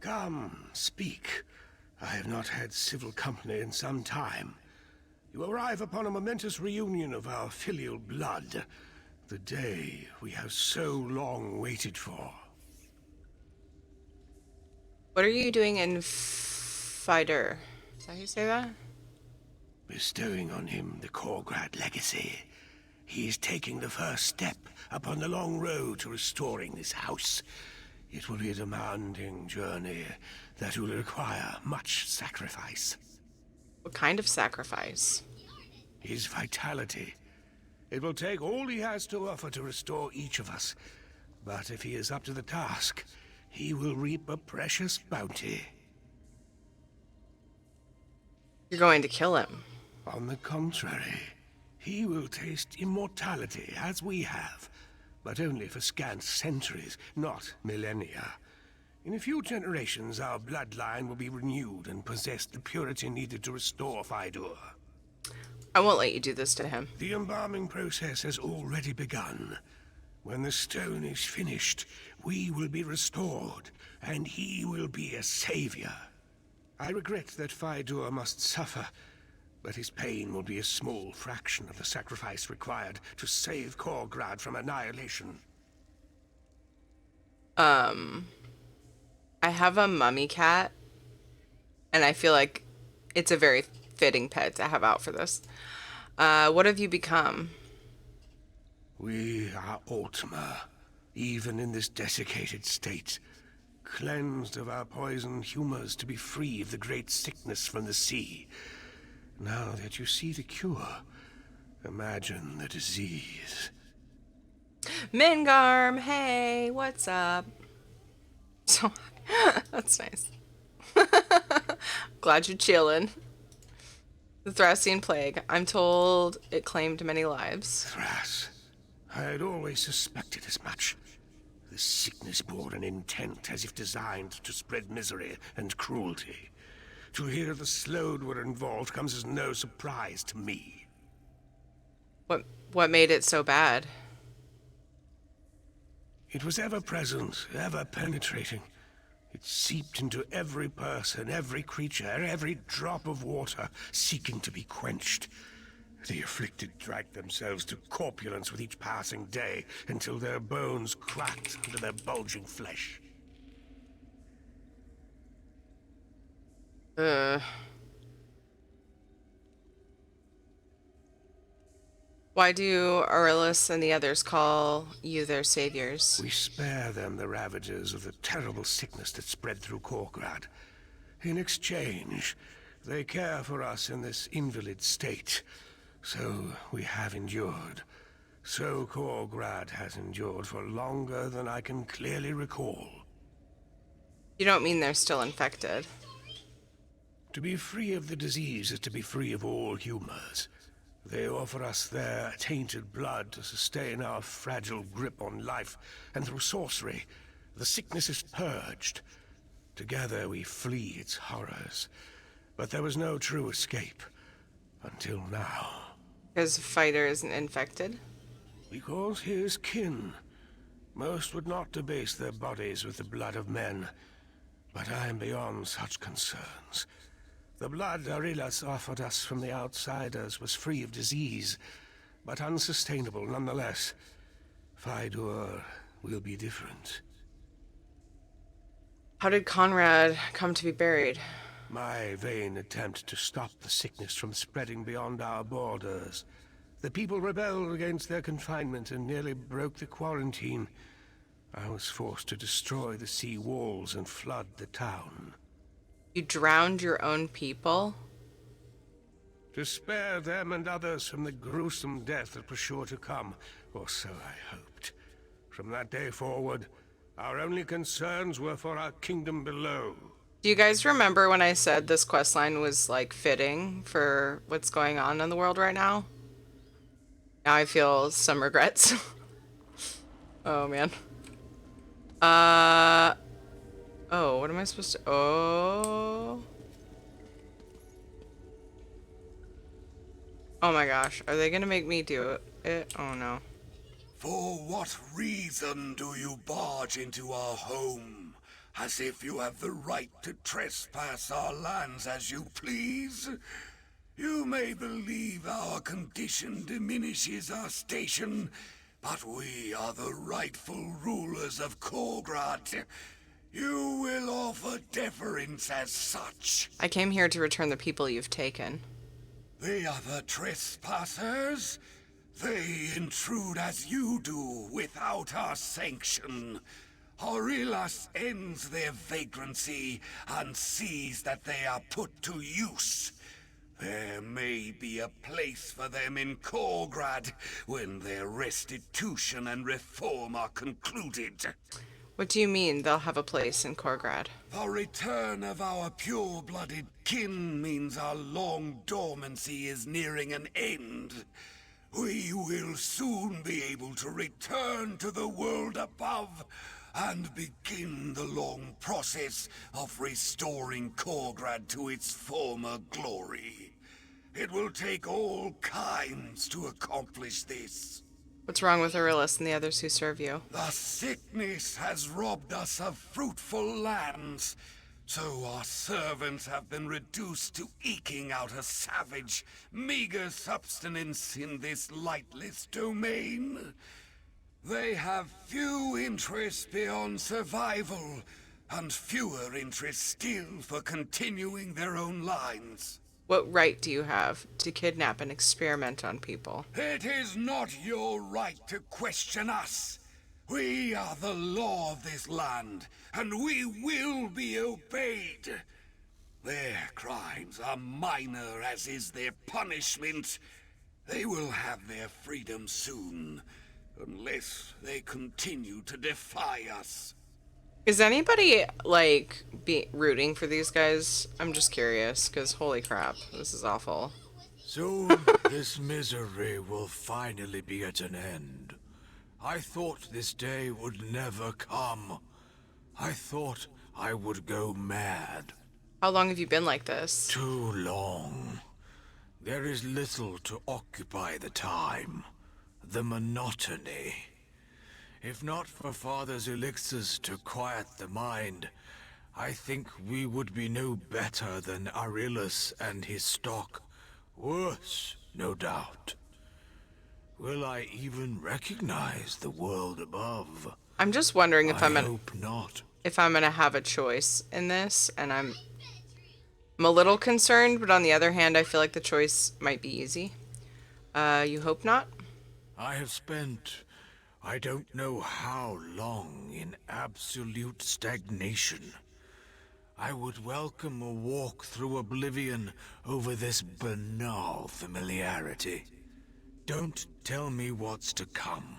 Come, speak. I have not had civil company in some time. You arrive upon a momentous reunion of our filial blood. The day we have so long waited for. What are you doing in Fider? Is that how you say that? Bestowing on him the Korgrad legacy. He is taking the first step upon the long road to restoring this house. It will be a demanding journey that will require much sacrifice. What kind of sacrifice? His vitality. It will take all he has to offer to restore each of us. But if he is up to the task, he will reap a precious bounty. You're going to kill him. On the contrary, he will taste immortality as we have, but only for scant centuries, not millennia. In a few generations, our bloodline will be renewed and possess the purity needed to restore Fydur. I won't let you do this to him. The embalming process has already begun. When the stone is finished, we will be restored, and he will be a savior. I regret that Fydur must suffer, but his pain will be a small fraction of the sacrifice required to save Korgrad from annihilation. I have a mummy cat, and I feel like it's a very fitting pet to have out for this. What have you become? We are Ultima, even in this desiccated state, cleansed of our poisoned humors to be free of the great sickness from the sea. Now that you see the cure, imagine the disease. Mingarm, hey, what's up? So, that's nice. Glad you're chilling. The Thracian plague. I'm told it claimed many lives. Thras. I had always suspected as much. The sickness bore an intent as if designed to spread misery and cruelty. To hear the Slode were involved comes as no surprise to me. What made it so bad? It was ever present, ever penetrating. It seeped into every person, every creature, every drop of water, seeking to be quenched. The afflicted dragged themselves to corpulence with each passing day, until their bones cracked under their bulging flesh. Why do Aurelius and the others call you their saviors? We spare them the ravages of the terrible sickness that spread through Korgrad. In exchange, they care for us in this invalid state. So we have endured. So Korgrad has endured for longer than I can clearly recall. You don't mean they're still infected? To be free of the disease is to be free of all humors. They offer us their tainted blood to sustain our fragile grip on life, and through sorcery, the sickness is purged. Together we flee its horrors. But there was no true escape. Until now. Because Fighter isn't infected? Because he is kin. Most would not debase their bodies with the blood of men. But I am beyond such concerns. The blood Aurelius offered us from the outsiders was free of disease, but unsustainable nonetheless. Fydur will be different. How did Conrad come to be buried? My vain attempt to stop the sickness from spreading beyond our borders. The people rebelled against their confinement and nearly broke the quarantine. I was forced to destroy the sea walls and flood the town. You drowned your own people? To spare them and others from the gruesome death that was sure to come, or so I hoped. From that day forward, our only concerns were for our kingdom below. Do you guys remember when I said this questline was, like, fitting for what's going on in the world right now? Now I feel some regrets. Oh, man. Oh, what am I supposed to... Oh my gosh. Are they gonna make me do it? Oh, no. For what reason do you barge into our home? As if you have the right to trespass our lands as you please? You may believe our condition diminishes our station, but we are the rightful rulers of Korgrad. You will offer deference as such. I came here to return the people you've taken. The other trespassers? They intrude as you do, without our sanction. Aurelius ends their vagrancy and sees that they are put to use. There may be a place for them in Korgrad when their restitution and reform are concluded. What do you mean they'll have a place in Korgrad? The return of our pure-blooded kin means our long dormancy is nearing an end. We will soon be able to return to the world above and begin the long process of restoring Korgrad to its former glory. It will take all kinds to accomplish this. What's wrong with Aurelius and the others who serve you? The sickness has robbed us of fruitful lands, so our servants have been reduced to eking out a savage, meager subsistence in this lightless domain. They have few interests beyond survival, and fewer interests still for continuing their own lines. What right do you have to kidnap and experiment on people? It is not your right to question us. We are the law of this land, and we will be obeyed. Their crimes are minor as is their punishment. They will have their freedom soon, unless they continue to defy us. Is anybody, like, rooting for these guys? I'm just curious, because holy crap, this is awful. Soon, this misery will finally be at an end. I thought this day would never come. I thought I would go mad. How long have you been like this? Too long. There is little to occupy the time. The monotony. If not for Father's elixirs to quiet the mind, I think we would be no better than Arilus and his stock. Worse, no doubt. Will I even recognize the world above? I'm just wondering if I'm hope not. If I'm gonna have a choice in this, and I'm a little concerned, but on the other hand, I feel like the choice might be easy. You hope not? I have spent I don't know how long in absolute stagnation. I would welcome a walk through oblivion over this banal familiarity. Don't tell me what's to come.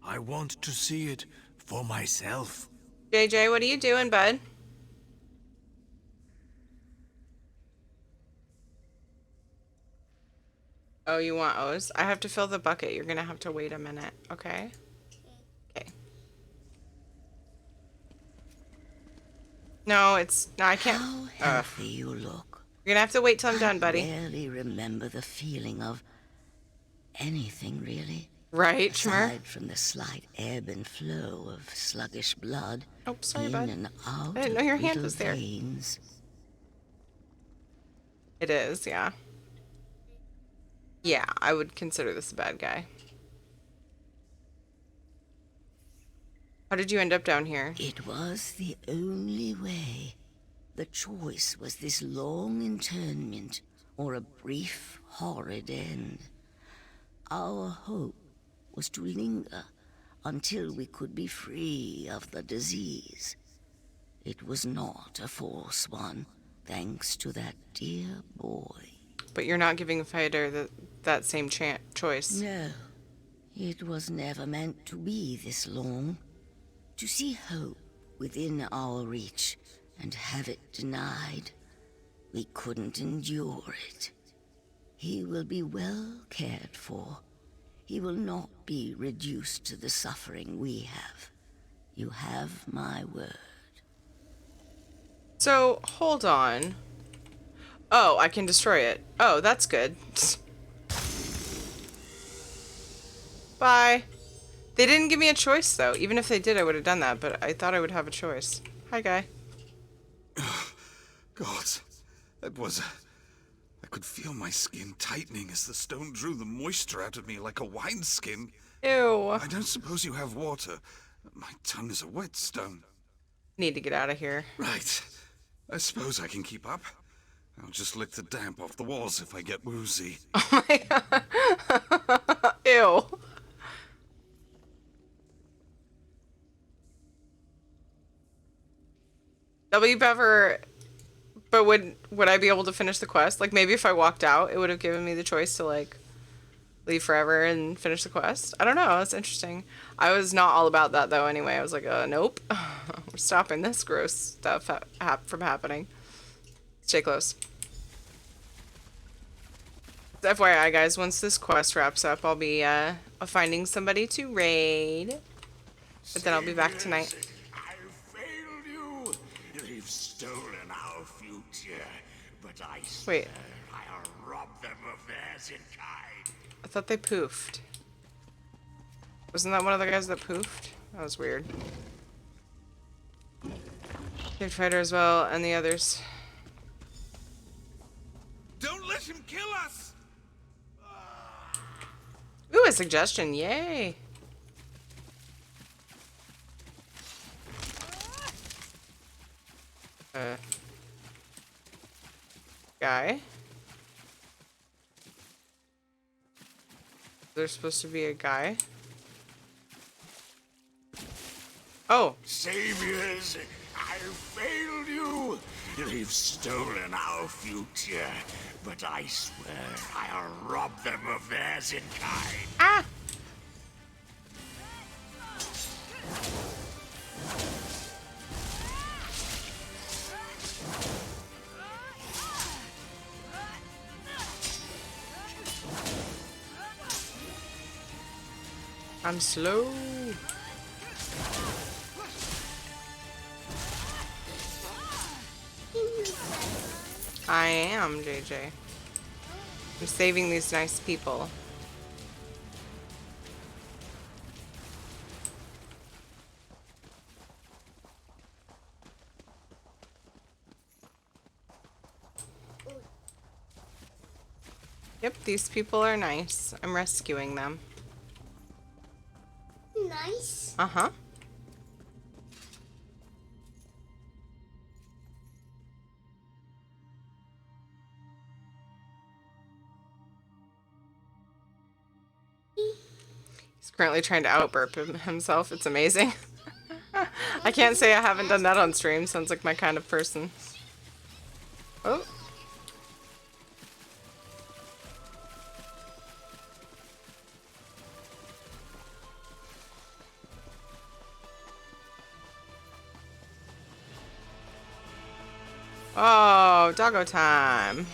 I want to see it for myself. JJ, what are you doing, bud? Oh, you want O's? I have to fill the bucket. You're gonna have to wait a minute, okay? Okay. No, I can't. How healthy you look. You're gonna have to wait till I'm done, buddy. I barely remember the feeling of anything, really. Right, Schmer? Aside from the slight ebb and flow of sluggish blood oh, sorry, in bud. and out I didn't know your of hand little was there. veins. It is, yeah. Yeah, I would consider this a bad guy. How did you end up down here? It was the only way. The choice was this long internment or a brief, horrid end. Our hope was to linger until we could be free of the disease. It was not a false one, thanks to that dear boy. But you're not giving a fighter that same choice. No, it was never meant to be this long. To see hope within our reach and have it denied, we couldn't endure it. He will be well cared for. He will not be reduced to the suffering we have. You have my word. So, hold on. Oh, I can destroy it. Oh, that's good. Bye. They didn't give me a choice, though. Even if they did, I would have done that, but I thought I would have a choice. Hi, guy. God, that was... I could feel my skin tightening as the stone drew the moisture out of me like a wineskin. Ew. I don't suppose you have water. My tongue is a whetstone. Need to get out of here. Right. I suppose I can keep up. I'll just lick the damp off the walls if I get woozy. Oh my god. Ew. W Bever, but would I be able to finish the quest? Like, maybe if I walked out, it would have given me the choice to, like, leave forever and finish the quest. I don't know. It's interesting. I was not all about that, though, anyway. I was like, nope. We're stopping this gross stuff from happening. Stay close. FYI, guys, once this quest wraps up, I'll be finding somebody to raid. But then I'll be back tonight. They've stolen our future, but I Wait. I'll rob them of theirs in kind. I thought they poofed. Wasn't that one of the guys that poofed? That was weird. Kid Fighter as well, and the others. Don't let him kill us! Ooh, a suggestion. Yay. Guy. There's supposed to be a guy. Oh. Saviors, I I failed you. They've stolen our future, but I swear I'll rob them of theirs in kind. Ah! I'm slow. I am, JJ. I'm saving these nice people. Yep, these people are nice. I'm rescuing them. Nice. Uh-huh. He's currently trying to out-burp himself. It's amazing. I can't say I haven't done that on stream. Sounds like my kind of person. Oh. Oh, doggo time.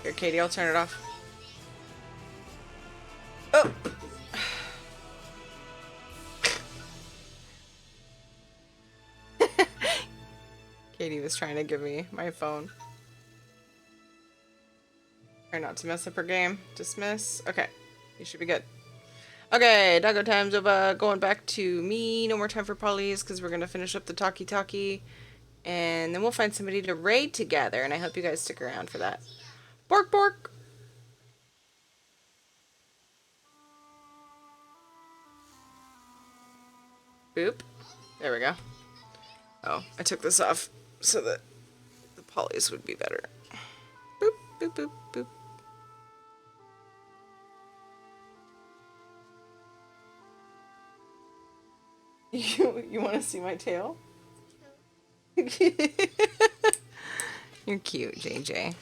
Here, Katie, I'll turn it off. Oh. Katie was trying to give me my phone. Try not to mess up her game. Dismiss. Okay. You should be good. Okay, doggo time's over. Going back to me. No more time for polys because we're going to finish up the talkie-talkie. And then we'll find somebody to raid together. And I hope you guys stick around for that. Bork, bork. Boop. There we go. Oh, I took this off so that the polys would be better. Boop, boop, boop, boop. You want to see my tail? You're cute, JJ.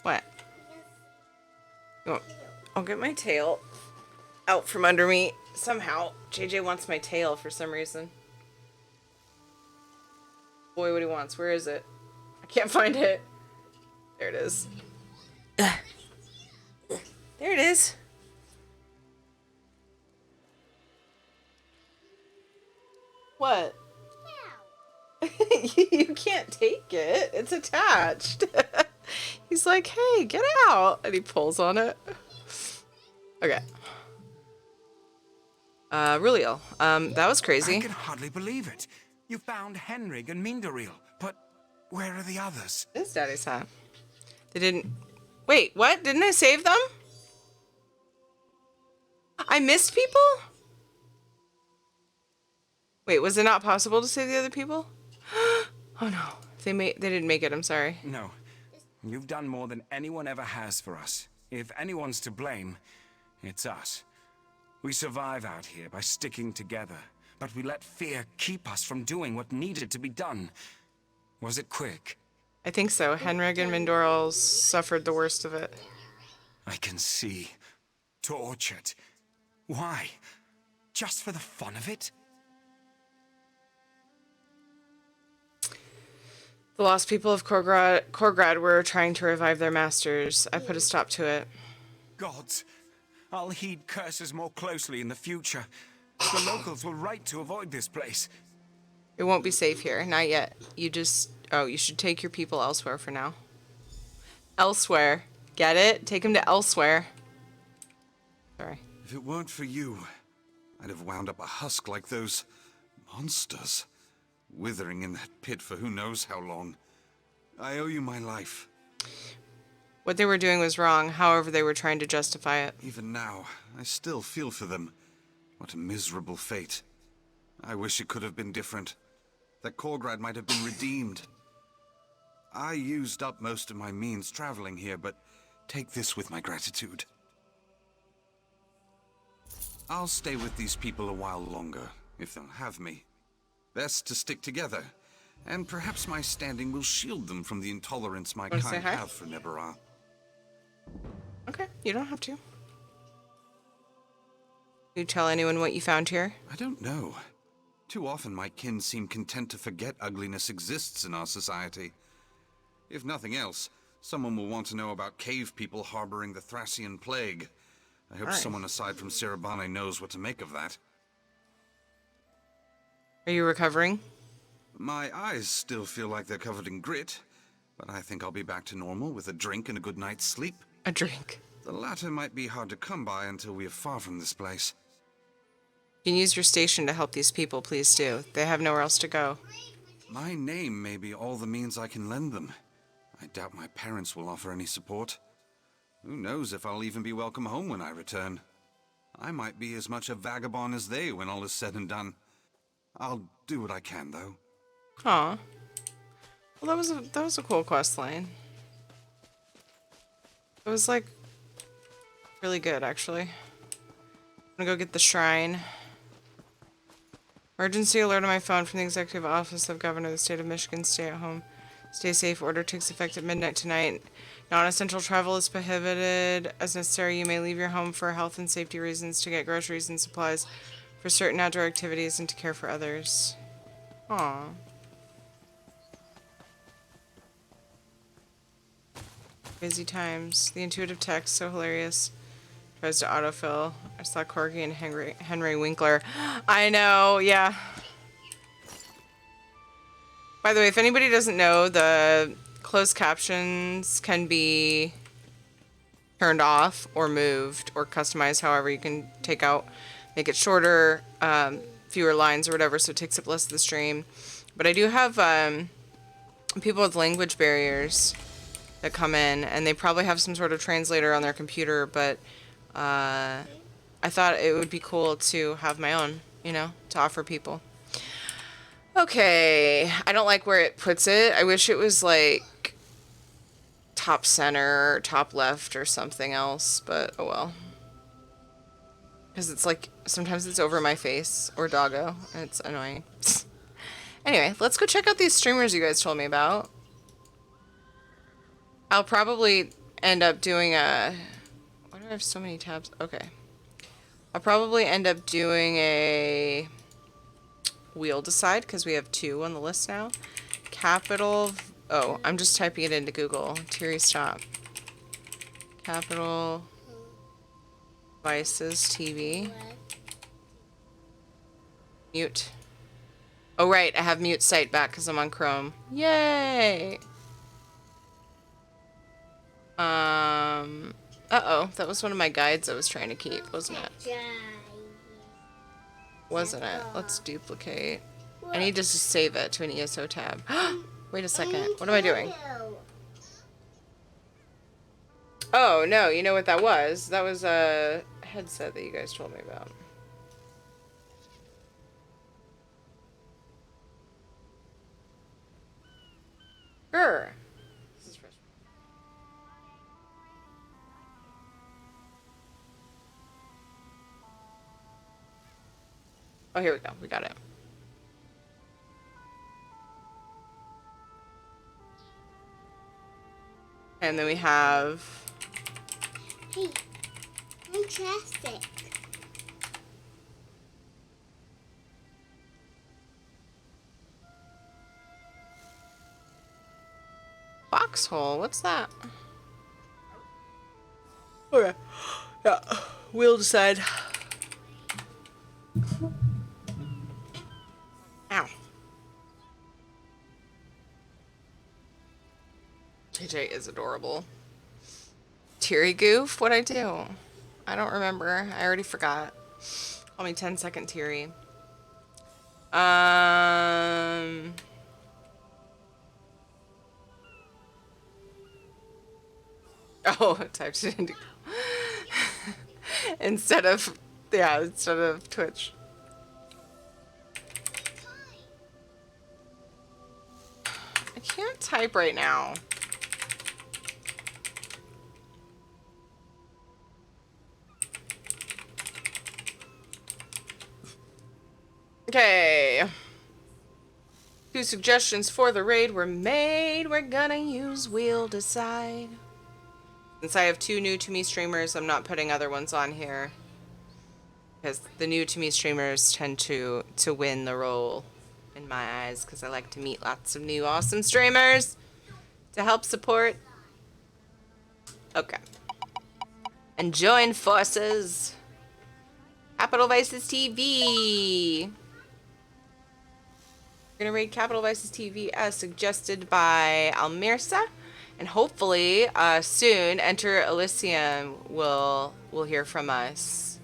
What? I'll get my tail out from under me somehow. JJ wants my tail for some reason. Boy, what he wants. Where is it? I can't find it. There it is. There it is. What? You can't take it. It's attached. He's like, hey, get out. And he pulls on it. Okay. Rulio. That was crazy. I can hardly believe it. You found Henrig and Mindaril, but where are the others? It's Daddy's hat. They didn't... Wait, what? Didn't I save them? I missed people? Wait, was it not possible to save the other people? Oh no. They didn't make it, I'm sorry. No. You've done more than anyone ever has for us. If anyone's to blame, it's us. We survive out here by sticking together, but we let fear keep us from doing what needed to be done. Was it quick? I think so. Henrig and Mindoril suffered the worst of it. I can see. Tortured. Why? Just for the fun of it? The lost people of Korgrad were trying to revive their masters. I put a stop to it. Gods, I'll heed curses more closely in the future. The locals will write to avoid this place. It won't be safe here. Not yet. You just... Oh, you should take your people elsewhere for now. Elsewhere. Get it? Take them to elsewhere. Sorry. If it weren't for you, I'd have wound up a husk like those monsters. Withering in that pit for who knows how long. I owe you my life. What they were doing was wrong, however they were trying to justify it. Even now, I still feel for them. What a miserable fate. I wish it could have been different. That Korgrad might have been redeemed. I used up most of my means traveling here, but take this with my gratitude. I'll stay with these people a while longer, if they'll have me. Best to stick together. And perhaps my standing will shield them from the intolerance my Wanna say kind hi? have for Nebera. Okay, you don't have to. You tell anyone what you found here? I don't know. Too often my kin seem content to forget ugliness exists in our society. If nothing else, someone will want to know about cave people harboring the Thracian plague. I hope someone aside from Sirabane knows what to make of that. Are you recovering? My eyes still feel like they're covered in grit, but I think I'll be back to normal with a drink and a good night's sleep. A drink. The latter might be hard to come by until we are far from this place. You can use your station to help these people, please do. They have nowhere else to go. My name may be all the means I can lend them. I doubt my parents will offer any support. Who knows if I'll even be welcome home when I return. I might be as much a vagabond as they when all is said and done. I'll do what I can, though. Aw. Well, that was a cool quest line. It was, like, really good, actually. I'm gonna go get the shrine. Emergency alert on my phone from the Executive Office of Governor of the State of Michigan. Stay at home. Stay safe. Order takes effect at midnight tonight. Non-essential travel is prohibited. As necessary, you may leave your home for health and safety reasons, to get groceries and supplies for certain outdoor activities, and to care for others. Aww. Busy times. The intuitive text, so hilarious. Tries to autofill. I saw Corgi and Henry Winkler. I know, yeah. By the way, if anybody doesn't know, the closed captions can be turned off or moved or customized however you can take out, make it shorter, fewer lines or whatever, so it takes up less of the stream. But I do have people with language barriers that come in, and they probably have some sort of translator on their computer, but I thought it would be cool to have my own, you know, to offer people. Okay, I don't like where it puts it. I wish it was like top center or top left or something else, but oh well. Because it's like, sometimes it's over my face or doggo, and it's annoying. Anyway, let's go check out these streamers you guys told me about. I'll probably end up doing a... Why do I have so many tabs? Okay. I'll probably end up doing a wheel decide, because we have 2 on the list now. Capital... Oh, I'm just typing it into Google. Tiri, stop. Capital... Devices, TV. Mute. Oh, right. I have mute site back because I'm on Chrome. Yay! Uh-oh. That was one of my guides I was trying to keep, wasn't it? Wasn't it? Let's duplicate. I need to just save it to an ESO tab. Wait a second. What am I doing? Oh, no. You know what that was? That was a headset that you guys told me about. Sure. This is frustrating. Oh, here we go. We got it. And then we have... Hey, fantastic. Foxhole, what's that? Okay. Yeah. We'll decide. Ow. JJ is adorable. Teary goof? What'd I do? I don't remember. I already forgot. Call me 10-second Teary. Oh, I typed it into instead of Twitch. I can't type right now. Okay. 2 suggestions for the raid were made. We're gonna use Wheel Decide. Since I have 2 new to me streamers, I'm not putting other ones on here. Because the new to me streamers tend to win the role in my eyes. Because I like to meet lots of new awesome streamers to help support. Okay. And join forces. Capital Vices TV. We're gonna raid Capital Vices TV as suggested by Almirsa, and hopefully soon Enter Elysium will hear from us.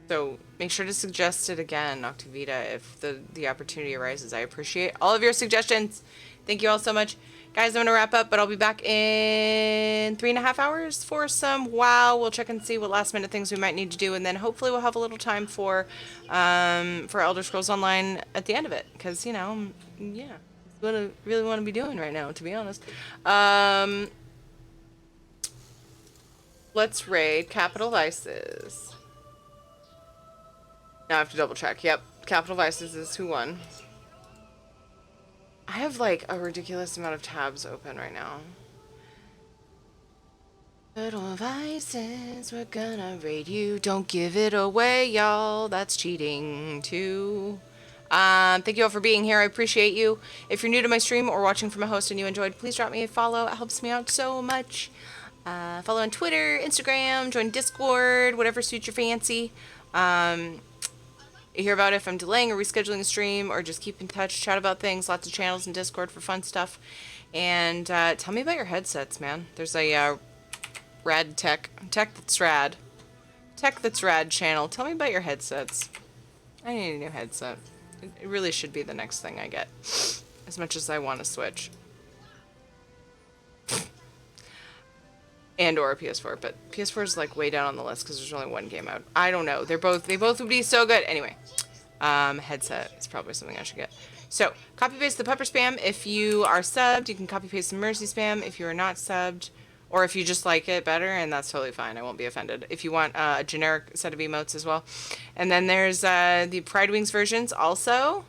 So make sure to suggest it again, Noctivita, if the opportunity arises. I appreciate all of your suggestions. Thank you all so much. Guys, I'm going to wrap up, but I'll be back in 3.5 hours for some WoW. We'll check and see what last minute things we might need to do, and then hopefully we'll have a little time for Elder Scrolls Online at the end of it, because, you know, yeah, it's what I really want to be doing right now, to be honest. Let's raid Capital Vices. Now I have to double check. Yep, Capital Vices is who won. I have like a ridiculous amount of tabs open right now. Capital Vices, we're gonna raid you. Don't give it away, y'all. That's cheating too. Thank you all for being here. I appreciate you. If you're new to my stream or watching from a host and you enjoyed, please drop me a follow. It helps me out so much. Follow on Twitter, Instagram, join Discord, whatever suits your fancy. You hear about it if I'm delaying or rescheduling a stream, or just keep in touch, chat about things, lots of channels in Discord for fun stuff. And tell me about your headsets, man. There's a rad tech that's rad channel. Tell me about your headsets. I need a new headset. It really should be the next thing I get, as much as I want to switch. And or a PS4, but PS4 is like way down on the list because there's only one game out. I don't know. They both would be so good. Anyway, headset is probably something I should get. So copy paste the pepper spam if you are subbed. You can copy paste the mercy spam if you are not subbed, or if you just like it better, and that's totally fine. I won't be offended. If you want a generic set of emotes as well, and then there's the Pride Wings versions also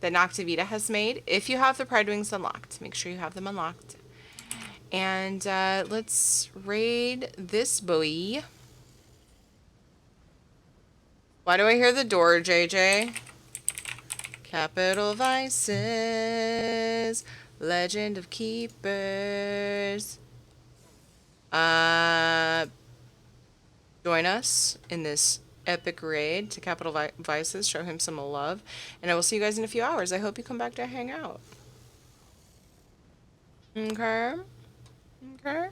that Noctivita has made. If you have the Pride Wings unlocked, make sure you have them unlocked. And let's raid this boy. Why do I hear the door, JJ? Capital Vices, Legend of Keepers. Join us in this epic raid to Capital Vices. Show him some love. And I will see you guys in a few hours. I hope you come back to hang out. Okay? Okay.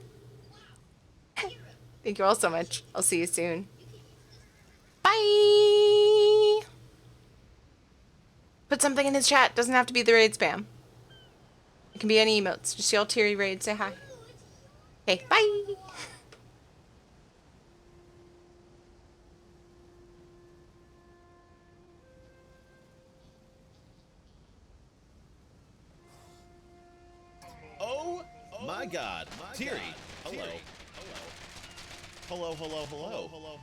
Thank you all so much. I'll see you soon. Bye. Put something in his chat. Doesn't have to be the raid spam. It can be any emotes. Just yell Teary raid. Say hi. Okay. Bye. Oh my God. Teary. Hello. Hello. Hello. Hello. Hello.